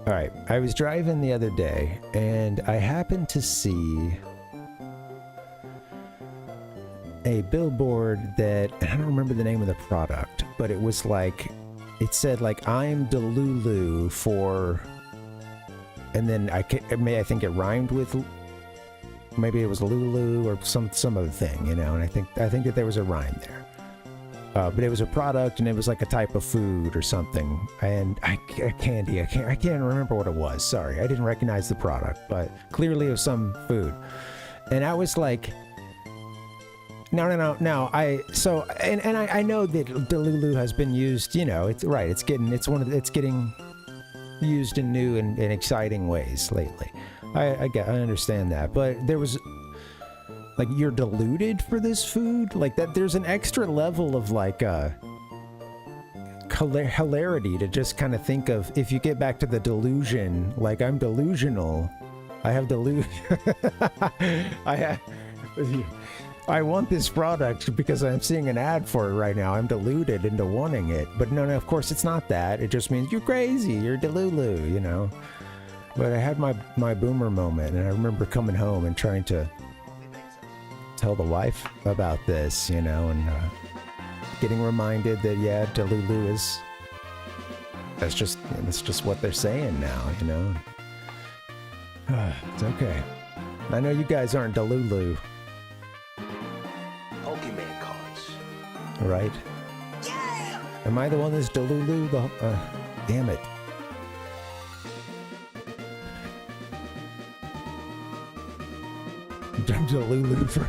All right, I was driving the other day, and I happened to see a billboard that, I don't remember the name of the product, but it was like, it said like, I'm Delulu for, and then I think it rhymed with, maybe it was Lulu or some other thing, you know, and I think that there was a rhyme there. But it was a product, and it was like a type of food or something, and I can't remember what it was. Sorry, I didn't recognize the product, but clearly it was some food, and I was like, no. I know that Delulu has been used. You know, it's right. It's getting used in new and exciting ways lately. I understand that, but there was, like, you're diluted for this food, like that. There's an extra level of like hilarity to just kind of think of, if you get back to the delusion, like, I'm delusional, I have I want this product because I'm seeing an ad for it right now. I'm deluded into wanting it. But no, of course it's not that. It just means you're crazy, you're delulu, you know. But I had my boomer moment, and I remember coming home and trying to tell the wife about this, you know, and getting reminded that, yeah, delulu is, that's just what they're saying now, you know. It's okay. I know you guys aren't delulu. right? Am I the one that's Delulu? Damn it. I'm Delulu for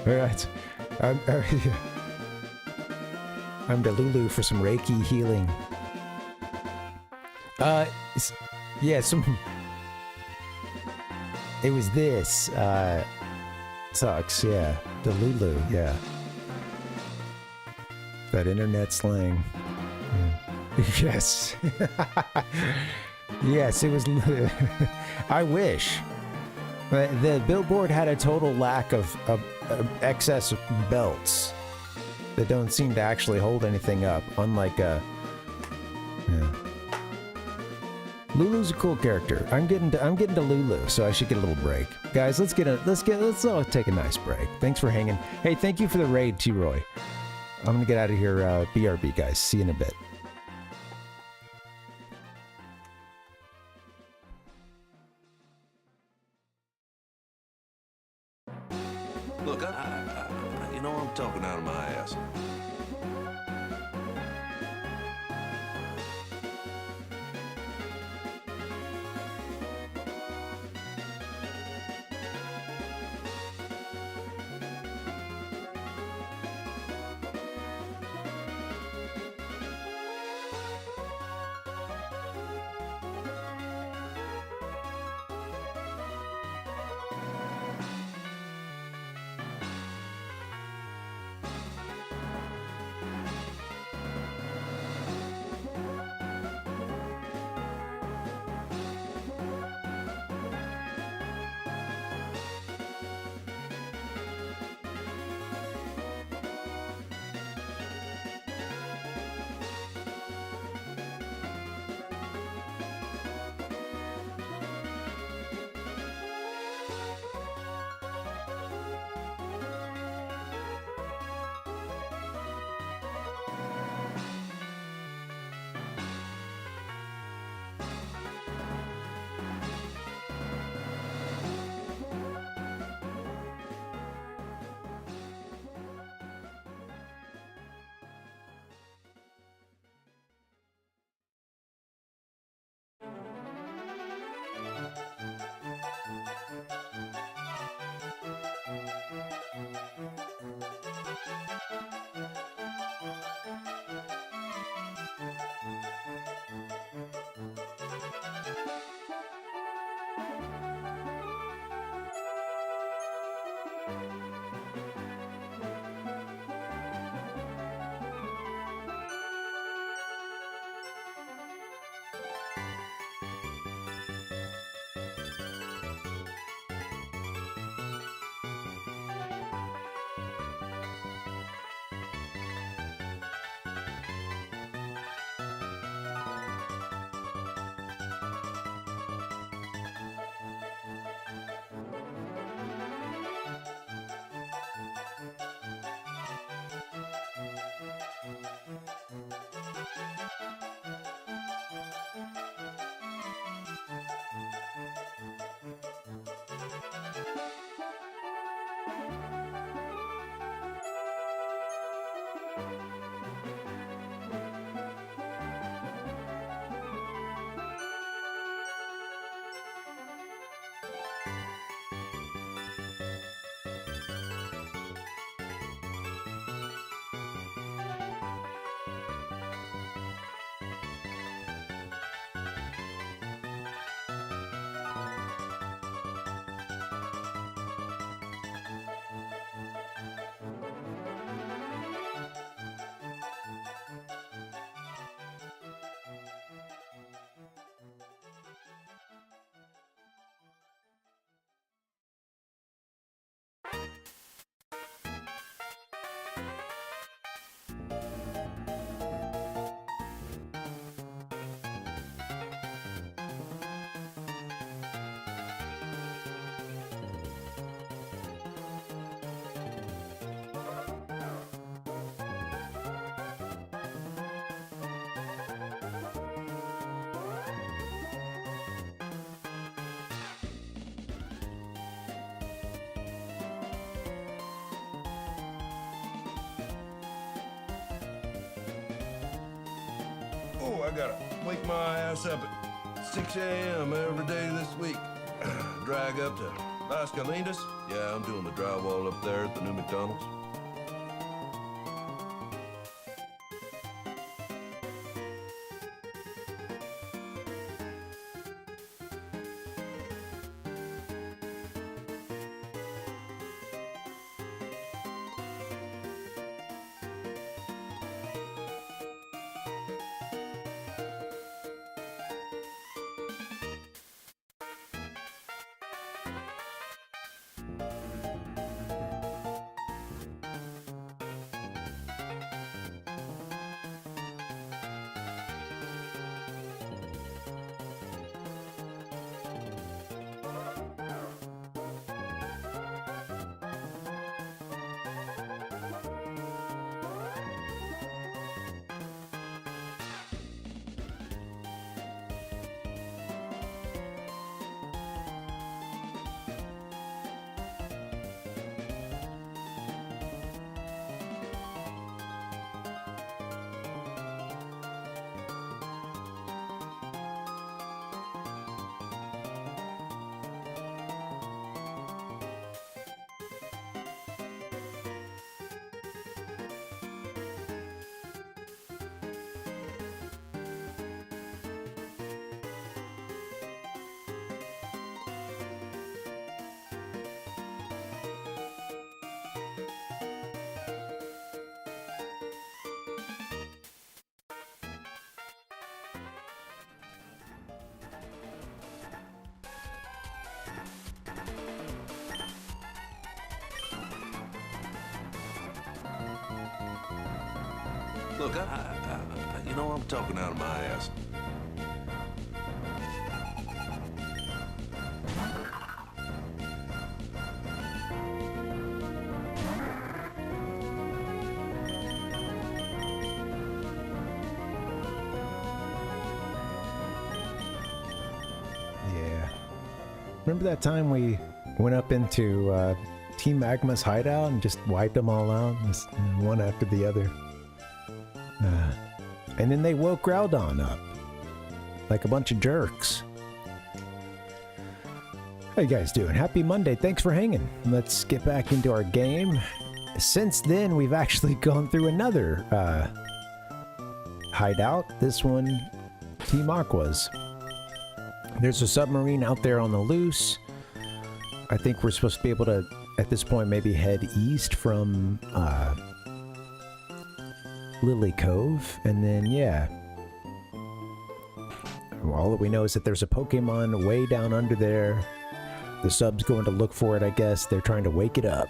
Alright. I'm Delulu for some Reiki healing. Yeah, it was this. Sucks, yeah. Delulu, yeah. That internet slang. Yes. Yes, it was. I wish. The billboard had a total lack of excess belts that don't seem to actually hold anything up, unlike yeah. Lulu's a cool character. I'm getting to Lulu, so I should get a little break. Guys, let's all take a nice break. Thanks for hanging. Hey, thank you for the raid, T-Roy. I'm gonna get out of here, BRB, guys. See you in a bit. Look, you know I'm talking out of my ass. Oh, I gotta wake my ass up at 6 a.m. every day this week. Drag up to Las Colinas. Yeah, I'm doing the drywall up there at the new McDonald's. Look, you know, I'm talking out of my ass. Yeah. Remember that time we went up into Team Magma's hideout and just wiped them all out, just one after the other? And then they woke Groudon up like a bunch of jerks. How you guys doing? Happy Monday. Thanks for hanging. Let's get back into our game. Since then, we've actually gone through another hideout. This one, Team Aqua's. There's a submarine out there on the loose. I think we're supposed to be able to, at this point, maybe head east from Lily Cove, and then, yeah. All that we know is that there's a Pokemon way down under there. The sub's going to look for it, I guess. They're trying to wake it up.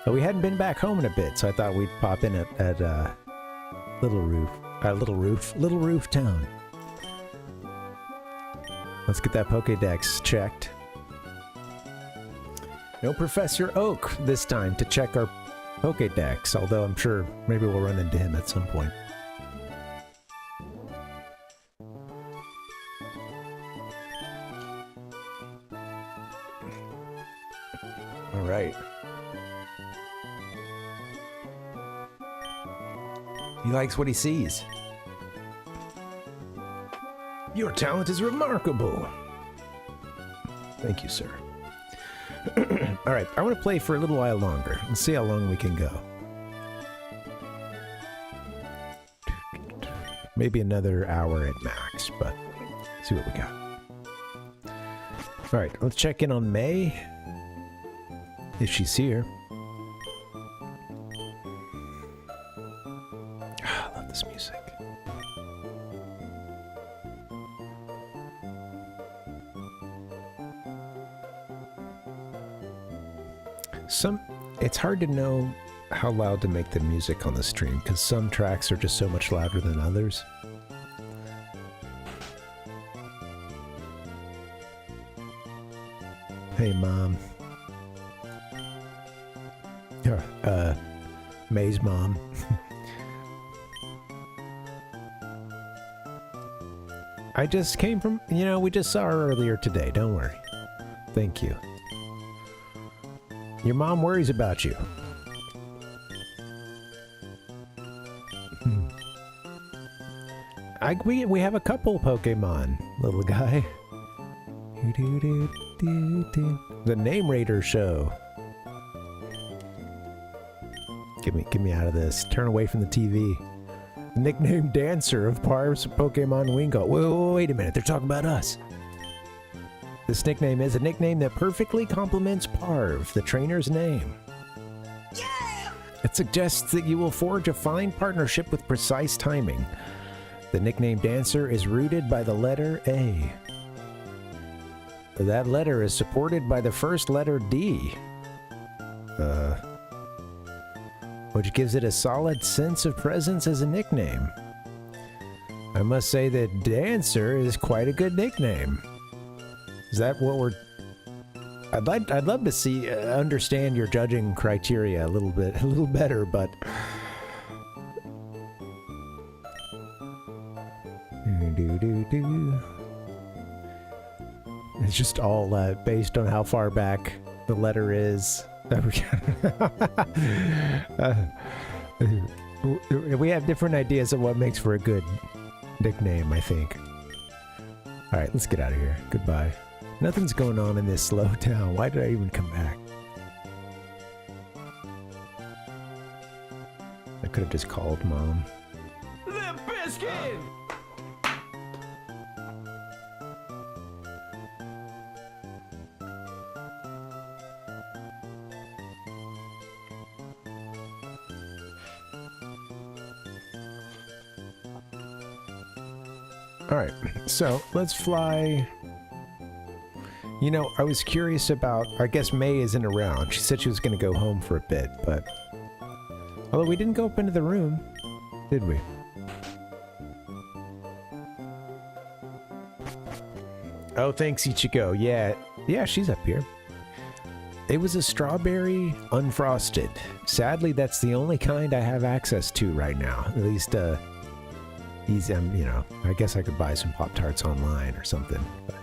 But we hadn't been back home in a bit, so I thought we'd pop in at Little Roof Town. Let's get that Pokédex checked. No Professor Oak this time to check our Pokédex, although I'm sure maybe we'll run into him at some point. All right. He likes what he sees. Your talent is remarkable. Thank you, sir. All right, I want to play for a little while longer and see how long we can go. Maybe another hour at max, but see what we got. All right, let's check in on May, if she's here. I love this music. It's hard to know how loud to make the music on the stream, because some tracks are just so much louder than others. Hey, Mom. May's mom. I just came from, we just saw her earlier today, don't worry. Thank you. Your mom worries about you. We have a couple Pokemon, little guy. The Name Raider show. Get me out of this. Turn away from the TV. Nickname Dancer of Parv's Pokemon Wingo. Wait a minute, they're talking about us. This nickname is a nickname that perfectly complements Parv, the trainer's name. Yeah! It suggests that you will forge a fine partnership with precise timing. The nickname Dancer is rooted by the letter A. That letter is supported by the first letter D. Which gives it a solid sense of presence as a nickname. I must say that Dancer is quite a good nickname. Is that what we're... I'd love to see, understand your judging criteria a little better, but... It's just all based on how far back the letter is. We have different ideas of what makes for a good nickname, I think. Alright, let's get out of here. Goodbye. Nothing's going on in this slow town. Why did I even come back? I could have just called Mom. Limp Bizkit! Alright, so let's fly. You know, I was curious about, I guess May isn't around. She said she was going to go home for a bit, but... Although we didn't go up into the room, did we? Oh, thanks, Ichigo. Yeah, she's up here. It was a strawberry unfrosted. Sadly, that's the only kind I have access to right now. At least, he's, you know, I guess I could buy some Pop-Tarts online or something. But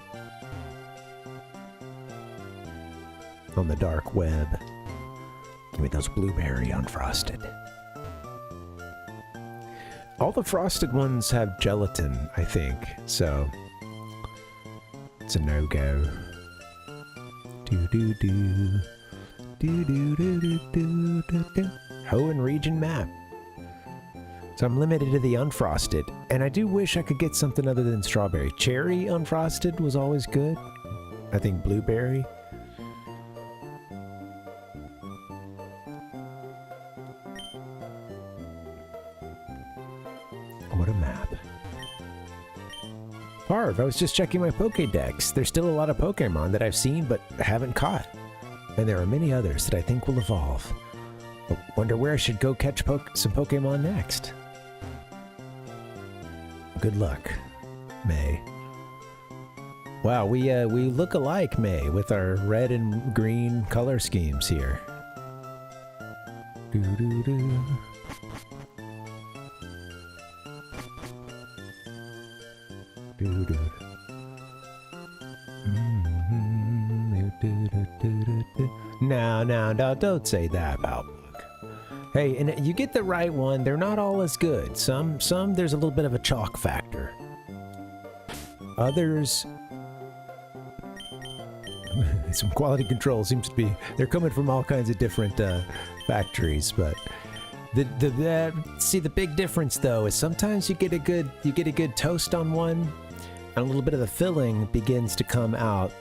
on the dark web. Give me those blueberry unfrosted. All the frosted ones have gelatin, I think, so it's a no-go. Do-do-do. Do-do-do-do-do-do-do. Hoenn region map. So I'm limited to the unfrosted, and I do wish I could get something other than strawberry. Cherry unfrosted was always good. I think blueberry. What a map. Parv, I was just checking my Pokédex. There's still a lot of Pokemon that I've seen but haven't caught. And there are many others that I think will evolve. But wonder where I should go catch some Pokemon next. Good luck, May. Wow, we look alike, May, with our red and green color schemes here. Doo-doo-doo. No, don't say that about Book. Hey, and you get the right one, they're not all as good. Some there's a little bit of a chalk factor. Others, some quality control seems to be, they're coming from all kinds of different factories, but see, the big difference though is sometimes you get a good toast on one, and a little bit of the filling begins to come out,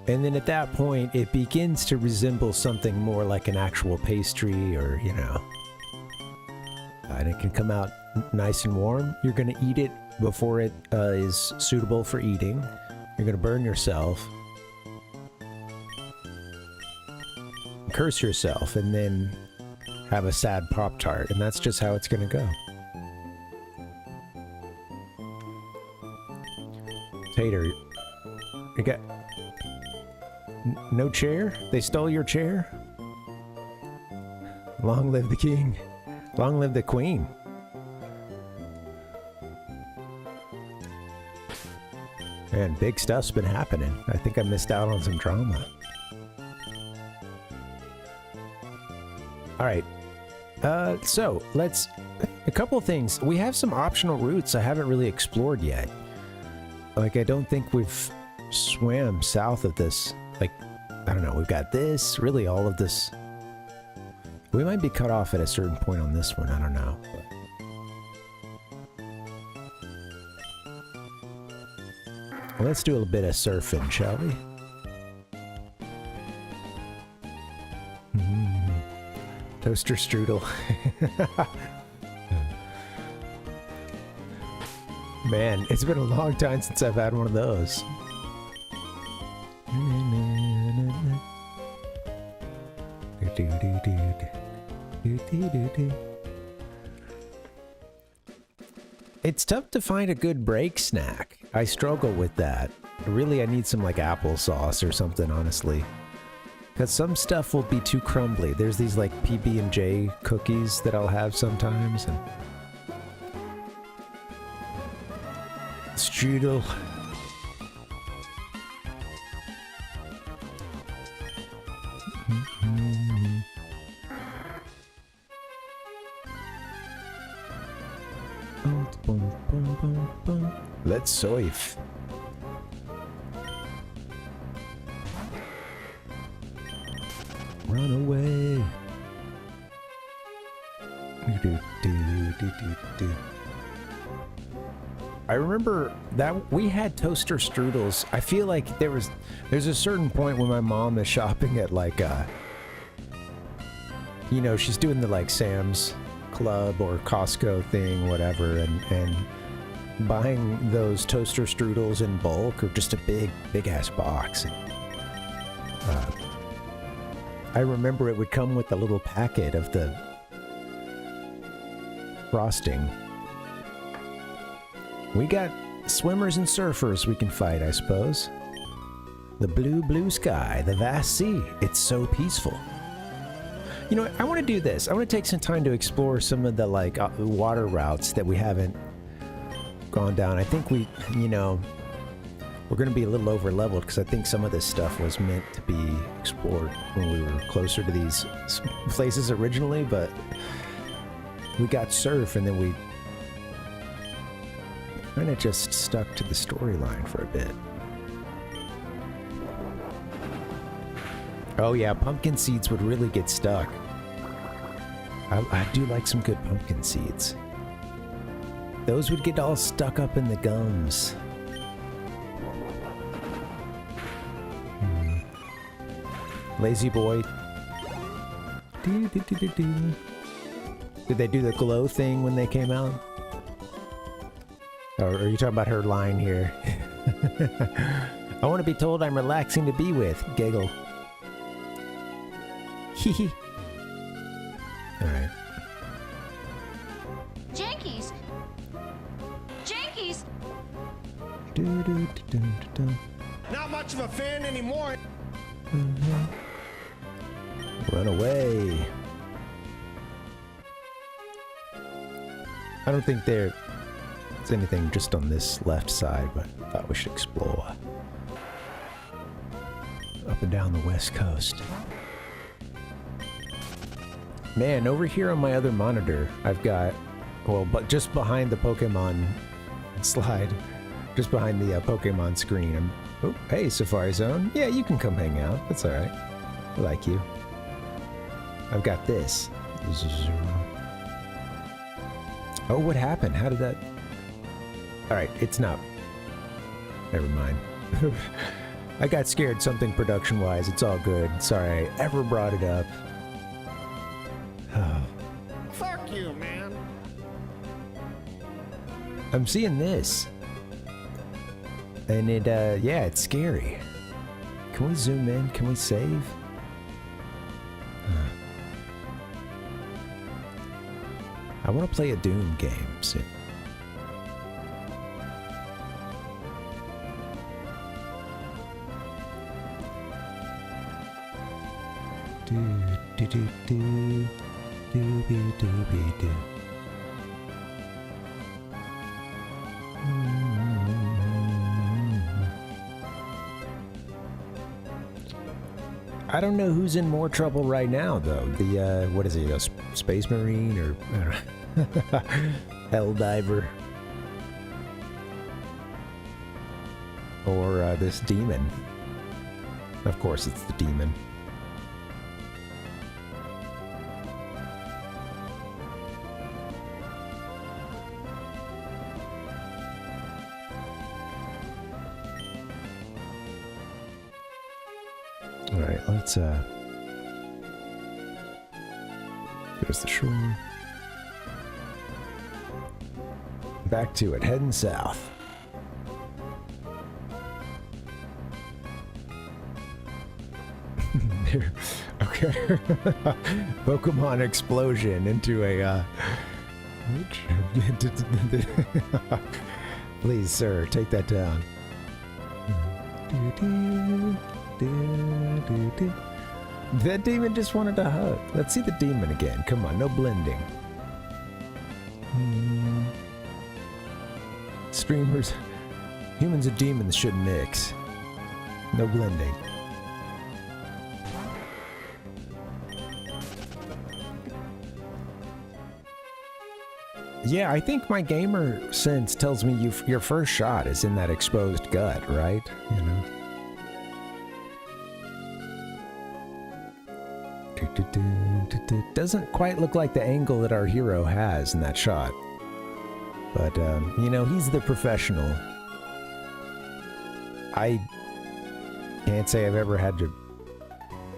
and then at that point it begins to resemble something more like an actual pastry, or you know, and it can come out nice and warm. You're gonna eat it before it is suitable for eating. You're gonna burn yourself, curse yourself, and then have a sad Pop-Tart, and that's just how it's gonna go. Tater, you got no chair? They stole your chair? Long live the king. Long live the queen. Man, big stuff's been happening. I think I missed out on some drama. Alright. So let's... A couple of things. We have some optional routes I haven't really explored yet. Like, I don't think we've swam south of this. Like, I don't know, we've got this, really all of this. We might be cut off at a certain point on this one, I don't know. Well, let's do a little bit of surfing, shall we? Toaster strudel. Man, it's been a long time since I've had one of those. It's tough to find a good break snack. I struggle with that. Really, I need some like applesauce or something, honestly. Because some stuff will be too crumbly. There's these like PB&J cookies that I'll have sometimes. And strudel. Let's surf. Run away. I remember that we had toaster strudels. I feel like there's a certain point when my mom is shopping at like you know, she's doing the like Sam's Club or Costco thing, whatever, and buying those toaster strudels in bulk or just a big ass box. And, I remember it would come with a little packet of the frosting. We got swimmers and surfers we can fight, I suppose. The blue sky, the vast sea, it's so peaceful. You know, I want to do this. I want to take some time to explore some of the like water routes that we haven't gone down. I think we, you know, we're going to be a little over leveled because I think some of this stuff was meant to be explored when we were closer to these places originally, but we got surf and then we kind of just stuck to the storyline for a bit. Oh yeah, pumpkin seeds would really get stuck. I do like some good pumpkin seeds. Those would get all stuck up in the gums. Lazy boy. Did they do the glow thing when they came out? Or are you talking about her line here? I want to be told I'm relaxing to be with. Giggle. Hee. Alright. Jankies! Jankies! Not much of a fan anymore. Run away. I don't think there's anything just on this left side, but I thought we should explore. Up and down the west coast. Man, over here on my other monitor, I've got, well, but just behind the Pokemon slide, just behind the Pokemon screen, oh, hey, Safari Zone. Yeah, you can come hang out. That's all right. I like you. I've got this. Oh, what happened? How did that... All right, it's not... Never mind. I got scared something production-wise. It's all good. Sorry I ever brought it up. Fuck you, man. I'm seeing this. And it, yeah, it's scary. Can we zoom in? Can we save? I want to play a Doom game soon. Do. I don't know who's in more trouble right now, though. The, what is he, a space marine or I don't know, hell diver? Or this demon. Of course, it's the demon. All right, let's there's the shore. Back to it, heading south. Okay. Pokemon explosion into a please, sir, take that down. That demon just wanted a hug. Let's see the demon again. Come on, no blending. Streamers, humans and demons shouldn't mix. No blending. Yeah, I think my gamer sense tells me your first shot is in that exposed gut, right? You know. Doesn't quite look like the angle that our hero has in that shot. But, you know, he's the professional. I can't say I've ever had to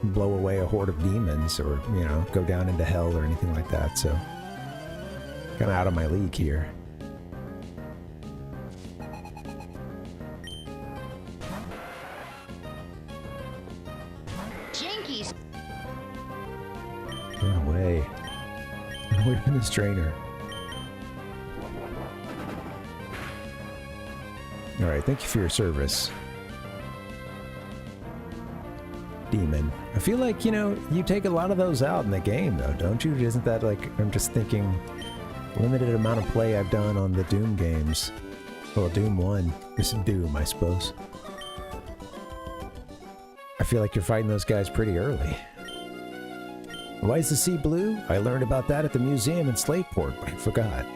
blow away a horde of demons or, you know, go down into hell or anything like that, so kind of out of my league here. Jinkies. Run away. Run away from this trainer. Alright, thank you for your service. Demon. I feel like, you know, you take a lot of those out in the game, though, don't you? Isn't that like, I'm just thinking, limited amount of play I've done on the Doom games. Well, Doom 1. This is Doom, I suppose. I feel like you're fighting those guys pretty early. Why is the sea blue? I learned about that at the museum in Slateport, but I forgot.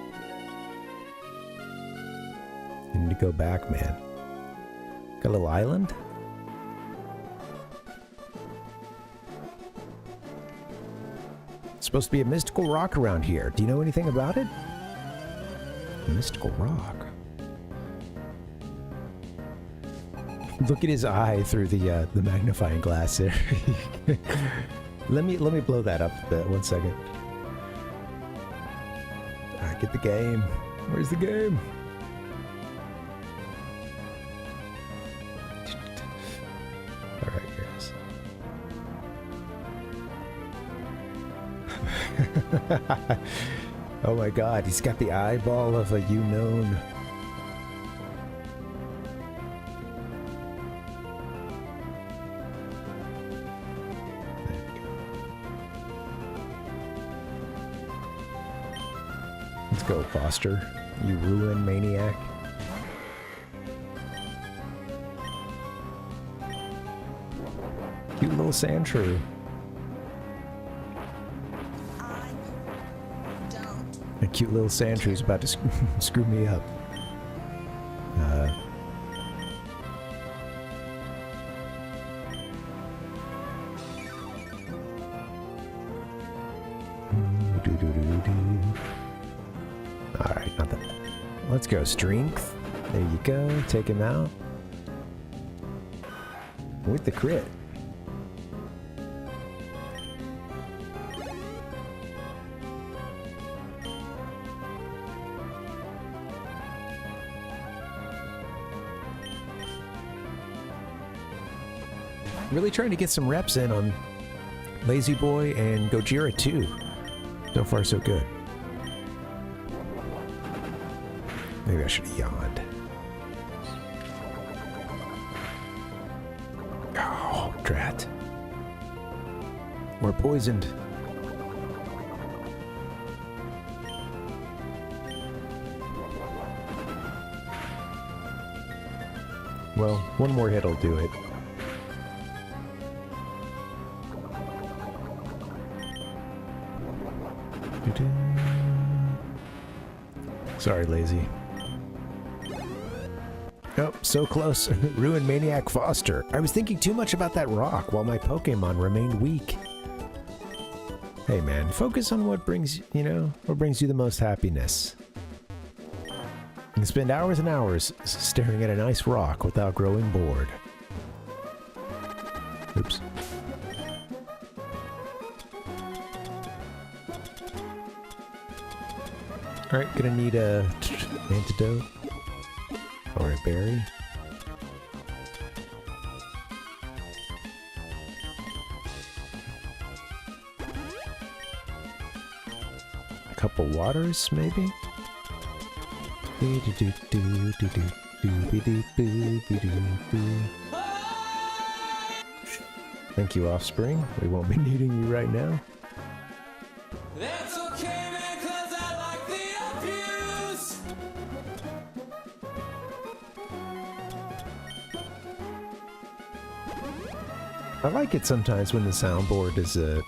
I need to go back, man. Got a little island? It's supposed to be a mystical rock around here. Do you know anything about it? A mystical rock. Look at his eye through the magnifying glass there. Let me blow that up a bit. 1 second. Alright, get the game. Where's the game? Alright, here it is. Oh my god, he's got the eyeball of a Unknown. Let's go, Foster. You ruin maniac. Cute little Sandshrew. A cute little Sandshrew is about to screw me up. Alright, nothing. Let's go, Strength. There you go. Take him out. With the crit. Really trying to get some reps in on Lazy Boy and Gojira too. So far, so good. Maybe I should have yawned. Oh, drat. We're poisoned. Well, one more hit'll do it. Sorry, Lazy. Oh, so close. Ruined Maniac Foster. I was thinking too much about that rock while my Pokemon remained weak. Hey man, focus on what brings, what brings you the most happiness. You can spend hours and hours staring at a nice rock without growing bored. Oops. Alright, gonna need a antidote. Or a berry. A couple waters, maybe? Thank you, Offspring. We won't be needing you right now. That's okay, man, 'cause I like the abuse. I like it sometimes when the soundboard is an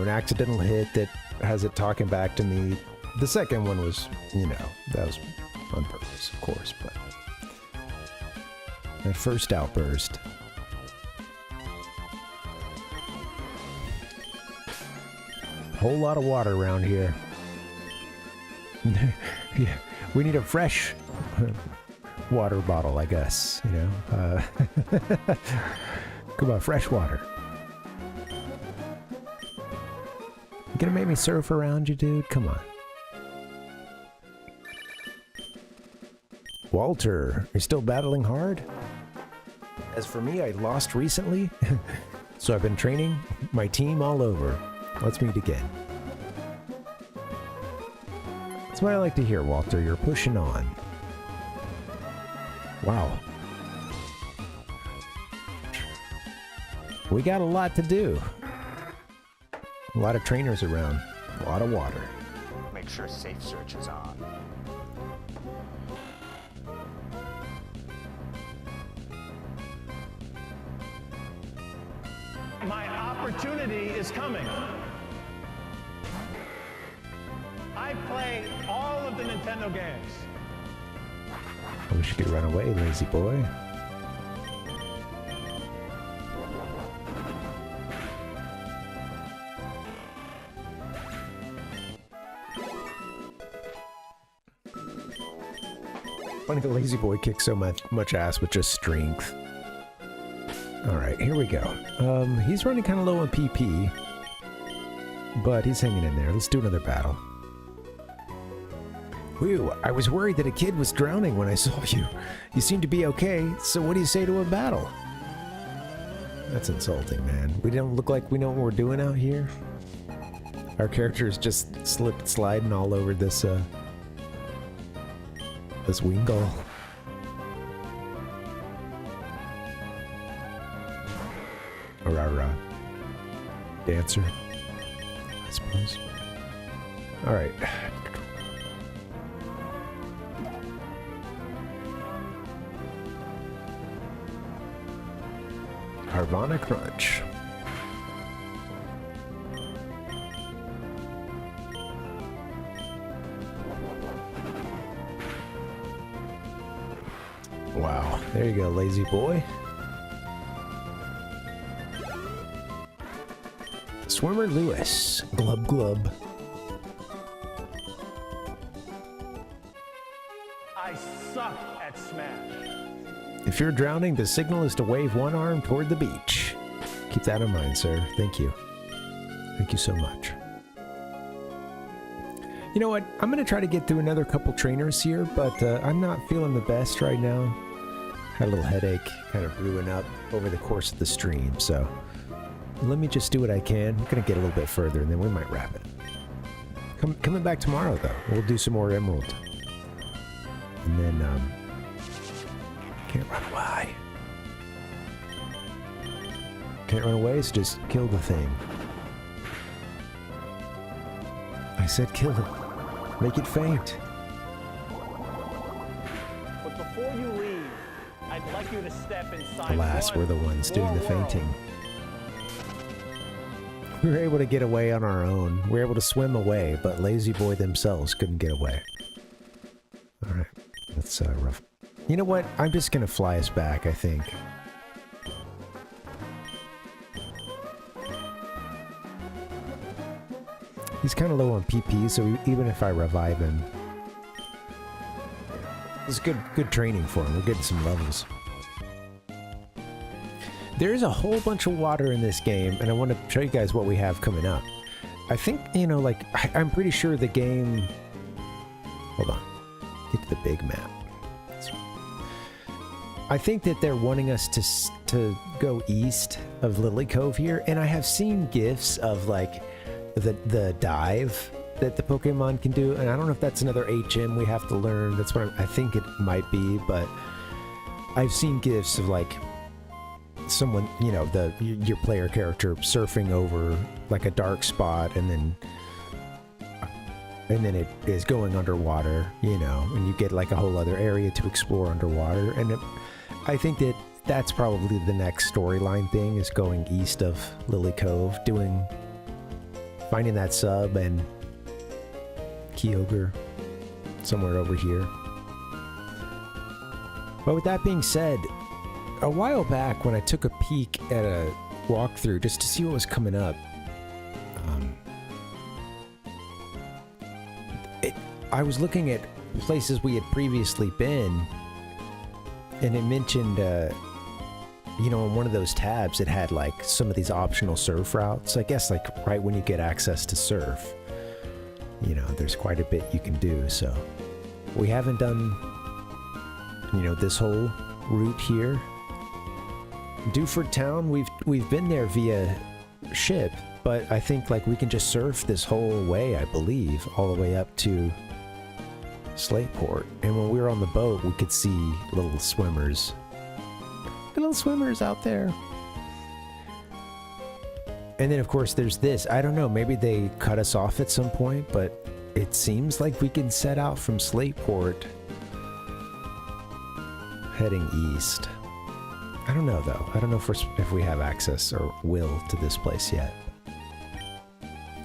accidental hit that has it talking back to me. The second one was, that was on purpose, of course, but that first outburst. Whole lot of water around here. Yeah, we need a fresh water bottle, I guess, Come on, fresh water. You gonna make me surf around you, dude? Come on. Walter, you're still battling hard? As for me, I lost recently, so I've been training my team all over. Let's meet again. That's what I like to hear, Walter. You're pushing on. Wow. We got a lot to do. A lot of trainers around. A lot of water. Make sure safe search is on. My opportunity is coming. I play all of the Nintendo games. I wish you could run away, lazy boy. Funny the lazy boy kicks so much ass with just strength. Alright, here we go. He's running kind of low on PP, but he's hanging in there. Let's do another battle. Whew, I was worried that a kid was drowning when I saw you. You seem to be okay, so what do you say to a battle? That's insulting, man. We don't look like we know what we're doing out here. Our characters just sliding all over this Wingull. Rah. Dancer, I suppose. Alright. Harvana Crunch. Wow, there you go, lazy boy. Swimmer Lewis. Glub glub. I suck at Smash. If you're drowning, the signal is to wave one arm toward the beach. Keep that in mind, sir. Thank you. Thank you so much. You know what? I'm going to try to get through another couple trainers here, but I'm not feeling the best right now. Had a little headache, kind of brewing up over the course of the stream, so let me just do what I can. I'm going to get a little bit further, and then we might wrap it. Coming back tomorrow, though. We'll do some more Emerald. And then, can't run away. Can't run away, so just kill the thing. I said kill it. Make it faint. But before you leave, I'd like you to step inside. Alas, we're the ones doing the fainting. We were able to get away on our own. We were able to swim away, but Lazy Boy themselves couldn't get away. Alright, that's rough. You know what? I'm just gonna fly us back, I think. He's kind of low on PP, so even if I revive him... It's good training for him. We're getting some levels. There's a whole bunch of water in this game, and I want to show you guys what we have coming up. I think, you know, like, I'm pretty sure the game... Hold on. Get to the big map. I think that they're wanting us to go east of Lily Cove here, and I have seen GIFs of, like, the dive that the Pokemon can do, and I don't know if that's another HM we have to learn. That's what I think it might be, but I've seen GIFs of, like, someone, you know, your player character surfing over like a dark spot, and then it is going underwater, you know, and you get like a whole other area to explore underwater. And I think that that's probably the next storyline thing, is going east of Lily Cove, finding that sub and Kyogre somewhere over here. But with that being said, a while back when I took a peek at a walkthrough just to see what was coming up, I was looking at places we had previously been, and it mentioned, you know, in one of those tabs it had like some of these optional surf routes. I guess like right when you get access to surf, you know, there's quite a bit you can do. So we haven't done, you know, this whole route here. Dewford Town, we've been there via ship, but I think like we can just surf this whole way, I believe, all the way up to Slateport. And when we were on the boat, we could see little swimmers out there. And then of course there's this. I don't know, maybe they cut us off at some point, but it seems like we can set out from Slateport heading east. I don't know though. I don't know if we have access or will to this place yet.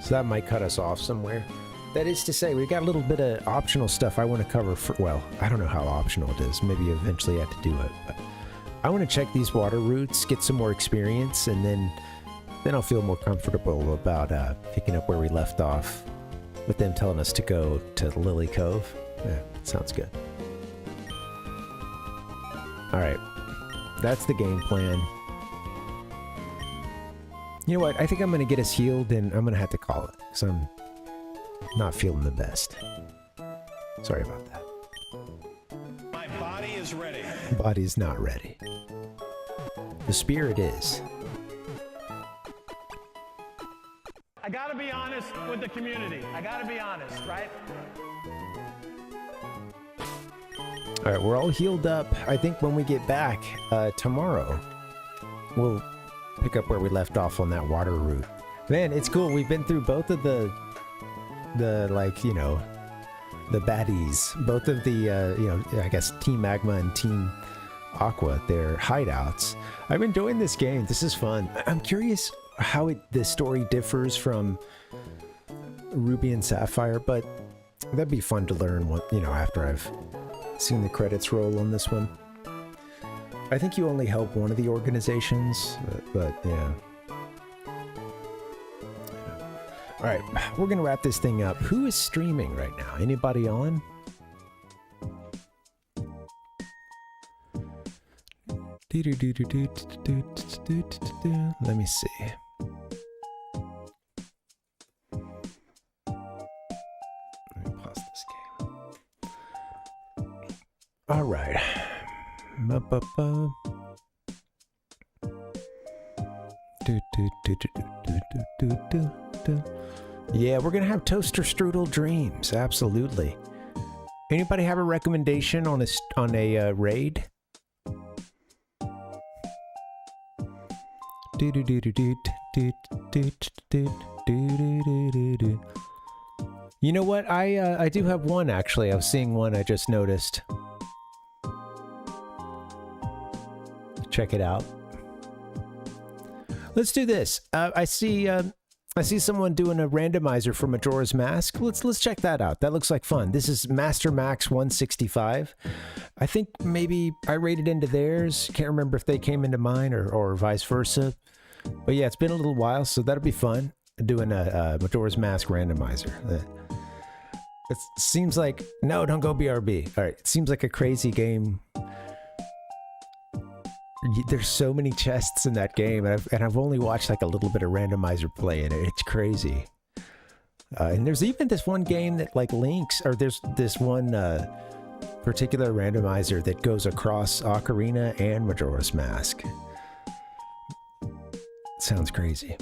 So that might cut us off somewhere. That is to say, we got a little bit of optional stuff I want to cover for, well, I don't know how optional it is. Maybe eventually I have to do it. But I want to check these water routes, get some more experience, and then I'll feel more comfortable about picking up where we left off with them telling us to go to Lily Cove. Yeah, sounds good. All right. That's the game plan. You know what? I think I'm going to get us healed, and I'm going to have to call it, because I'm not feeling the best. Sorry about that. My body is ready. Body's not ready. The spirit is. I gotta be honest with the community. I gotta be honest, right? All right, we're all healed up. I think when we get back tomorrow, we'll pick up where we left off on that water route. Man, it's cool. We've been through both of the like, you know, the baddies. Both of the, you know, I guess Team Magma and Team Aqua, their hideouts. I'm enjoying this game. This is fun. I'm curious how the story differs from Ruby and Sapphire, but that'd be fun to learn, what, you know, after I've seen the credits roll on this one. I think you only help one of the organizations, but yeah. Alright, we're gonna wrap this thing up. Who is streaming right now? Anybody on? Let me see. Let me pause this game. Alright. Yeah, we're gonna have toaster strudel dreams. Absolutely. Anybody have a recommendation on a raid? You know what? I do have one actually. I was seeing one I just noticed. Check it out. Let's do this. I see I see someone doing a randomizer for Majora's Mask. Let's check that out. That looks like fun. This is Master Max 165. I think maybe I rated into theirs. Can't remember if they came into mine or vice versa. But yeah, it's been a little while, so that'll be fun. Doing a Majora's Mask randomizer. It seems like... No, don't go BRB. All right, it seems like a crazy game. There's so many chests in that game, and I've only watched like a little bit of randomizer play in it. It's crazy. And there's even this one game that like links, or there's this one particular randomizer that goes across Ocarina and Majora's Mask. Sounds crazy.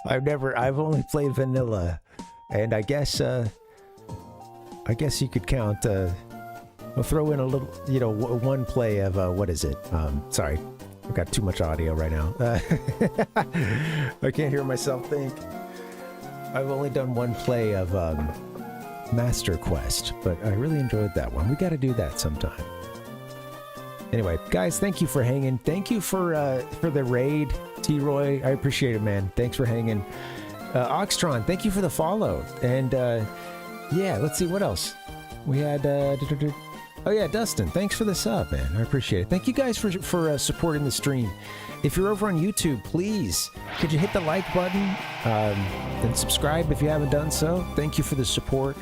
I've only played vanilla, and I guess you could count. We'll throw in a little, you know, one play of, what is it? Sorry, I've got too much audio right now. I can't hear myself think. I've only done one play of Master Quest, but I really enjoyed that one. We got to do that sometime. Anyway, guys, thank you for hanging. Thank you for the raid, T-Roy. I appreciate it, man. Thanks for hanging. Oxtron, thank you for the follow. And yeah, let's see what else. We had oh yeah, Dustin, thanks for the sub, man. I appreciate it. Thank you guys for supporting the stream. If you're over on YouTube, please, could you hit the like button and subscribe if you haven't done so? Thank you for the support.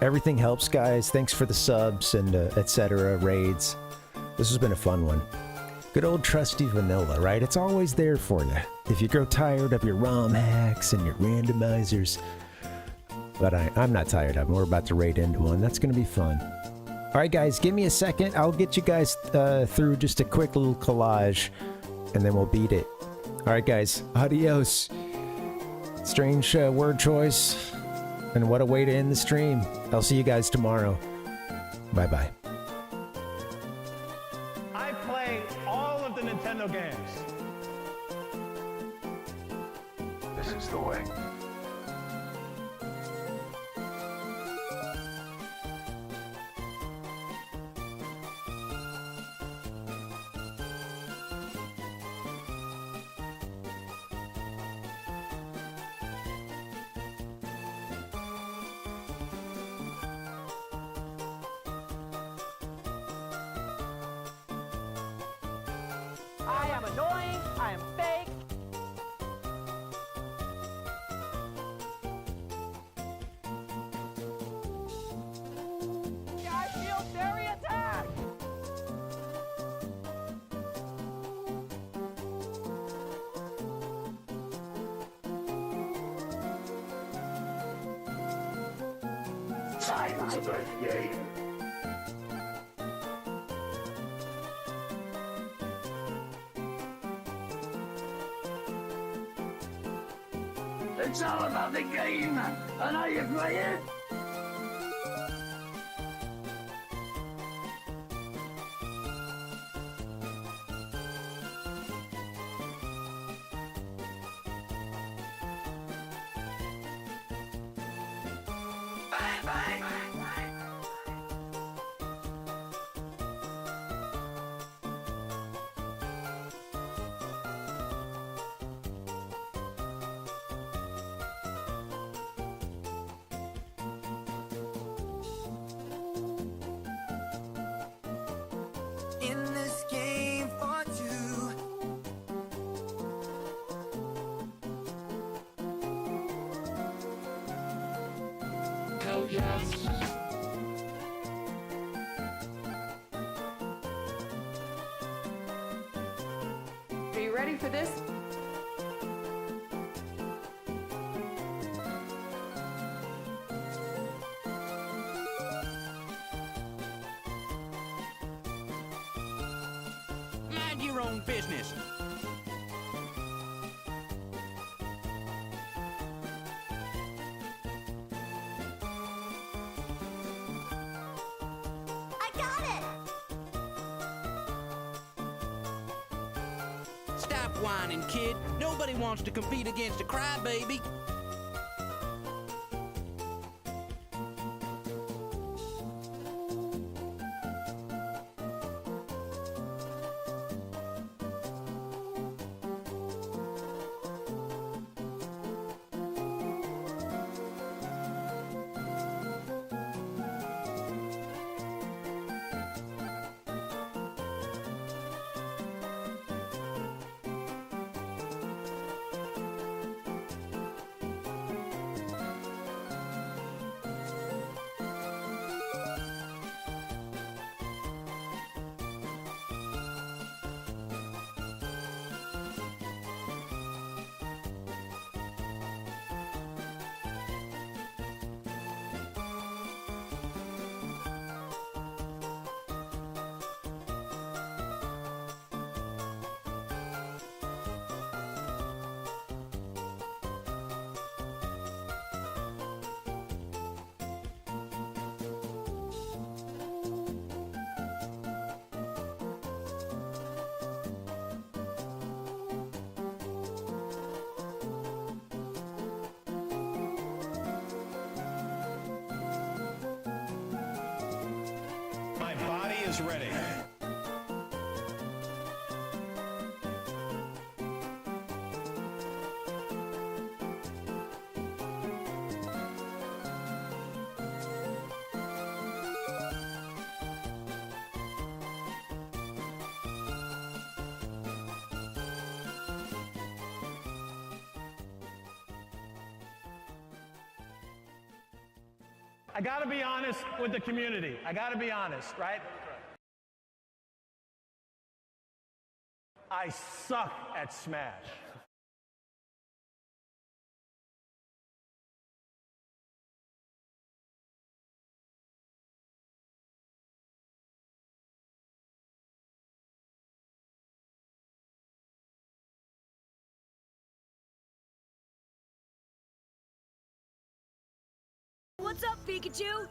Everything helps, guys. Thanks for the subs and etc. raids. This has been a fun one. Good old trusty vanilla, right? It's always there for you. If you grow tired of your ROM hacks and your randomizers. But I'm not tired of them. We're about to raid into one. That's going to be fun. All right, guys, give me a second. I'll get you guys through just a quick little collage, and then we'll beat it. All right, guys, adios. Strange word choice, and what a way to end the stream. I'll see you guys tomorrow. Bye-bye. I play all of the Nintendo games. This is the way. I am annoying, I am fake. I feel very attacked. Time to the game. It's all about the game, and how you play it. Bang, bang. In this game for two. Hell yes. Are you ready for this? Mind your own business. I got it! Stop whining, kid. Nobody wants to compete against a crybaby. is ready. I gotta be honest with the community. I gotta be honest, right? I suck at Smash. What's up, Pikachu?